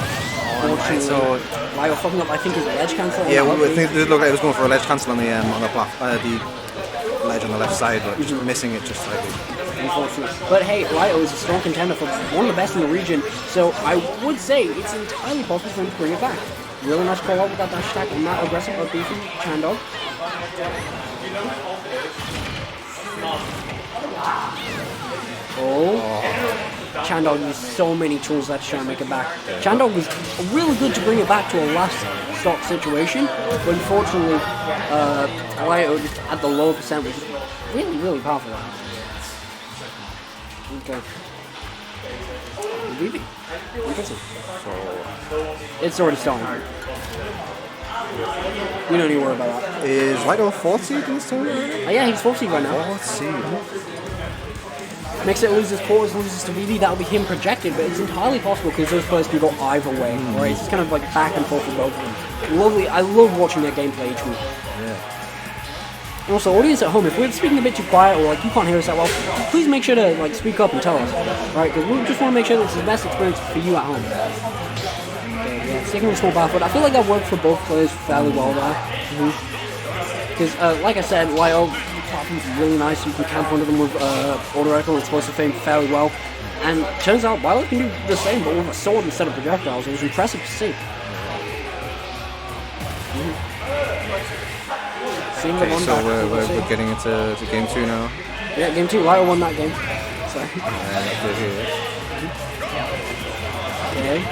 Right, so Lyto fucking up, I think, his ledge cancel. Yeah, I think it looked like it was going for a ledge cancel on the ledge on the left side, but just missing it just slightly. Unfortunately. But hey, Lyto is a strong contender for one of the best in the region, so I would say it's entirely possible for him to bring it back. Really nice call out with that dash attack and that aggressive up B from Chandog. Oh. Chandog used so many tools there to try and make it back. Chandog was really good to bring it back to a last stock situation, but unfortunately, Lyto just at the low percent was really powerful. Okay. Vivi. Interesting. It's already starting. We don't need to worry about that. Is Lyto 4th seed in this tournament? Oh yeah, he's 4th seed right now. 4th seed. Makes it loses quarters, loses to Vivi, that'll be him projected, but it's entirely possible because those players can go either way, right? It's just kind of like back and forth with both of them. Lovely, I love watching their gameplay each week. Yeah. And also, audience at home, if we're speaking a bit too quiet or like you can't hear us that well, please make sure to like speak up and tell us, right? Because we just want to make sure that it's the best experience for you at home. Okay, yeah, sticking with small bath, but I feel like that worked for both players fairly well there. Because, like I said, Lyto platform's really nice. You can camp under them with auto reticle and explosive fame fairly well. And turns out Byleth can do the same, but with a sword instead of projectiles. It was impressive to see. Okay, so we're getting into game 2 now. Yeah, game 2. Lyto won that game. Sorry. Okay.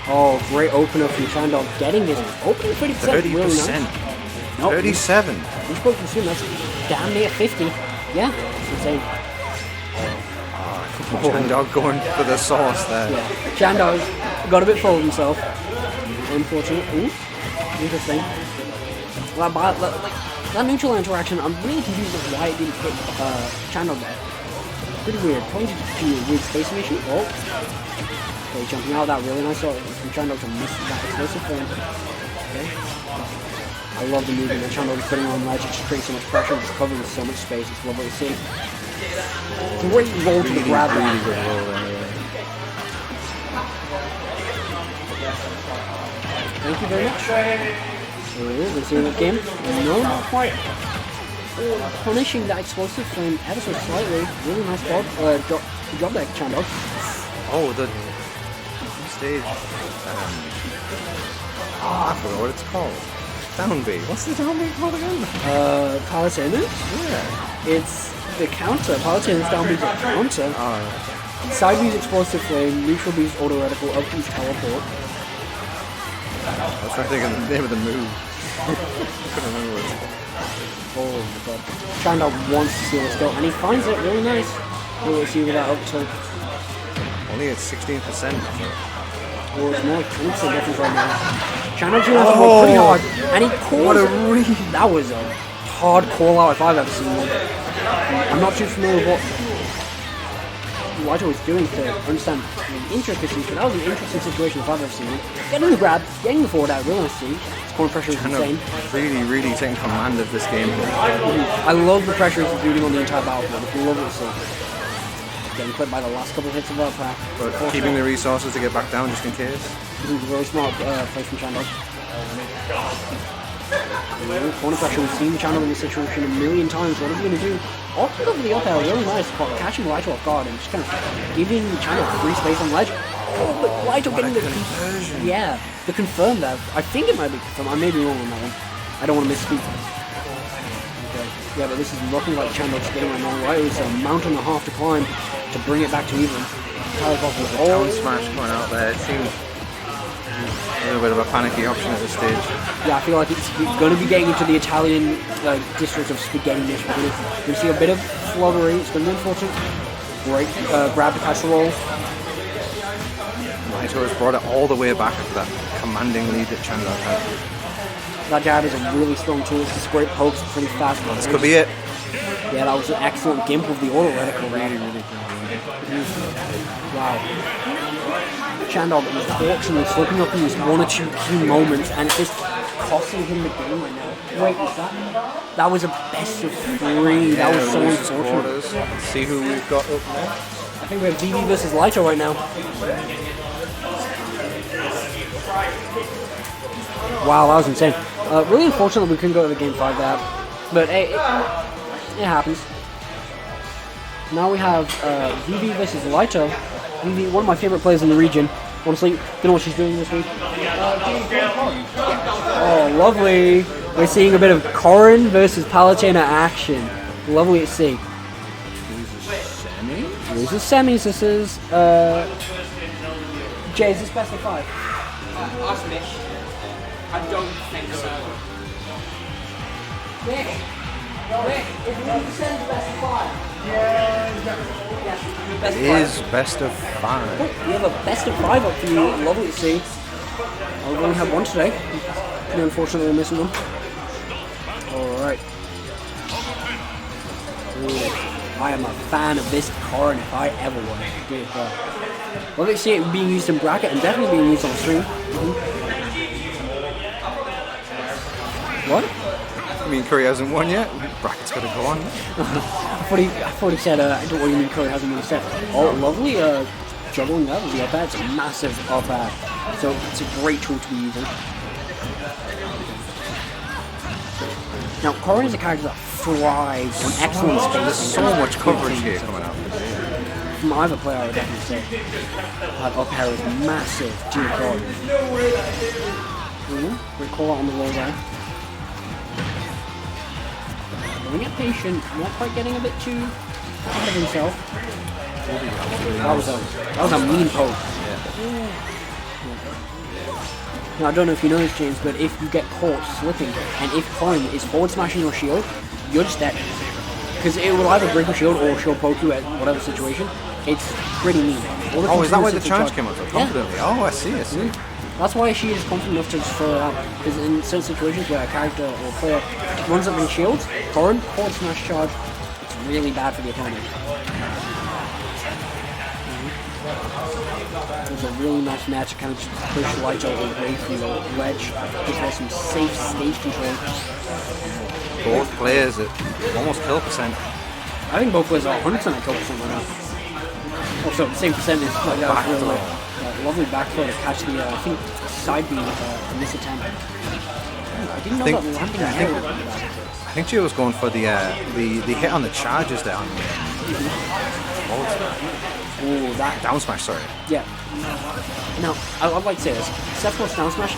Oh, great opener from Chandog. Getting his opening 30%. Really nice. Nope. 37. We spoke to soon. That's damn near 50. Yeah, it's insane. Chandog going for the sauce there. Yeah. Chandog got a bit full of himself. Unfortunately. Ooh, interesting. That neutral interaction, I'm really confused with why it didn't hit Chandog there. Pretty weird. Probably due to a weird spacing issue. Oh. Okay, jumping out of that really nice shot from Chandog to miss that explosive form. Okay. I love the movement that Chandog is putting on ledge. It just creates so much pressure, just covering so much space. It's lovely to see. Great roll to the grab. Really good roll there. Thank you very much. So let's see that game. No, not quite. Punishing that explosive frame ever so slightly. Really nice job. Job there, Chandog. Oh, the stage. I forgot what it's called. Down B. What's the down B called again? Palutena? Yeah. It's the counter. Palutena's down B's a counter. Alright. Side B's explosive flame, neutral B's auto reticle, up B's teleport. I was trying to think of the name of the move. Couldn't remember what it's called. Oh my god. Chandog wants to see this go, and he finds it really nice. We'll see with that up tilt. Only at 16%. Well, it's more like 20% difference right now. Chandog's gonna have to go pretty hard, and he calls What a it. read! That was a hard call out if I've ever seen one. I'm not too familiar with what Lyto was doing to understand the intricacies, but that was an interesting situation if I've ever seen it. Getting the grab, getting the forward out, really nice to see. His corner pressure is insane. Really taking command of this game. I love the pressure he's exuding on the entire battlefield. It's lovely to see. Getting clipped by the last couple of hits of our pack. But keeping the resources to get back down just in case. Very smart play from Chandog. Corner pressure, we've seen Chandog in this situation a million times. What is he going to do? Opting over the up air, really nice, catching Lyto off guard and just kind of giving Chandog free space on ledge. Oh, but Lyto getting the conversion. Yeah, the confirm there. I think it might be confirmed. I may be wrong on that one. I don't want to misspeak. Okay. Yeah, but this is looking like Chandog's getting it wrong. Lyto is a mountain and a half to climb to bring it back to even. Down smash going out there. It seems a little bit of a panicky option at this stage. Yeah, I feel like it's going to be getting into the Italian district of spaghetti-ness. We're going to see a bit of flubbery. It's going to be unfortunate. Great grab to catch the roll. Lyto has brought it all the way back to that commanding lead that Chandog had. That jab is a really strong tool. It's just great pokes, pretty fast. This could be it. Yeah, that was an excellent gimp of the auto reticle. Really good. Wow. Chandog is torching and slipping up in these one or two key moments, and it's just costing him the game right now. Wait, was that? That was a best of 3. That was so unfortunate. Let's see who we've got up next. I think we have Vivi versus Lyto right now. Wow, that was insane. Really unfortunate we couldn't go to the game 5 there, but hey, it happens. Now we have Vivi versus Lyto. Vivi, one of my favorite players in the region. Honestly, don't know what she's doing this week. Oh, lovely. We're seeing a bit of Corrin versus Palutena action. Lovely to see. These are semis. This is Jay, is this best of 5? Ask Nick. I don't think so. Nick, is 100% best of 5? It is best of 5. We have a best of 5 up for you. Lovely to see. We only have one today. Pretty unfortunately, we're missing them. Alright. I am a fan of this Corrin if I ever was. Good God. Lovely to see it being used in bracket and definitely being used on stream. What? I mean, Curry hasn't won yet. Bracket's got to go on. I thought he said, I don't really mean Curry hasn't won a set. Oh, lovely juggling that with the up air. It's a massive up air. So it's a great tool to be using. Now, Corrin is a character that thrives on excellent spacing. So much coverage here coming out. From either player, I would definitely say. That up air is massive. Dear God. Great call out on the roll there. Being patient, not quite getting a bit too ahead of himself. That was a mean poke. Now I don't know if you know this, James, but if you get caught slipping, and if Corrin is forward smashing your shield, you're just dead. Because it will either break your shield or shield poke you at whatever situation. It's pretty neat. Oh, is that why the charge charge came out so confidently? Oh, I see. That's why she is confident enough to just throw it out. Because in certain situations where a character or player runs up and shields, Corrin, forward smash charge, it's really bad for the opponent. There's a really nice match to kind of just push Lyto away from the ledge, give her some safe stage control. Both players at almost kill percent. I think both players are 100% at kill percent right now. Also, the same percentage, like that was really lovely back throw to catch the, I think, side beam in this attempt. I didn't know that landing there. I think Gio was going for the hit on the charges there. Oh, that down smash, sorry. Yeah. Now, I'd like to say this. Sephiroth's down smash,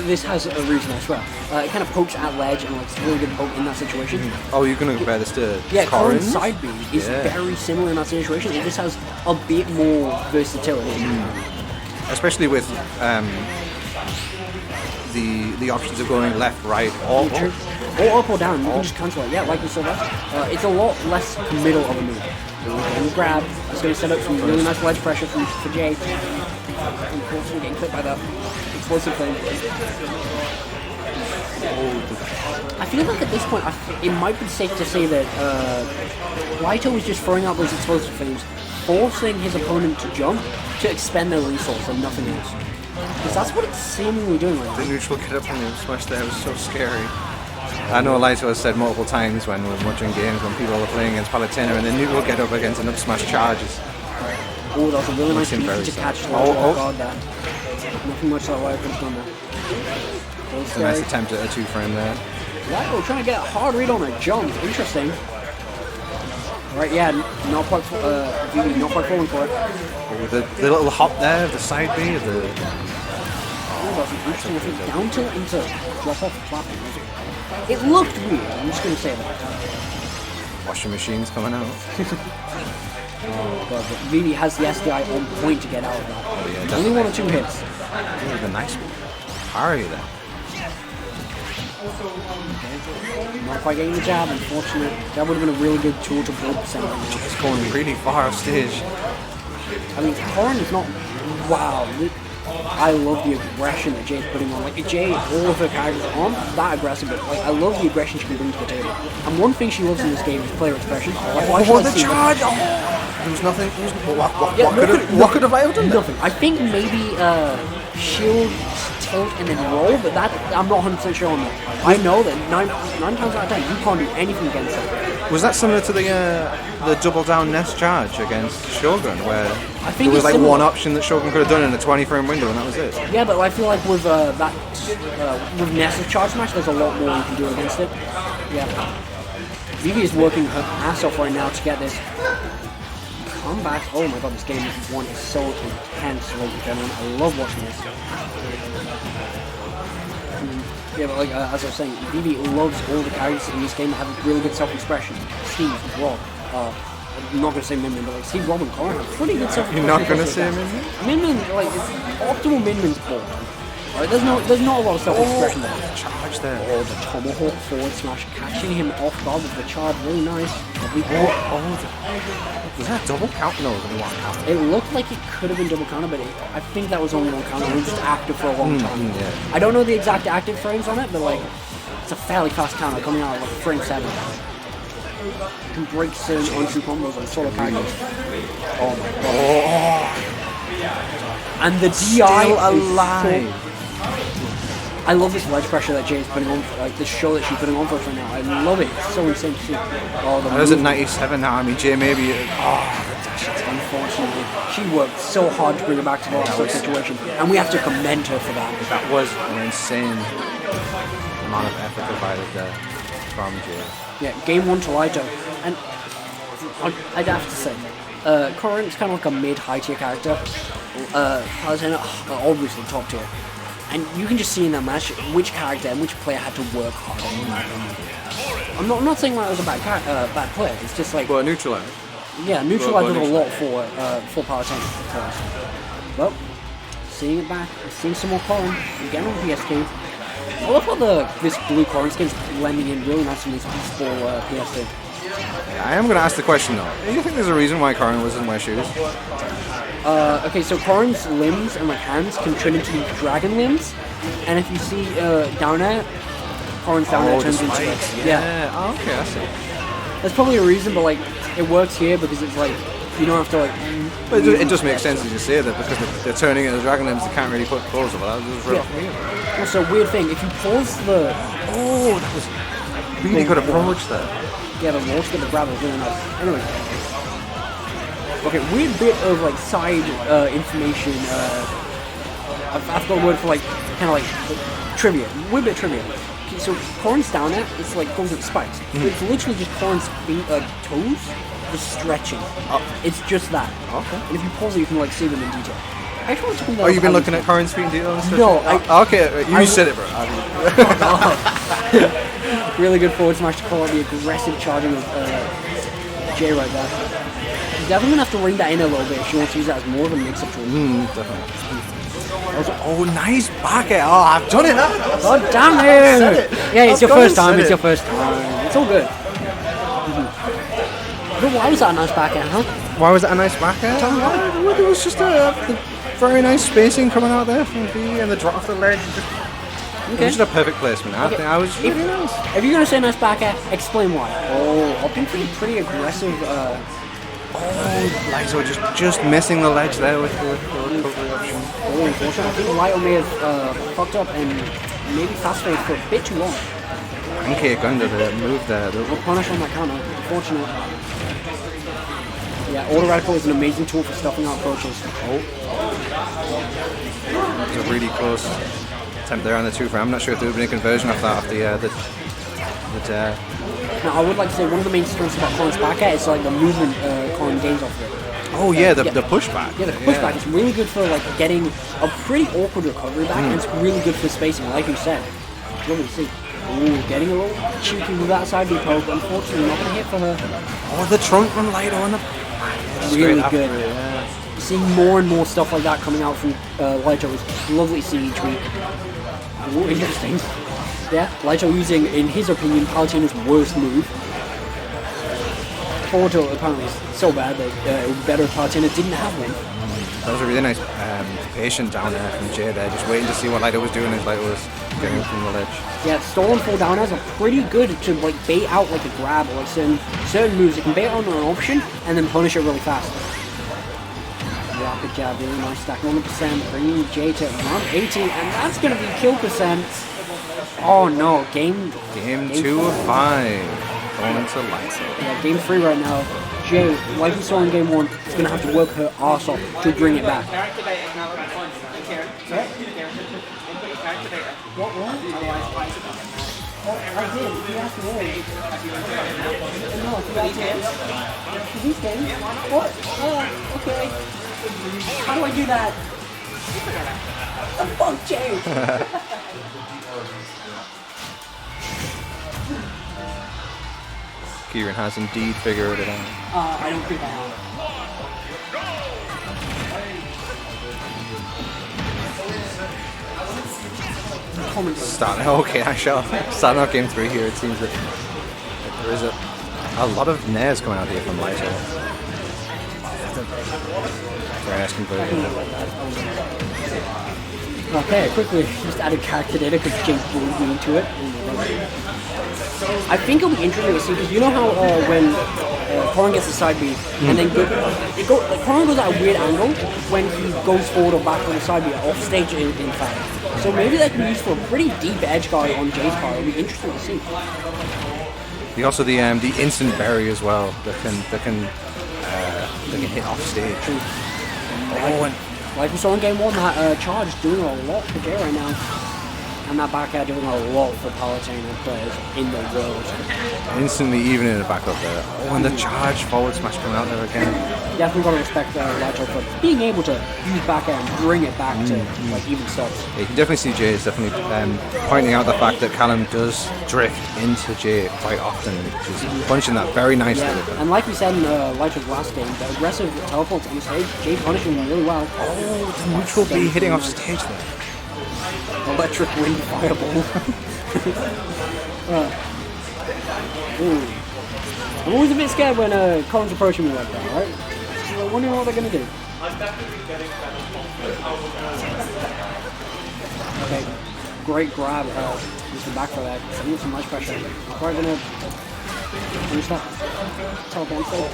this has a reason, I swear. It kind of pokes at ledge and like it's a really good poke in that situation. Oh, you're going to compare this to Corrin's side beam is very similar in that situation. It just has a bit more versatility. Especially with the options of going left, right, or up or down. You can just cancel it. Yeah, like we saw that. It's a lot less middle of a move. And grab. It's going to set up some really nice ledge pressure for Jay. Unfortunately, getting clipped by that explosive thing. I feel like at this point, it might be safe to say that Lyto was just throwing out those explosive things, forcing his opponent to jump to expend their resource and nothing else. Because that's what it's seemingly doing right now. The neutral get up and the smash there was so scary. I know Lyto has said multiple times when we're watching games when people are playing against Palutena and then neutral get up against an up smash charges. Oh, that was a really nice beat to catch. God, that. Nothing much like what I could have done there. It's a nice attempt at a 2-frame there. Wow, trying to get a hard read on a jump. Interesting. Right, yeah, not quite Vivi, not quite falling for it. Oh, the little hop there, the side B, that was an interesting, I think, down tilt into drop off flapping. It looked weird, I'm just going to say that. Washing machines coming out. Oh god, but Vivi has the SDI on point to get out of that. Oh, yeah, only 1 or 2 hits. A nice parry there. Not quite getting the jab, unfortunately. That would have been a really good tool to build percent right now. It's going really far off stage. I mean, Corrin is not... Wow. I love the aggression that Jay's putting on. Like, Jay, all of her characters aren't that aggressive, but like, I love the aggression she can bring to the table. And one thing she loves in this game is player expression. Like, the charge! There was nothing. What could have Lyto done? Nothing. I think maybe shield, tilt, and then roll, but that I'm not 100% sure on that. I know that 9 times out of 10 you can't do anything against it. Was that similar to the double down nest charge against Shogun, where I think there was like similar. one option that Shogun could have done in a 20-frame window, and that was it? Yeah, but I feel like with with Ness's charge smash, there's a lot more you can do against it. Yeah. Vivi is working her ass off right now to get this comeback. Oh my god, this game one is so intense, ladies and gentlemen. I love watching this. Yeah, but like as I was saying, Vivi loves all the characters in this game that have really good self-expression. Steve, Rob, I'm not gonna say Min-Min, but like Steve, Rob, and Corrin have pretty good self-expression. You're not gonna say Min-Min? Min-Min, like optimal Min-Min's board. Right, there's not a lot of self-expression there. The charge there. Oh, the tomahawk forward smash, catching him off guard with the charge, really nice. Was that a double count? No, it was only 1 count. It looked like it could have been double counter, but I think that was only 1 counter. It was just active for a long time. Yeah. I don't know the exact active frames on it, but like, it's a fairly fast counter coming out at like frame 7. You can break certain on-2 combos on solo characters. Oh my god. And the DI alive. I love this ledge pressure that Jay's putting on, like this show that she's putting on for us right now. I love it. It's so insane to see. Oh, I was at 97 now. I mean, Jay maybe. Unfortunately, she worked so hard to bring her back to the situation, and we have to commend her for that. That was an insane amount of effort provided there from Jay. Yeah, game 1 to Lyto, and I'd have to say, Corrin's kind of like a mid-high tier character. Palutena, obviously top tier. And you can just see in that match which character and which player had to work harder. I'm not saying that it was a bad player. It's just like neutralizer. Yeah, neutralizer did a lot for Palutena. Well, seeing it back, seeing some more Corrin again on PS2. I love how this blue Corrin skin's blending in really nice in this peaceful PS2. I am going to ask the question though. Do you think there's a reason why Corrin doesn't wear shoes? Okay, so Corrin's limbs and like hands can turn into dragon limbs, and if you see down air, Corrin's down air turns into it. Yeah. Oh, okay, I see. There's probably a reason, but like it works here because it's like you don't have to like. But it just makes sense as you say that because they're turning into dragon limbs, they can't really put clothes over that. It's real weird. Also, weird thing, if you pause the that was really good approach there. Yeah, the launch with the grab was really nice. Anyway. Okay, weird bit of like side information. I've got a word for like kind of like trivia. Weird bit of trivia. Okay, so Corrin's down there, it's like goes with spikes. It's literally just Corrin's feet, toes, just stretching. It's just that. Okay. And if you pause it, you can like see them in detail. I actually want to check that out. You've been looking at Corrin's feet in detail? No. Okay, you said it, bro. Really good forward smash to call out the aggressive charging of Jay right there. She's definitely going to have to ring that in a little bit if she wants to use that as more of a mix-up tool. Oh, nice back air. Oh, I've done it. God damn it! Yeah, it's your first time. It's your first time. It's all good. But why was that a nice back air, huh? Why was that a nice back air? It was just a very nice spacing coming out there from Vivi and the drop off the ledge. It was just a perfect placement. I think I was really nice. If you're going to say nice back air, explain why. Oh, I've been pretty aggressive. Lyto just missing the ledge there with the recovery option. Oh, unfortunately, I think Lyto may have fucked up and maybe fast-forward for a bit too long. Pancake under the move there. We'll punish on that counter, unfortunately. Yeah, Auto Radical is an amazing tool for stuffing out approaches. It was a really close attempt there on the 2-frame. I'm not sure if there would be a conversion of that Now, I would like to say one of the main strengths about Corrin's back air is like the movement Corrin gains off of it. Oh yeah, the pushback. Yeah, the pushback is really good for like getting a pretty awkward recovery back, and it's really good for spacing, like you said. Lovely to see. Ooh, getting a little cheeky with that side B poke. Unfortunately, not going to hit for her. Oh, the trunk from Lyto on the really good. Seeing more and more stuff like that coming out from Lyto is lovely to see each week. Ooh, interesting. Yeah, Lyto using, in his opinion, Palutena's worst move. Forward tilt apparently is so bad that it would be better if Palutena didn't have one. That was a really nice patient down there from Jay there, just waiting to see what Lyto was doing as Lyto was getting up from the ledge. Yeah, stolen full down airs are pretty good to like bait out like a grab or like certain moves. It can bait on an option and then punish it really fast. Rapid jab, really nice stack, 100%, bringing Jay to 180, and that's going to be kill percent. Oh no, game 2 of 5. Going into Lyto. Yeah, game 3 right now. Jay, like we saw in game 1, is going to have to work her arse off to bring it back. What? Oh, I did. He asked me earlier. No, he asked me. These games? What? Oh, okay. How do I do that? Oh, fuck, Jay! Kieran has indeed figured it out. I don't think I have. Starting out game 3 here, it seems that there is a lot of nairs coming out here from Lyto. Very nice conversion. Okay, quickly just added character data because Jake bullied me into it. I think it'll be interesting to see because you know how when Corrin gets a side B and then Corrin goes at a weird angle when he goes forward or back on the side B off stage in fact. So maybe that can be used for a pretty deep edge guard on Jay's part. It'll be interesting to see. Also the instant berry as well that can hit off stage. Oh, and like we saw in game 1, that charge doing a lot for Jay right now. And that back air doing a lot for Palutena players in the world. Instantly even in the back up there. Oh, and the charge forward smash coming out there again. Definitely got to respect Lyto for being able to use back air and bring it back to like even stops. Yeah, you can definitely see Jay is definitely pointing out the fact that Callum does drift into Jay quite often, which is punching that very nicely. Yeah. And like we said in Lyto's last game, the aggressive teleports on the stage, Jay punishing him really well. Oh, the neutral B hitting off stage there. Electric wind fireball. I'm always a bit scared when Corrin's approaching me like that, right? So I'm wondering what they're going to do. Okay, great grab. Just the back for that. Sending some nice pressure. Quite going to finish that. Teleport save.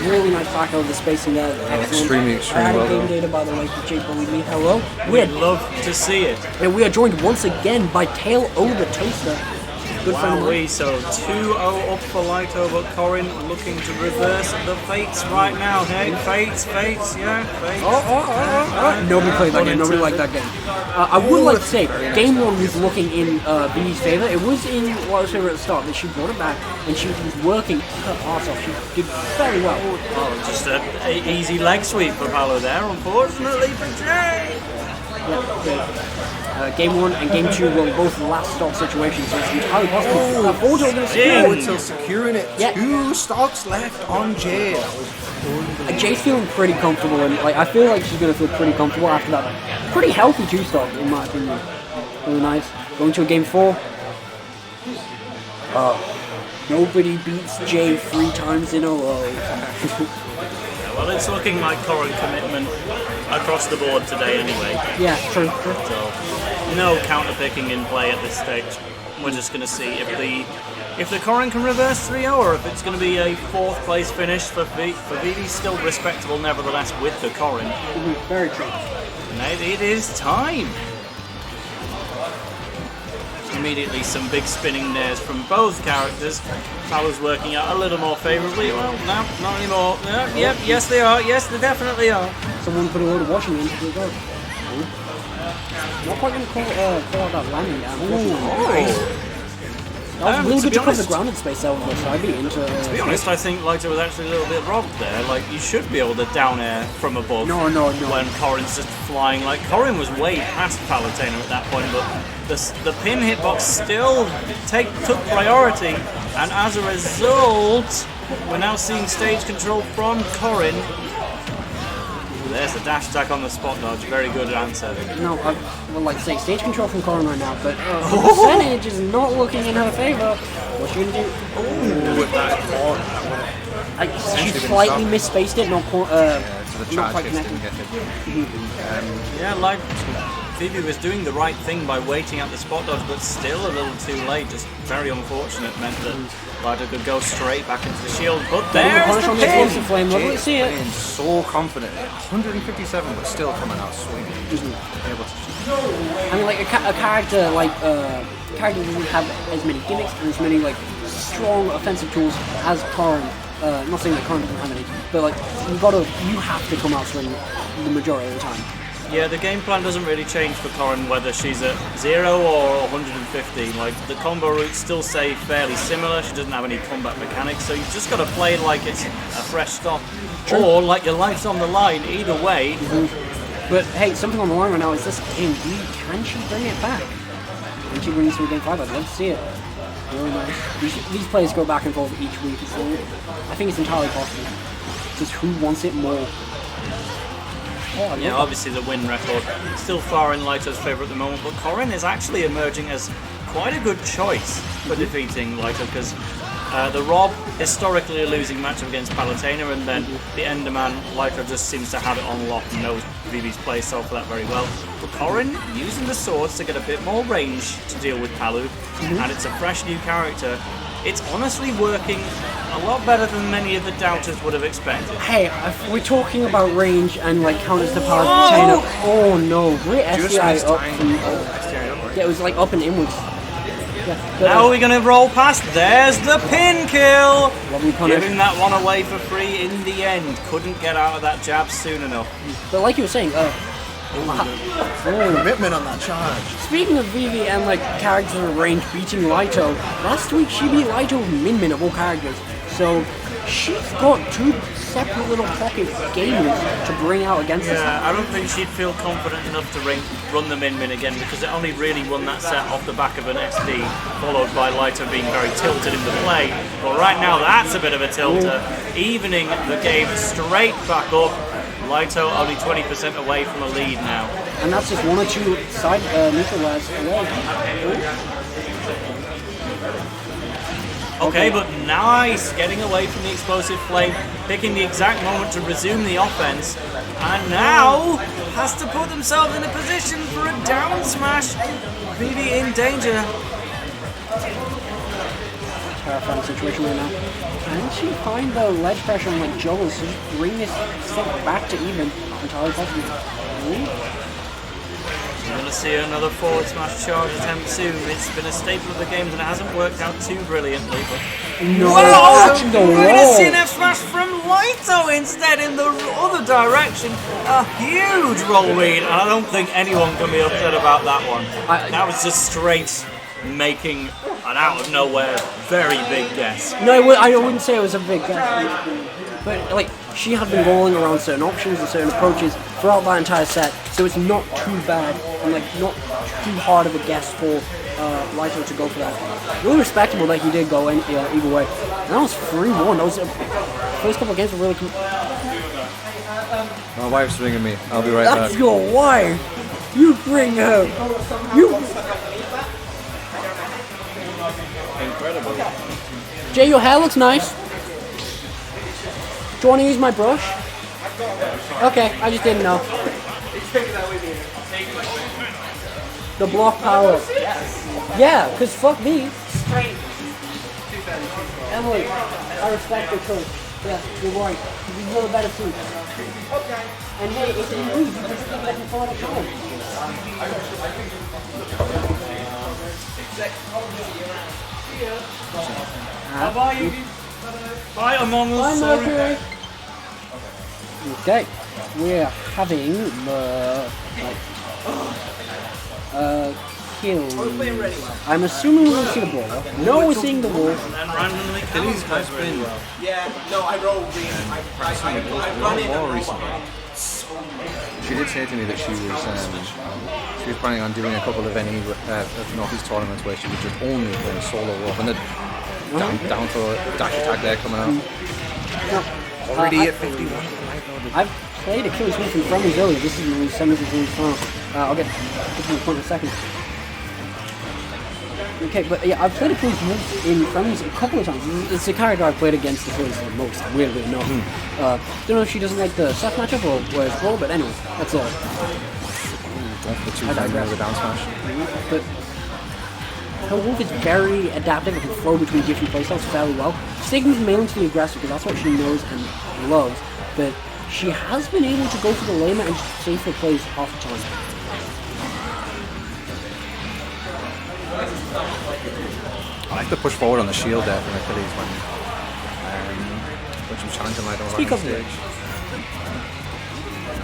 Really nice back over the spacing there. Extremely well game done. data, by the way, for Jake Believe Me. Hello. We'd love to see it. And we are joined once again by TaleOfTheToaster. Good friend of Wow, mine. so 2-0 up for Lyto, but Corrin looking to reverse the fates right now. Hey, fates, yeah, fates. Nobody played that game. Nobody liked that game. I would like to say, game one was looking in Vivi's favor. It was in Lyto's favor at the start, but she brought it back and she was working her ass off. She did very well. Oh, just an easy leg sweep for Palu there, unfortunately for Jay. Game one and game two were both last stock situations, so it's entirely possible. Auto going to secure Until securing it. Yeah. 2 stocks left on Jay. Jay's feeling pretty comfortable, and like I feel like she's going to feel pretty comfortable after that pretty healthy 2-stock, in my opinion. Really nice. Going to a game 4. Nobody beats Jay 3 times in a row. Well, it's looking like Corrin commitment across the board today anyway. Yeah, true. So, no counter-picking in play at this stage. We're just going to see if the Corrin can reverse 3-0 or if it's going to be a 4th place finish for Vivi. Still respectable nevertheless with the Corrin. Very true. And it is time. Immediately some big spinning nares from both characters. Palu's working out a little more favourably. Well, no, not anymore. Yep, yes they are. Yes, they definitely are. Someone put a load of washing in to go. Not quite going to call out that landing down. That was really good to cover the grounded space there with the side beat into... To be honest, I think Lyto was actually a little bit robbed there. Like, you should be able to down air from above. No. When Corrin's just flying. Like, Corrin was way past Palutena at that point, but the pin hitbox still took priority. And as a result, we're now seeing stage control from Corrin. There's the dash attack on the spot dodge. Very good answer. No, I would like to say stage control from Corrin right now, but the percentage is not looking in her favour. What's she going to do? With that corner. She slightly misspaced it, not quite Didn't get it. Yeah, like Vivi was doing the right thing by waiting out the spot dodge, but still a little too late. Just very unfortunate. Meant that Lyto could go straight back into the shield. But there's the pin! Flame. Lovely to see it. Playing so confident. 157, but still coming out swinging. Able to. I mean, like a character like character doesn't have as many gimmicks and as many like strong offensive tools as Corrin. Not saying that Corrin doesn't have any, but like you have to come out swinging the majority of the time. Yeah, the game plan doesn't really change for Corrin whether she's at 0 or 150. Like, the combo routes still stay fairly similar. She doesn't have any combat mechanics, so you've just got to play like it's a fresh stop. True. Or like your life's on the line, either way. But hey, something on the line right now is this game. Can she bring it back? Can she bring this to a game 5? I'd love to see it. Really nice. These players go back and forth each week, so I think it's entirely possible. Just who wants it more? Yeah, obviously the win record still far in Lyto's favour at the moment, but Corrin is actually emerging as quite a good choice for defeating Lyto, because the Rob, historically a losing matchup against Palutena, and then the Enderman, Lyto just seems to have it on lock and knows Vivi's play style for that very well. But Corrin using the swords to get a bit more range to deal with Palu, and it's a fresh new character. It's honestly working a lot better than many of the doubters would have expected. Hey, if we're talking about range and like counters to Palutena. Oh no, great SDI up from yeah, it was like up and inwards. Yeah, now we're gonna roll past. There's the pin kill. Giving that one away for free in the end. Couldn't get out of that jab soon enough. But like you were saying, commitment on that charge. Speaking of Vivi and like characters in range beating Lyto, last week she beat Lyto with Min of all characters. So she's got 2 separate little pocket gamers to bring out against us. Yeah, I don't think she'd feel confident enough to run the Min again, because it only really won that set off the back of an SD, followed by Lyto being very tilted in the play. But right now that's a bit of a tilter, evening the game straight back up. Lyto only 20% away from a lead now. And that's just 1 or 2 side neutralized away. Okay, but nice! Getting away from the explosive flame, picking the exact moment to resume the offense, and now has to put themselves in a position for a down smash. Vivi in danger. Terrifying situation right now. Can she find the ledge pressure on like Joel's to just bring this set back to even? Entirely possible. We're going to see another forward smash charge attempt soon. It's been a staple of the games and it hasn't worked out too brilliantly. But no, we're going to see an F smash from Lyto instead in the other direction. A huge roll read, and I don't think anyone can be upset about that one. That was just straight making an out of nowhere very big guess. No, I wouldn't say it was a big guess. But like, she had been rolling around certain options and certain approaches throughout that entire set, so it's not too bad and like not too hard of a guess for Lyto to go for that. Really respectable that he did go in either way. And that was 3-1. That was first couple of games were really cool. My wife's ringing me. I'll be right back. That's your wife. You bring her. You. Incredible. Jay, your hair looks nice. Do you want to use my brush? Okay, I just didn't know. The block power. Yeah, because fuck me. Emily, I respect your choice. Yeah, you're right. You know better too. And hey, if you lose, you can just get back and fall at home. Bye-bye, you. Bye, Among Us. Bye, Sorry. Mercury. Okay, we're having kill. I'm assuming we'll see the Brawler. No, we're seeing the Wolf. And then randomly Achilles has been I rolled run in more recently. She did say to me that she was planning on doing a couple of of Northeast tournaments where she was just only playing solo Wolf, and the down throw dash attack there coming out. Already at 51. I've played Achilles Wolf in Friendlies earlier. This is the semi-final final. I'll get to the point in a second. Okay, but yeah, I've played Achilles Wolf in Friendlies a couple of times. It's a character I've played against Achilles the most, weirdly enough. Don't know if she doesn't like the Seth matchup or where's Brawler, but anyway, that's all. The two times the down smash. But her Wolf is very adaptive and can flow between different playstyles fairly well. Sticking mainly to the aggressor because that's what she knows and loves, but she has been able to go for the lamer and safer plays half the time. I like the push forward on the shield there from Achilles when she was challenging Lyto on stage.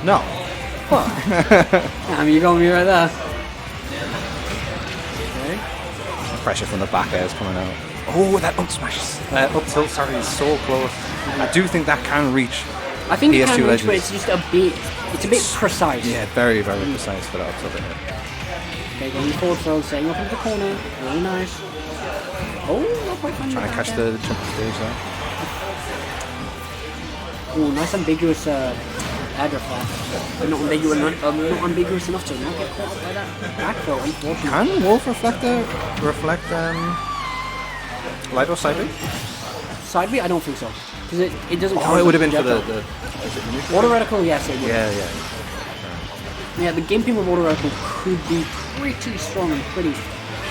No. You're going to be right there. Okay. Pressure from the back air is coming out. Oh, that up smash, up tilt, sorry, is so close. I do think that can reach. I think it PS2 can reach, Legends. but it's just a bit precise. Yeah, very, very precise for that up tilt. Okay, going forward throw, setting up into the corner, really nice. Oh, not quite fun. Trying to catch the jump stage there. Oh, nice ambiguous aggro flash. But not ambiguous enough to not get caught by that back throw, unfortunately. Can Wolf reflect Lyto side B? Side B? I don't think so. Because it doesn't Oh, it would have been for the Auto Reticle, yes, it would. Yeah. Yeah, the gimping with Auto Reticle could be pretty strong and pretty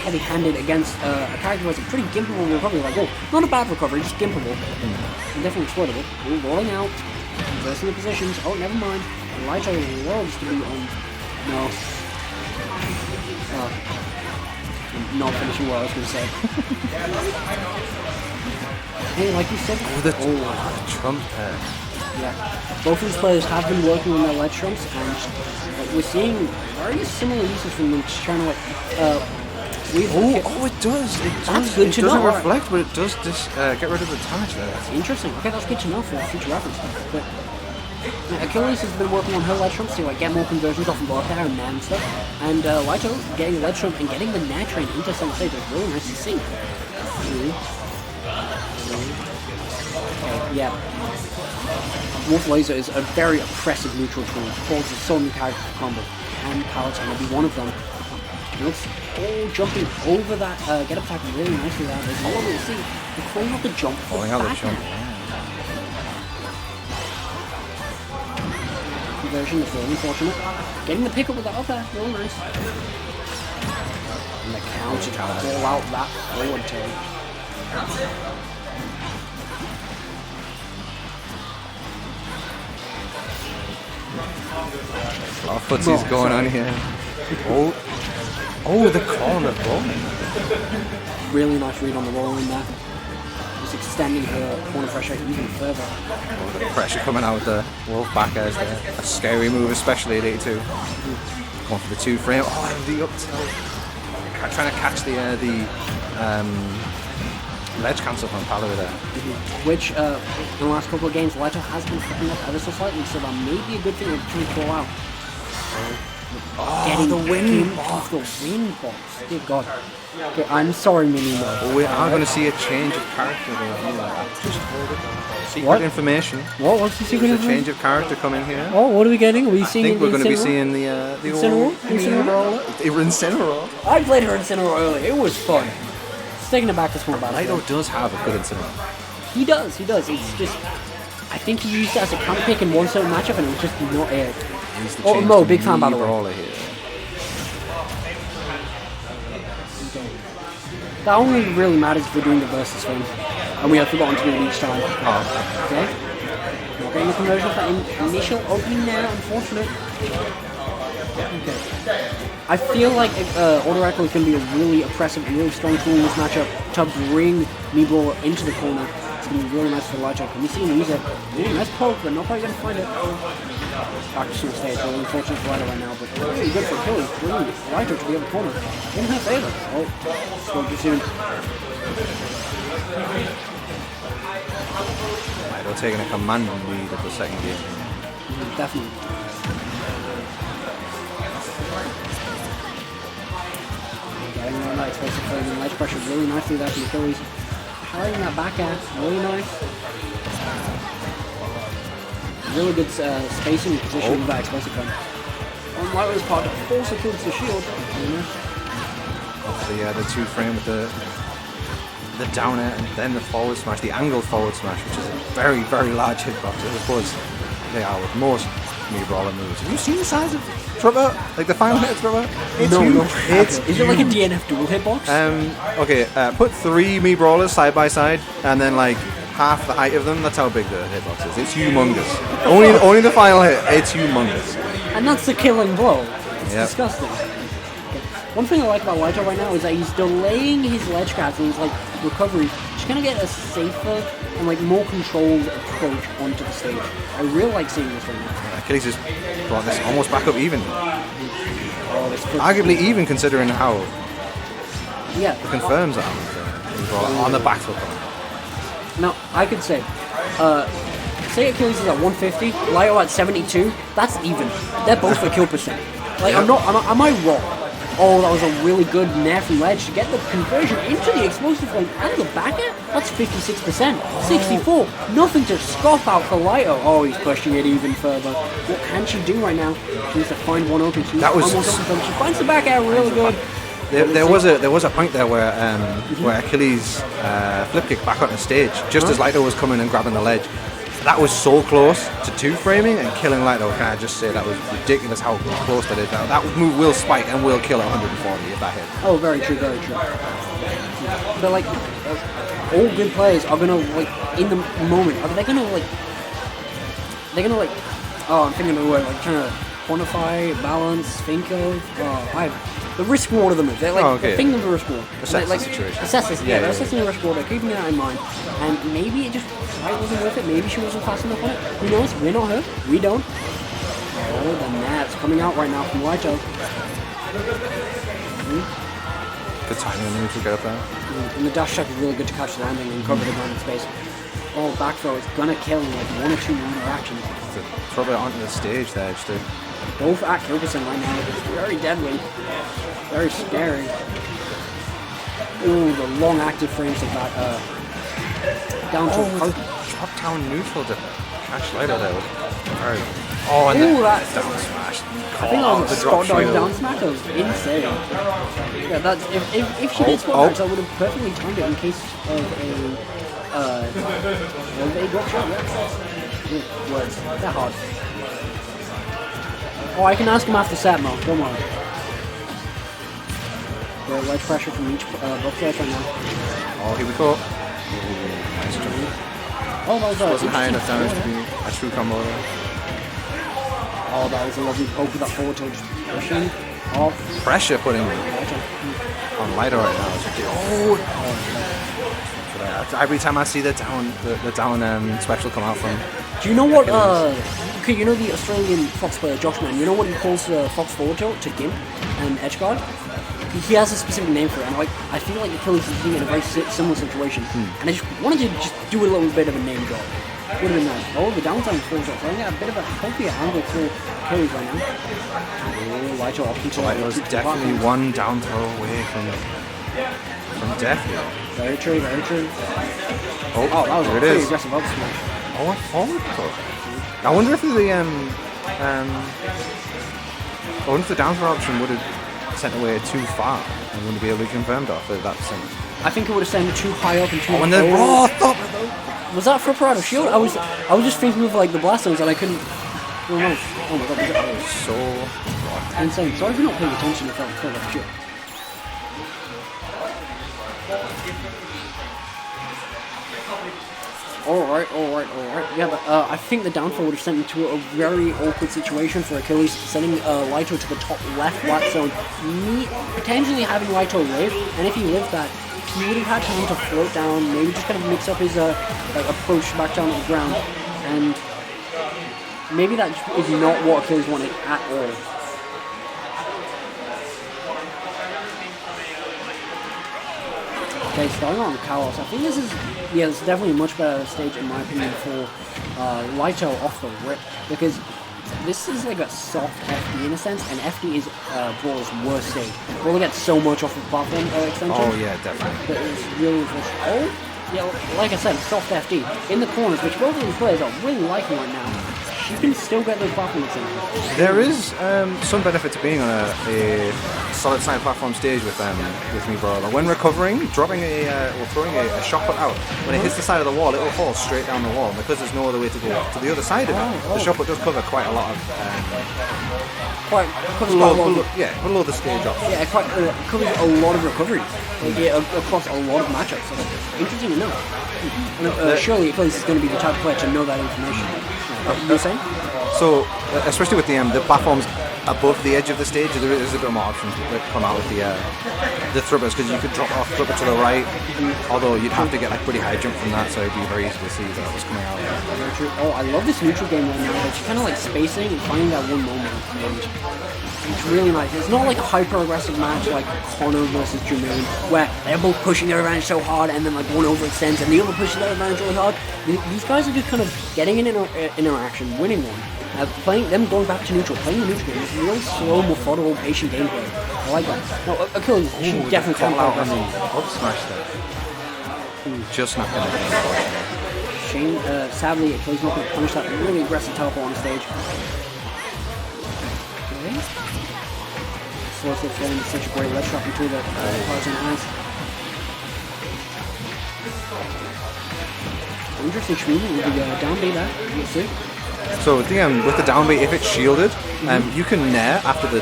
heavy-handed against a character who has a pretty gimpable recovery. Like, oh, not a bad recovery, just gimpable. And definitely exploitable. Ooh, rolling out. Reversing the positions. Oh, never mind. Lyto loves to be on. No. Not finishing what I was going to say. Hey, like you said. The Trump pair. Yeah. Both of these players have been working on their ledge trumps, and we're seeing very similar uses from them, just trying to like. It does. That's good to know. It doesn't reflect, but it does get rid of the damage there. That's interesting. Okay, that's good to know for future reference. But Achilles has been working on her ledge trumps to like get more conversions off of block there and man and stuff. And Lyto getting the ledge trump and getting the nat train into center stage is really nice to see. Okay, yeah. Wolf Laser is a very oppressive neutral tool. Causes so many characters to combo. And Palutena will be one of them. Looks jumping over that get up attack really nicely there. There's no one to see. They're calling out the jump. Calling out the jump. Conversion is really unfortunate. Getting the pickup with that up there, really nice. And the counter to call out that forward tilt. A lot of footsies going on here. Oh, the corner rolling. Really nice read on the rolling there. Just extending her corner pressure even further. Oh, the pressure coming out with the wolf back airs there. A scary move, especially at 82. Going for the 2 frame. Oh, and the up tilt. Trying to catch the ledge cancel from Palu there. Which, in the last couple of games, Lyto has been flipping up ever so slightly, so that may be a good thing to call out. Getting the wind off the wind box. Dear God. Okay, I'm sorry, Mini. We are going to see a change of character there. Just hold it. Secret information. What's the secret There's a information? change of character coming here. Oh, what are we getting? Are we seeing I think we're going to be Incineroar? seeing the Incineroar? Incineroar. I played her Incineroar earlier. It was fun. Just taking it back to small battle. Lyto does have a good Incineroar. He does. It's just, I think he used it as a counter pick in one certain matchup, and it was just not it. Oh, Mo, big fan by the way. Brawler here. That only really matters if we're doing the versus thing, and we have forgotten to do it each time. Oh, Okay. Not getting the conversion for initial opening there, unfortunate. Okay. I feel like auto echo is going to be a really oppressive and really strong tool in this matchup to bring Brawler into the corner. It's going to be really nice for Lyto. Can we see him use it? Really nice poke, but not quite going to find it. Back to super stage, really unfortunate for Lyto right now, but really good for Achilles. Really Lyto to the other corner. In her favor. Oh, spoke too soon. Lyto taking a commanding lead at the second game. Definitely. Getting on that explosive frame and ledge pressure really nicely there from Achilles. Parrying that back air, really nice. Really good spacing and positioning with that explosive frame. On Lyto's part to force Achilles to shield. The 2 frame with the down air and then the forward smash, the angled forward smash, which is a very, very large hitbox, as opposed they are with most Brawler moves. Have you seen the size of Trevor? Like the final hit of Trevor? It's huge. No. It's Is it like a DNF dual hitbox? Okay, put 3 Brawlers side by side and then like half the height of them. That's how big the hitbox is. It's humongous. Only the final hit. It's humongous. And that's the killing blow. It's Yep. disgusting. One thing I like about Lyto right now is that he's delaying his ledge grabs and his like recovery. He's gonna get a safer and like more controlled approach onto the stage. I really like seeing this right now. Achilles has brought this almost back up even. Oh, this Arguably even considering how yeah. it confirms that on the back foot. Now I could say, say Achilles is at 150, Lyto at 72. That's even. They're both for kill percent. Like am I wrong? Oh, that was a really good nair from ledge to get the conversion into the explosive flame and the back air. That's 56%. 64. Nothing to scoff out for Lyto. Oh, he's pushing it even further. What can she do right now? She needs to find one open. She finds the back air really good. There was a point there where Achilles flip kicked back on the stage just as Lyto was coming and grabbing the ledge. That was so close to 2 framing and killing Lyto. Can I just say that was ridiculous how close that is. That move will spike and will kill 140 if that hits. Oh, very true, very true. But like, all good players are gonna like in the moment. Are they gonna like? They're gonna like. Oh, I'm thinking of the word. Like trying to quantify, balance, think of. The risk reward of the move. They're like thinking of the risk reward. Assess the situation. Assess this. Yeah, they're assessing the risk reward. They're keeping that in mind. And maybe it just wasn't worth it. Maybe she wasn't fast enough on it. Who knows? We're not her. We don't. Oh, the nat's coming out right now from Lyto. Good timing on the move to get up there. And the dash check is really good to catch the landing and cover the ground in space. Oh, back throw is gonna kill in like 1 or 2 interactions. To throw it onto the stage there, just to... Both at kill percent right now. It's very deadly. Very scary. Ooh, the long active frames of that down to top town neutral to catch Lyto there. Very, oh, and Ooh, the that's- down smash. I think Oh, that was a the drop spot dodge shield. down smash. That was insane. Yeah, that's if she did spot dodge, I would have perfectly timed it in case of a drop shot. Yeah. Words. They're hard. Oh, I can ask him after set, Mo. Don't worry. Yeah, wedge pressure from each both players right now. Oh, here we go. Ooh, nice jump. Oh, that was Wasn't high enough damage to yeah. be a true combo there. Oh, that was a lovely poke with that forward tilt just pushing. Oh, Pressure putting on Lyto right now. Every time I see the down special come out from. do you know what? Okay, you know the Australian Fox player Josh Man. You know what he calls the Fox forward tilt to Gimp and Edgeguard? He has a specific name for it, and I feel like Achilles is being in a very similar situation, and I just wanted to just do a little bit of a name drop. Would have been nice. Oh, the downtime falls off. I think a bit of a healthier angle for Achilles right now. Oh, Lyto opting to Lyto's definitely one down throw away from death here. Very true, very true. Oh, Oh, that was a there it pretty is. aggressive up smash. Oh, a forward throw. I wonder if the down throw option would have sent away too far and wouldn't be able to be confirmed off at that percent. I think it would have sent it too high up and too Oh, and the raw thought. Was that for Parado Shield? I was just thinking of like the blast zones and I couldn't. Oh no! Oh my god! That was So insane. Sorry for not paying attention if I felt like shit. Alright. Yeah, but I think the downfall would have sent him to a very awkward situation for Achilles, sending Lyto to the top left flat zone, potentially having Lyto live, and if he lived that, he would have had time to float down, maybe just kind of mix up his approach back down to the ground, and maybe that is not what Achilles wanted at all. Okay, starting on Kalos. I think this is definitely a much better stage in my opinion for Lyto off the rip, because this is like a soft FD in a sense, and FD is Brawler's worst stage. Brawler gets so much off the platform extension. oh yeah, definitely. But it's really unfortunate. Oh, yeah, like I said, soft FD in the corners, which both of these players are really liking right now. You can still get those platform extensions. There is some benefit to being on a solid side platform stage with me, Brawler. When recovering, dropping or throwing a shot put out, when it hits the side of the wall, it will fall straight down the wall. And because there's no other way to go to the other side of it, the shot put does cover quite a lot of below the stage off. Yeah, it covers a lot of recoveries across a lot of matchups. So interesting to know. And, surely Achilles is going to be the type of player to know that information. You were saying? So, especially with the platforms above the edge of the stage, there is a bit more options that come out with the thrubbers, because you could drop off thrubber to the right, although you'd have to get like pretty high jump from that, so it'd be very easy to see that was coming out. Oh, I love this neutral game right now. It's kind of like spacing and finding that one moment. And it's really nice. It's not like a hyper-aggressive match like Connor versus Jermaine, where they're both pushing their advantage so hard and then like one overextends and the other pushes their advantage really hard. These guys are just kind of getting an interaction, winning one. Playing them going back to neutral, playing the neutral game is really slow, methodical, patient gameplay. I like that. No, Achilles should definitely come out on the up smash there. Just not gonna Shane, sadly, Achilles not going to punish that really aggressive teleport on the stage. Okay. Slows it flame, such a great ledge trap into the cards and eyes. Interesting movement with the down B there, you can see. So with the down B, if it's shielded, you can nair after the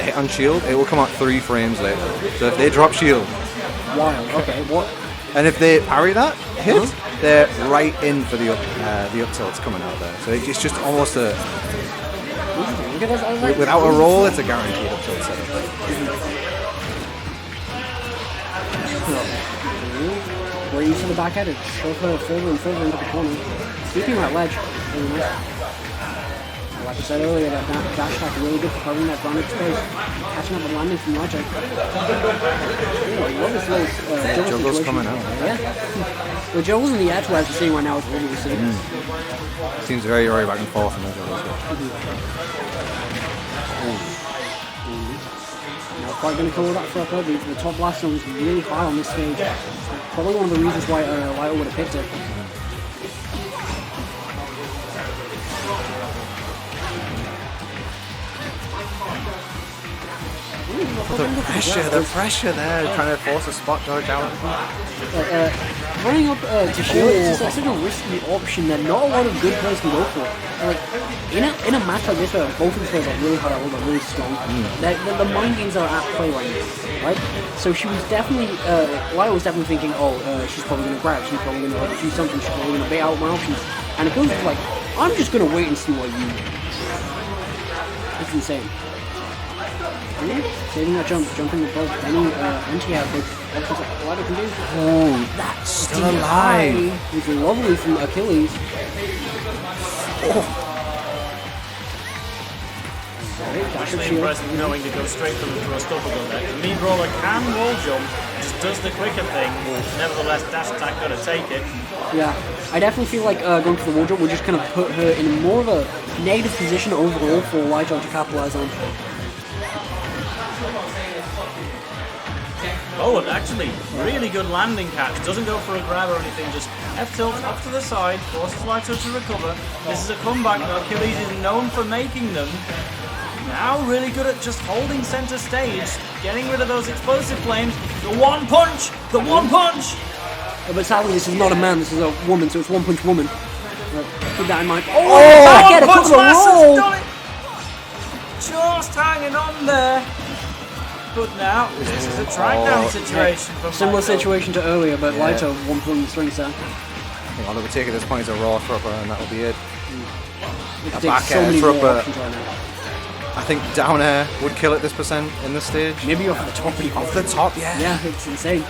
hit on shield. It will come out 3 frames later. So if they drop shield, wild. Okay, what? And if they parry that hit, they're right in for the up tilts coming out there. So it's just almost a without a roll, it's a guaranteed up tilt setup. Breeze to the back head, shove her further and further into the corner. Keeping that ledge. Really nice. Like I said earlier, that dash attack really good for covering that grounded space. Catching up and landing from Lyto. I love this little juggle Juggle's situation. coming out. Yeah. The juggles in the edge where we're seeing right now is really we see. Seems very, very back and forth in the juggles. Not quite going to cover that flip up. The top blast zone is really high on this stage. Probably one of the reasons why Lyto would have picked it. The pressure there, trying to force a spot dodge out. Running up to shield is just such a risky option that not a lot of good players can go for. Like in a match like this where both of the players are really high level, really strong, the mind games are at play right now, right? So she was definitely, Lyto was definitely thinking, she's probably going to grab, she's probably going to do something, she's probably going to bait out my options. And Achilles was like, I'm just going to wait and see what you do. It's insane. Saving that jump, jumping above any anti-air, but options that Lyto can do. Oh, that's still alive. It's lovely from Achilles. Actually impressive knowing to go straight for the thrust up a there. The mean Brawler can wall jump, just does the quicker thing, nevertheless dash attack gotta take it. Yeah, I definitely feel like going for the wall jump would just kind of put her in more of a negative position overall for Lyto to capitalize on. Oh, and actually, really good landing catch. Doesn't go for a grab or anything, just F-tilt up to the side, forces Lyto to recover. This is a comeback that Achilles is known for making them. Now really good at just holding center stage, getting rid of those explosive flames. The one punch! The one punch! But sadly, this is not a man, this is a woman, so it's one punch woman. Keep that in mind. Back at a couple of roll! Done it! Just hanging on there. But now, this is a track down situation for Similar Lyto. situation to earlier, but Lyto won from the string set. I think all it would take at this point is a raw thrower, and that'll be it. It A takes back so air many thrower. more options right now. I think down air would kill at this percent in this stage. Maybe off the top. Off the top, yeah. Yeah, it's insane.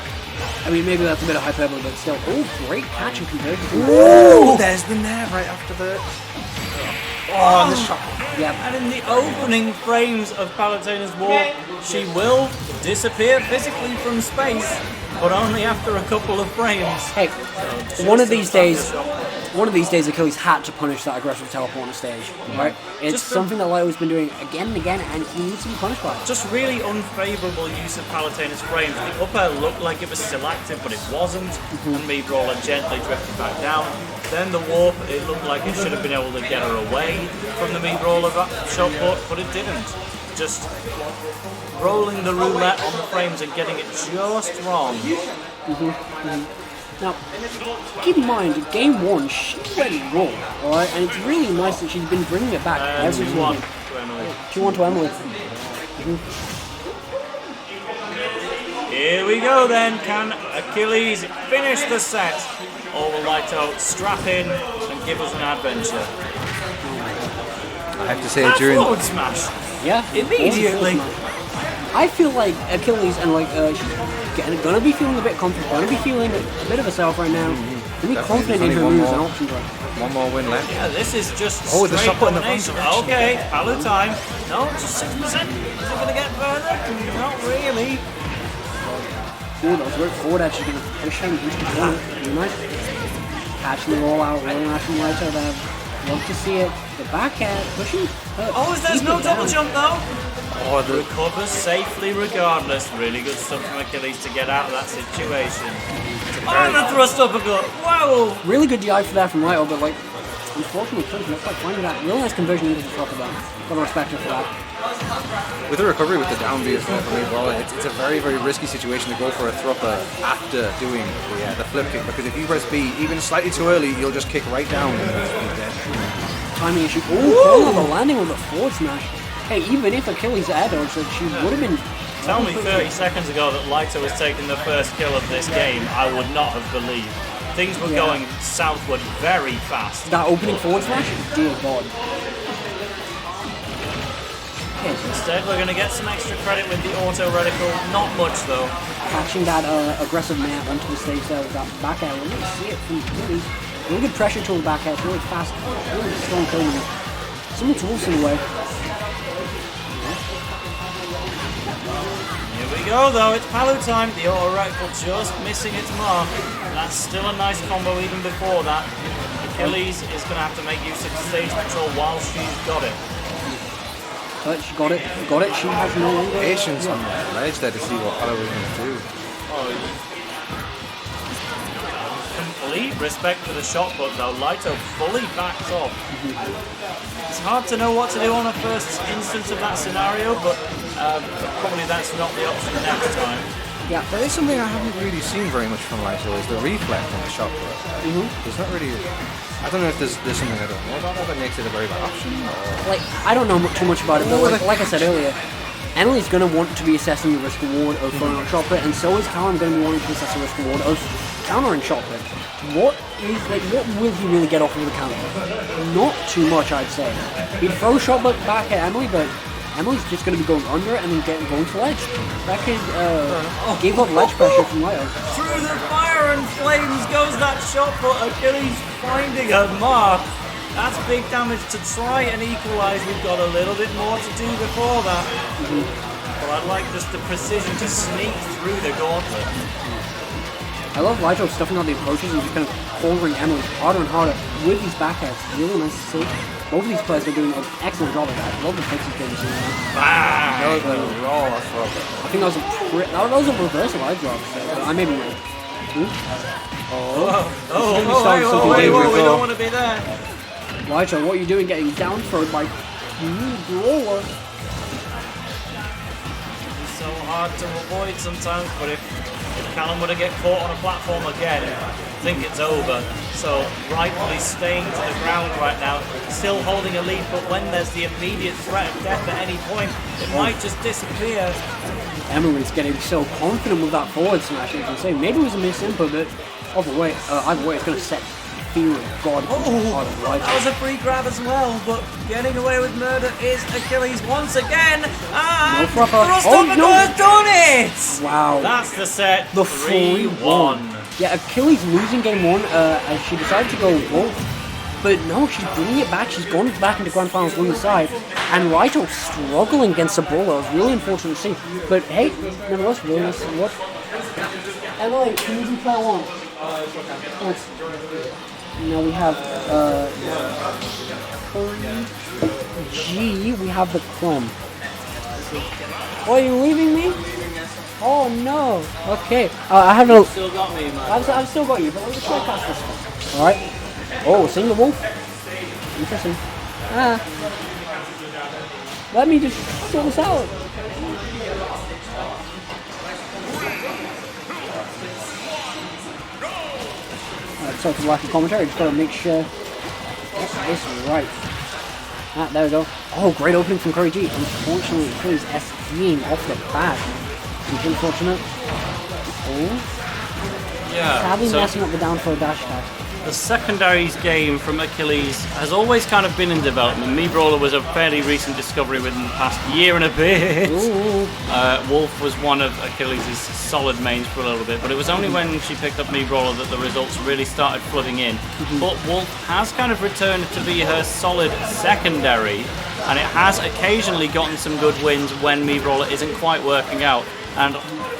I mean, maybe that's a bit of hyperbole, but still. Oh, great catch and conversion. Ooh, there's the nair right after the... Oh, and the shot. Yeah. And in the opening frames of Palutena's walk, she will disappear physically from space, but only after a couple of frames. Hey, one of these days Achilles had to punish that aggressive teleport on the stage, right? It's Just something that Lyto's been doing again and again, and he needs to be punished by it. Just really unfavourable use of Palutena's frames. The up air looked like it was still active, but it wasn't, and me Brawler gently drifted back down. Then the warp, it looked like it should have been able to get her away from the me Brawler shot put, but it didn't. Just rolling the roulette on the frames and getting it just wrong. Now, keep in mind, game one, she went wrong, alright? And it's really nice that she's been bringing it back every single game. 2-1 to Emily. Here we go then. Can Achilles finish the set? Or will Lyto strap in and give us an adventure? I have to say, And during... forward smash. Yeah. Immediately. I feel like Achilles and she's gonna be feeling a bit confident, gonna be feeling a bit of herself right now. Gonna be confident in her moves and options right. One more win left. Yeah, this is just Oh, the straight shot put in the domination. front direction. Okay, Palu time. No, just 6%. Is it gonna get further? Not really. Ooh, that was great forward edge. She's gonna push him into the corner. Really nice. Catching the roll out, rolling out from Lyto there. Love to see it. The back air pushing. There's no double jump though. Oh, the... Recovers safely regardless. Really good stuff from Achilles to get out of that situation. The thrust uppercut. Wow. Really good DI for that from Lyto, but unfortunately, couldn't look like finding that. Real nice conversion into the top of that. Gotta respect her for that. With the recovery with the down B as well for me, Brawler, it's a very, very risky situation to go for a thropper after doing the flip kick, because if you press B even slightly too early, you'll just kick right down and you're dead. Timing issue. Oh, the landing with a forward smash. Hey, even if Achilles air dodged, she would have been... Tell me 30 seconds ago that Lyto was taking the first kill of this game, I would not have believed. Things were going southward very fast. That opening forward smash? Dear God. Instead, we're going to get some extra credit with the auto reticle. Not much, though. Catching that aggressive man onto the stage there with that back air. We're going to see it from Achilles. Really good pressure to the back air. It's really fast. Really strong kill move. Someone to Wilson away. Here we go, though. It's Palu time. The auto reticle just missing its mark. That's still a nice combo even before that. Achilles is going to have to make use of stage control while she's got it. But she got it. She has no longer Patience on the ledge there to see what Palu was going to do. complete respect for the shot put though. Lyto fully backs off. It's hard to know what to do on a first instance of that scenario, but probably that's not the option next time. Yeah. There is something I haven't really seen very much from Lyto is the reflect on the shot put. There's not really. I don't know if there's something I don't know about that makes it a very bad option. Or... Like, I don't know too much about it, but like I said earlier, Emily's going to want to be assessing the risk reward of throwing on shot put, and so is Callum going to be wanting to assess the risk reward of countering shot put. What will he really get off of the counter? Not too much, I'd say. He'd throw shot put back at Emily, but Emily's just going to be going under and then going to ledge. That could give up ledge pressure from Lyto. Through the fire and flames goes that shot put. Achilles finding a mark. That's big damage to try and equalise. We've got a little bit more to do before that. But I'd like just the precision to sneak through the gauntlet. I love Lyto stuffing out the approaches and just kind of cornering Emily harder and harder with these backhands. Really nice to see. Both of these players are doing an excellent job at that. I love the fixes they're using now. That was a raw. I think that was a reversal I dropped. So I may be wrong. Wait, we don't want to be there. Lyto, what are you doing getting down throwed by Brawler? It's so hard to avoid sometimes, but if Callum were to get caught on a platform again, I think it's over. So rightfully staying to the ground right now, still holding a lead, but when there's the immediate threat of death at any point, it might just disappear. Emily's getting so confident with that forward smash, you can say. Maybe it was a misinput, but either way, it's going to set fear of God. That was a free grab as well, but getting away with murder is Achilles once again. And has done it! Wow. That's the set. The 3-1. Yeah, Achilles losing game 1 as she decided to go Wolf. But no, she's bringing it back. She's gone back into Grand Finals on the side. And Lyto struggling against the Brawler. It was really unfortunate to see. But hey, nevertheless, really nice to watch. Emily, can you do player 1? Now we have G, we have the Chrom. Oh, are you leaving me? Oh no. Okay. I have no. Still got me, man. I've still got you, but let's try past this one. Alright. Oh, seeing the wolf. Interesting. Let me just sort this out. Sorry for the lack of commentary, just gotta make sure get this right. There we go. Oh, great opening from Curry G. Unfortunately, Curry's SDing off the bat. Which is unfortunate. Oh. Yeah. Sadly messing up the down throw dash attack. The secondaries game from Achilles has always kind of been in development. Me Brawler was a fairly recent discovery within the past year and a bit. Wolf was one of Achilles' solid mains for a little bit, but it was only when she picked up Me Brawler that the results really started flooding in. But Wolf has kind of returned to be her solid secondary, and it has occasionally gotten some good wins when Me Brawler isn't quite working out. And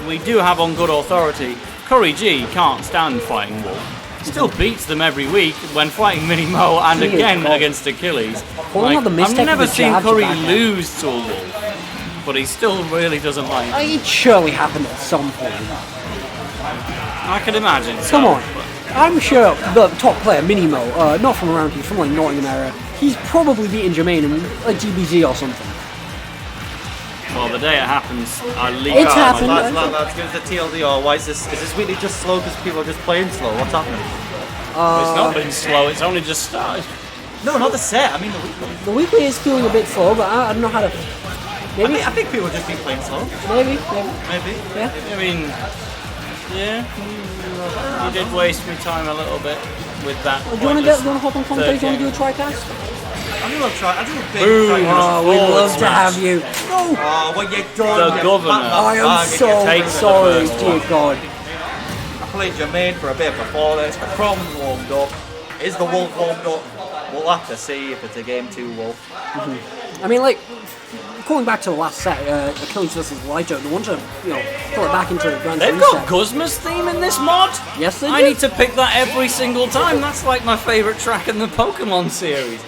we do have on good authority, Curry G can't stand fighting Wolf. Still beats them every week when fighting Mini Mo and again against Achilles. Like, I've never seen Curry lose to a Wolf, but he still really doesn't like it. It surely happened at some point. I can imagine. Come on. I'm sure the top player, Mini Mo, not from around here, from like Nottingham area, he's probably beaten Jermaine in like GBZ or something. Well, the day it happens, I leave It's out happened. Lads, give us the TLDR. Why is this weekly just slow because people are just playing slow? What's happening? It's not been slow, it's only just started. No, not the set. I mean the weekly. The weekly is feeling a bit slow, but I don't know how to. Maybe. I think people have just been playing slow. Maybe. Yeah. I mean, yeah. You did waste me time a little bit with that. Do you want to hop on commentator? Do you want to do a TriCast? I do a big Oh, we'd love to have you. No! Oh, what you done? The governor. I am so sorry, dear God. I played Jermaine for a bit before this. The Chrom's warmed up. Is the Wolf warmed up? We'll have to see if it's a game 2 Wolf. I mean, like, going back to the last set, Achilles versus Lyto, the one to, pull it back into the grand They've got Guzma's theme in this mod? Yes, they do. I need to pick that every single time. That's like my favourite track in the Pokemon series.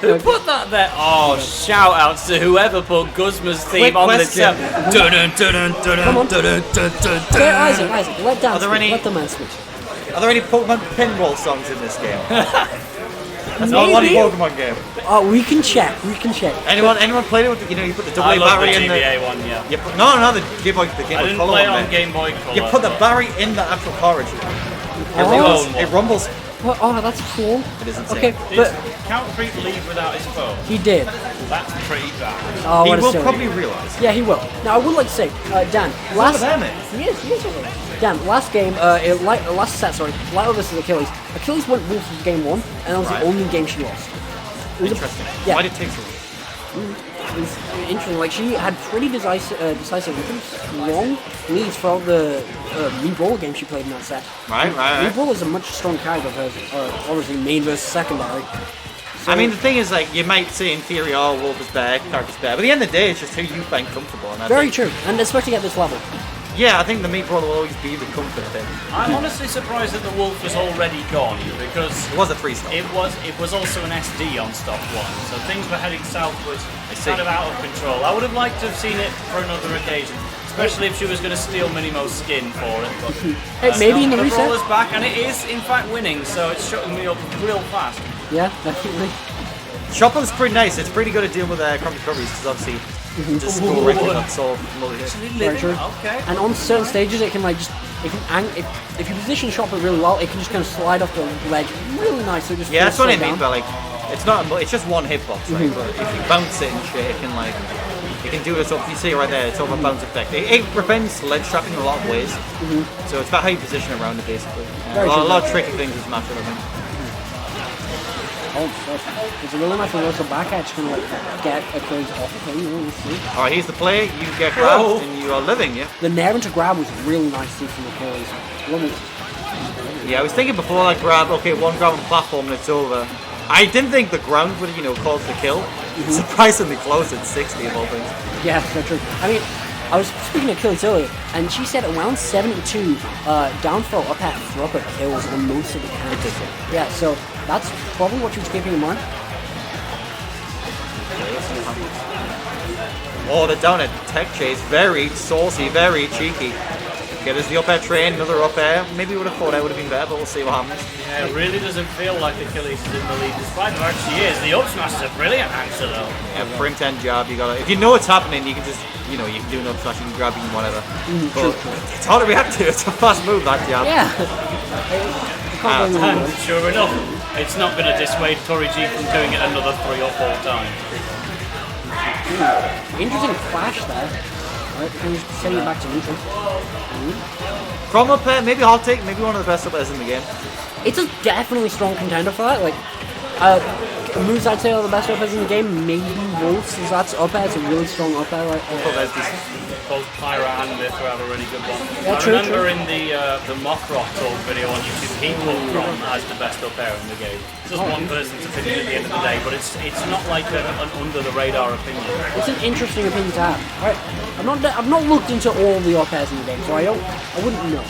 Who put that there? Oh, shout outs to whoever put Guzma's theme on this set. Come on. Isaac, let the man speak. Are there any Pokemon pinball songs in this game? That's not one Maybe. Pokemon game. We can check. We can check. Anyone played it with you put the I AA love the battery in GBA one, yeah. You put, no, the Game Boy I didn't Color play it one, on mate. Game Boy Color. You put the battery in the actual cartridge. It rumbles. It rumbles. Oh, that's cool. It is insane. Okay, Did but Count Creep leave without his phone? he did. That's pretty bad. Oh, He what a will silly. probably realise. Yeah, he will. Now, I would like to say, Dan, over there, mate. He is over there. Dan, last game, last set, sorry, Lyto versus Achilles. Achilles went Wolf in game 1, and that was the only game she lost. It was Interesting. Yeah. Why did it take so long? It was interesting. Like, she had pretty decisive strong leads throughout the Brawler game she played in that set. Right. Brawler is a much strong character of hers, obviously main versus secondary. So, I mean, the thing is, like, you might say in theory, oh, Wolf is better, character's better, but at the end of the day, it's just who you find comfortable. And I very think, true, and especially at this level. Yeah, I think the Meat Brawler will always be the comfort thing. I'm honestly surprised that the Wolf was already gone because It was a 3-star. it was also an SD on stock one, so things were heading southwards, kind of out of control. I would have liked to have seen it for another occasion, especially if she was going to steal Minimo's skin for it. But Hey, maybe in the the reset. Brawler's back, and it is in fact winning, so it's shutting me up real fast. Yeah, definitely. Shopper's pretty nice. It's pretty good at dealing with Chrome recoveries because obviously just score record that's all Very true. Okay. And on certain stages, it can if you position Shopper really well, it can just kind of slide off the ledge really nice. So it just Yeah, that's what I slow mean. down. But like, it's just one hitbox, right? But if you bounce it and shit, it can like, you can do this. Up, you see it right there. It's over bounce effect. It prevents ledge trapping in a lot of ways. So it's about how you position around it, basically. A lot of tricky things with Smash, I think. Oh, gosh. It's a really nice reversal back edge, kind of like get Achilles off of him. Really see. All right, here's the play. You get grabbed and you are living, yeah. The nair into grab was really nice to see from Achilles. Love it. Yeah, I was thinking before, like, grab, okay, one grab on platform and it's over. I didn't think the ground would, cause the kill. Surprisingly close at 60 of all things. Yeah, that's true. I mean, I was speaking to Achilles earlier, and she said around 72 down throw up at thrower kills on most of the counts. Yeah, so that's probably what she was keeping in mind. Oh, they're down at tech chase. Very saucy, very cheeky. Okay, there's the up air train, another up air. Maybe we would have thought that would have been better, but we'll see what happens. Yeah, it really doesn't feel like Achilles is in the lead, despite the fact she is. The up smash is a brilliant answer, though. Yeah, for him 10 jab, you gotta. If you know what's happening, you can just, you can do an up smash, you can grab you, whatever. But it's hard to react to. It's a fast move, that jab. Yeah. And sure enough, it's not going to dissuade CurryG from doing it another 3 or 4 times. Interesting flash there. Right, and just sending it back to neutral. Chrom up air, maybe hot take, maybe one of the best up airs in the game. It's a definitely strong contender for that. Like, moves I'd say are the best up airs in the game. Maybe Wolf's, as that's up air. It's a really strong up air. Both Pyra and Myth have a really good one. Yeah, I true, remember in the Mockrock talk video on YouTube, he put Chrom as the best up air in the game. It's just one person to finish at the end of the day, but it's not like an under the radar opinion. It's an interesting opinion to have. Right. I've not looked into all the up airs in the game, so I wouldn't know.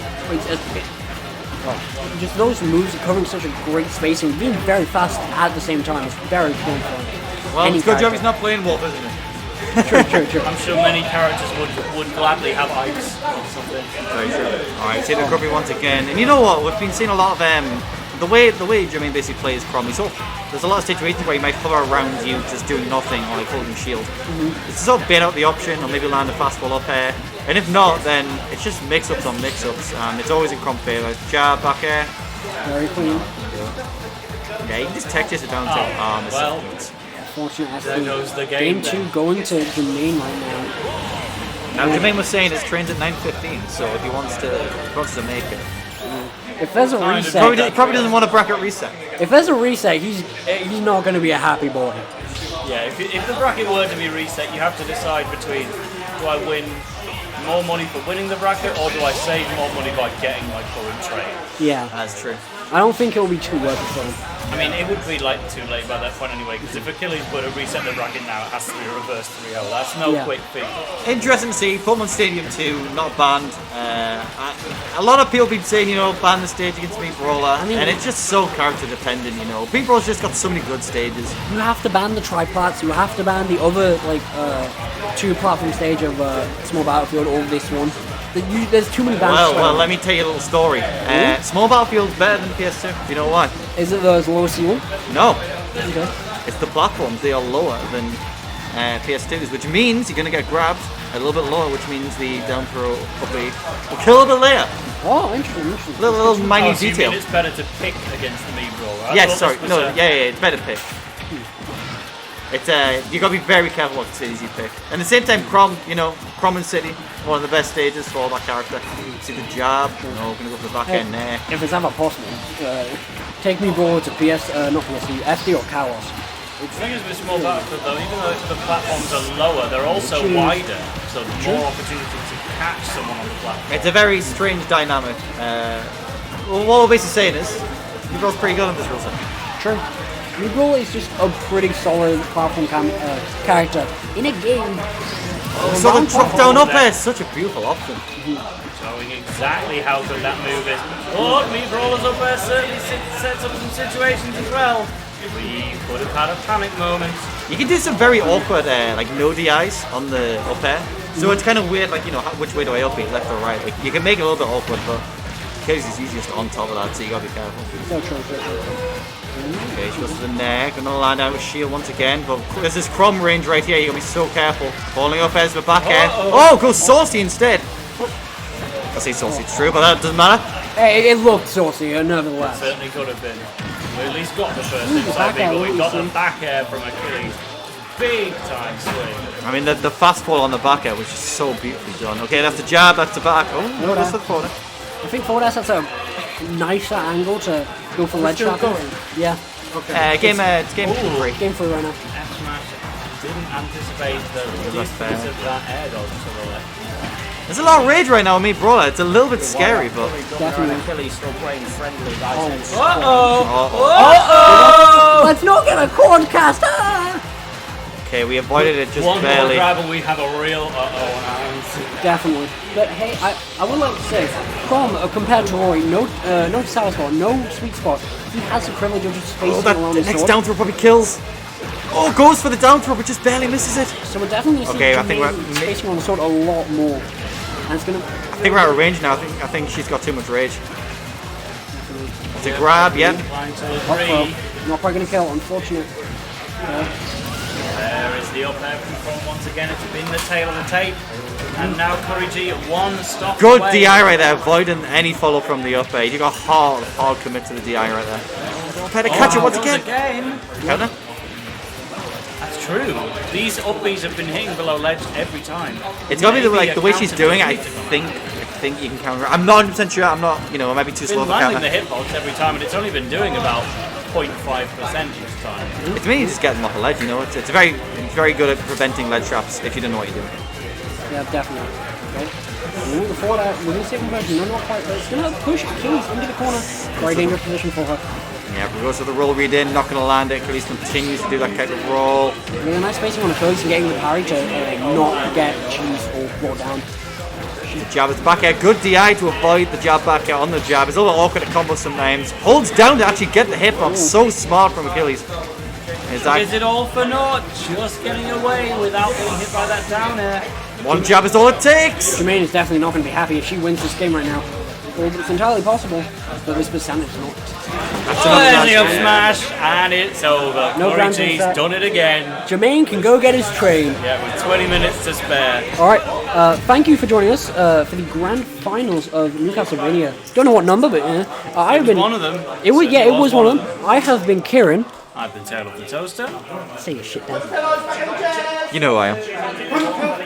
Just those moves are covering such a great space and being very fast at the same time is very fun for Well, any it's a good job character. he's not playing Wolf, isn't it? True. I'm sure many characters would gladly have ice or something. Very true. Alright, see the Grubby once again. And you know what? We've been seeing a lot of the way Jermaine basically plays Chrom. There's a lot of situations where he might hover around you just doing nothing or like holding shield. It's to sort of bait out the option or maybe land a fastball up air. And if not, then it's just mix-ups on mix-ups. And it's always in Chrom favour. Jab, back air. Very clean. Yeah, you can just tech chase it down to arm. Well, Fortunate there goes the game. Game 2 going to Jermaine right now. Now Jermaine was saying his train's at 9:15, so if he wants to make it. If there's a reset, Probably doesn't want a bracket reset. if there's a reset, he's not going to be a happy boy. Yeah, if the bracket were to be reset, you have to decide between, do I win more money for winning the bracket, or do I save more money by getting my current trade? Yeah, That's true. I don't think it'll be too worth it for him. I mean, it would be like too late by that point anyway, because if Achilles were to reset the bracket now, it has to be a reverse 3-0. That's no quick feat. Interesting to see. Pokemon Stadium 2, not banned. A lot of people been saying, ban the stage against Meat Brawler, and it's just so character dependent, Meat Brawler's just got so many good stages. You have to ban the triplats, you have to ban the other, 2 platform stage of Small Battlefield or this one. There's too many bands. Well, let me tell you a little story. Small Battlefield's better than PS2. Do you know why? Is it those lower ceiling? No. Okay. It's the platforms. They are lower than PS2s, which means you're going to get grabbed a little bit lower, which means the down throw probably will kill a bit later. Oh, interesting. Little minute so you detail. mean it's better to pick against the Mii Brawler? Yes, sorry. No, yeah, it's better to pick. It's you gotta be very careful what cities you pick. And at the same time, Chrom, Chrom and City, one of the best stages for that character. See the jab? No, gonna go for the back end there. If it's ever possible, take me Brawler to not PSU, SD or Kalos. The thing is with small battlefield though, even though the platforms are lower, they're also wider, so there's more opportunity to catch someone on the platform. It's a very strange dynamic. Well, what we're basically saying is, you both pretty good on this rule set. True. Brawler is just a pretty solid platform character in a game. So the drop down up air is such a beautiful option. Showing exactly how good that move is. Oh, Mii Brawler's up air certainly sets up some situations as well. We could have had a panic moment. You can do some very awkward like no DIs on the up air. So it's kind of weird, like, which way do I up it, left or right? Like, you can make it a little bit awkward, but Achilles is easiest on top of that, so you gotta be careful. So true. Okay, she goes to the neck, gonna land out with shield once again, but there's this Chrom range right here, you gotta be so careful. Falling up airs with back air. Oh, goes saucy instead! I say saucy, it's true, but that doesn't matter. Hey, it looked saucy, nevertheless. It certainly could have been. We at least got the first inside B, but we got the back air from Achilles. Big time swing. I mean, the fast fall on the back air was just so beautifully done. Okay, that's the jab, that's the back. Oh, no, that's the forward. I think forward air sets a nicer angle to go for ledge trap. Yeah. Okay. It's game 3. Game 3 right now. F smash didn't anticipate the distance of that air dodge to the left. There's a lot of rage right now on Mii Brawler. It's a little bit scary, but definitely. Achilles still playing Friendlies. Let's not get a cord cast. Okay, we avoided it just one barely. One more grab and we have a real on our hands. Definitely. But hey, I would like to say, Chrom, compared to Rory, no sour spot, no sweet spot. He has the privilege of just spacing around the the next sword. down throw probably kills. Oh, goes for the down throw, but just barely misses it. So we're definitely seeing I think we're spacing on the sword a lot more. And it's gonna. I think we're out of range now. I think she's got too much rage. It's a grab, yep. Not quite gonna kill, unfortunate. There is the up air from Chrom once again. It's been the tail of the tape. And now CurryG one stop Good away. DI right there, avoiding any follow from the up air. You got hard commit to the DI right there. Try to catch it once again. Counter. That's true. These up Bs have been hitting below ledge every time. It's gotta be the way she's doing it. I think you can counter. I'm not 100% sure. I'm not. I might be too slow It's for been landing counter. the hitbox every time, and it's only been doing about 0.5% each time. It's mainly just getting off the ledge. It's very good at preventing ledge traps if you don't know what you're doing. Yeah, definitely. Okay. Ooh, the forward air, we're going to see conversion. No, not quite, but it's going to push Achilles into the corner. Very dangerous position for her. Yeah, but goes to the roll read in, not going to land it. Achilles continues to do that kind of roll. Really nice spacing on Achilles and getting the parry to not get cheese or brought down. The jab is back air. Good DI to avoid the jab back air on the jab. It's a little awkward at combo sometimes. Holds down to actually get the hitbox. So smart from Achilles. Is it all for naught? Just getting away without getting hit by that down air. One jab is all it takes. Jermaine is definitely not going to be happy if she wins this game right now. Well, it's entirely possible, but this percentage is not. And the up smash, and it's over. No CurryG's done it again. Jermaine can go get his train. Yeah, with 20 minutes to spare. Alright, thank you for joining us for the grand finals of NewcastleVania. Don't know what number, but I've been one of them. It was one of them. I have been Kieran. I've been TaleOfTheToaster. Say your shit down. You know who I am.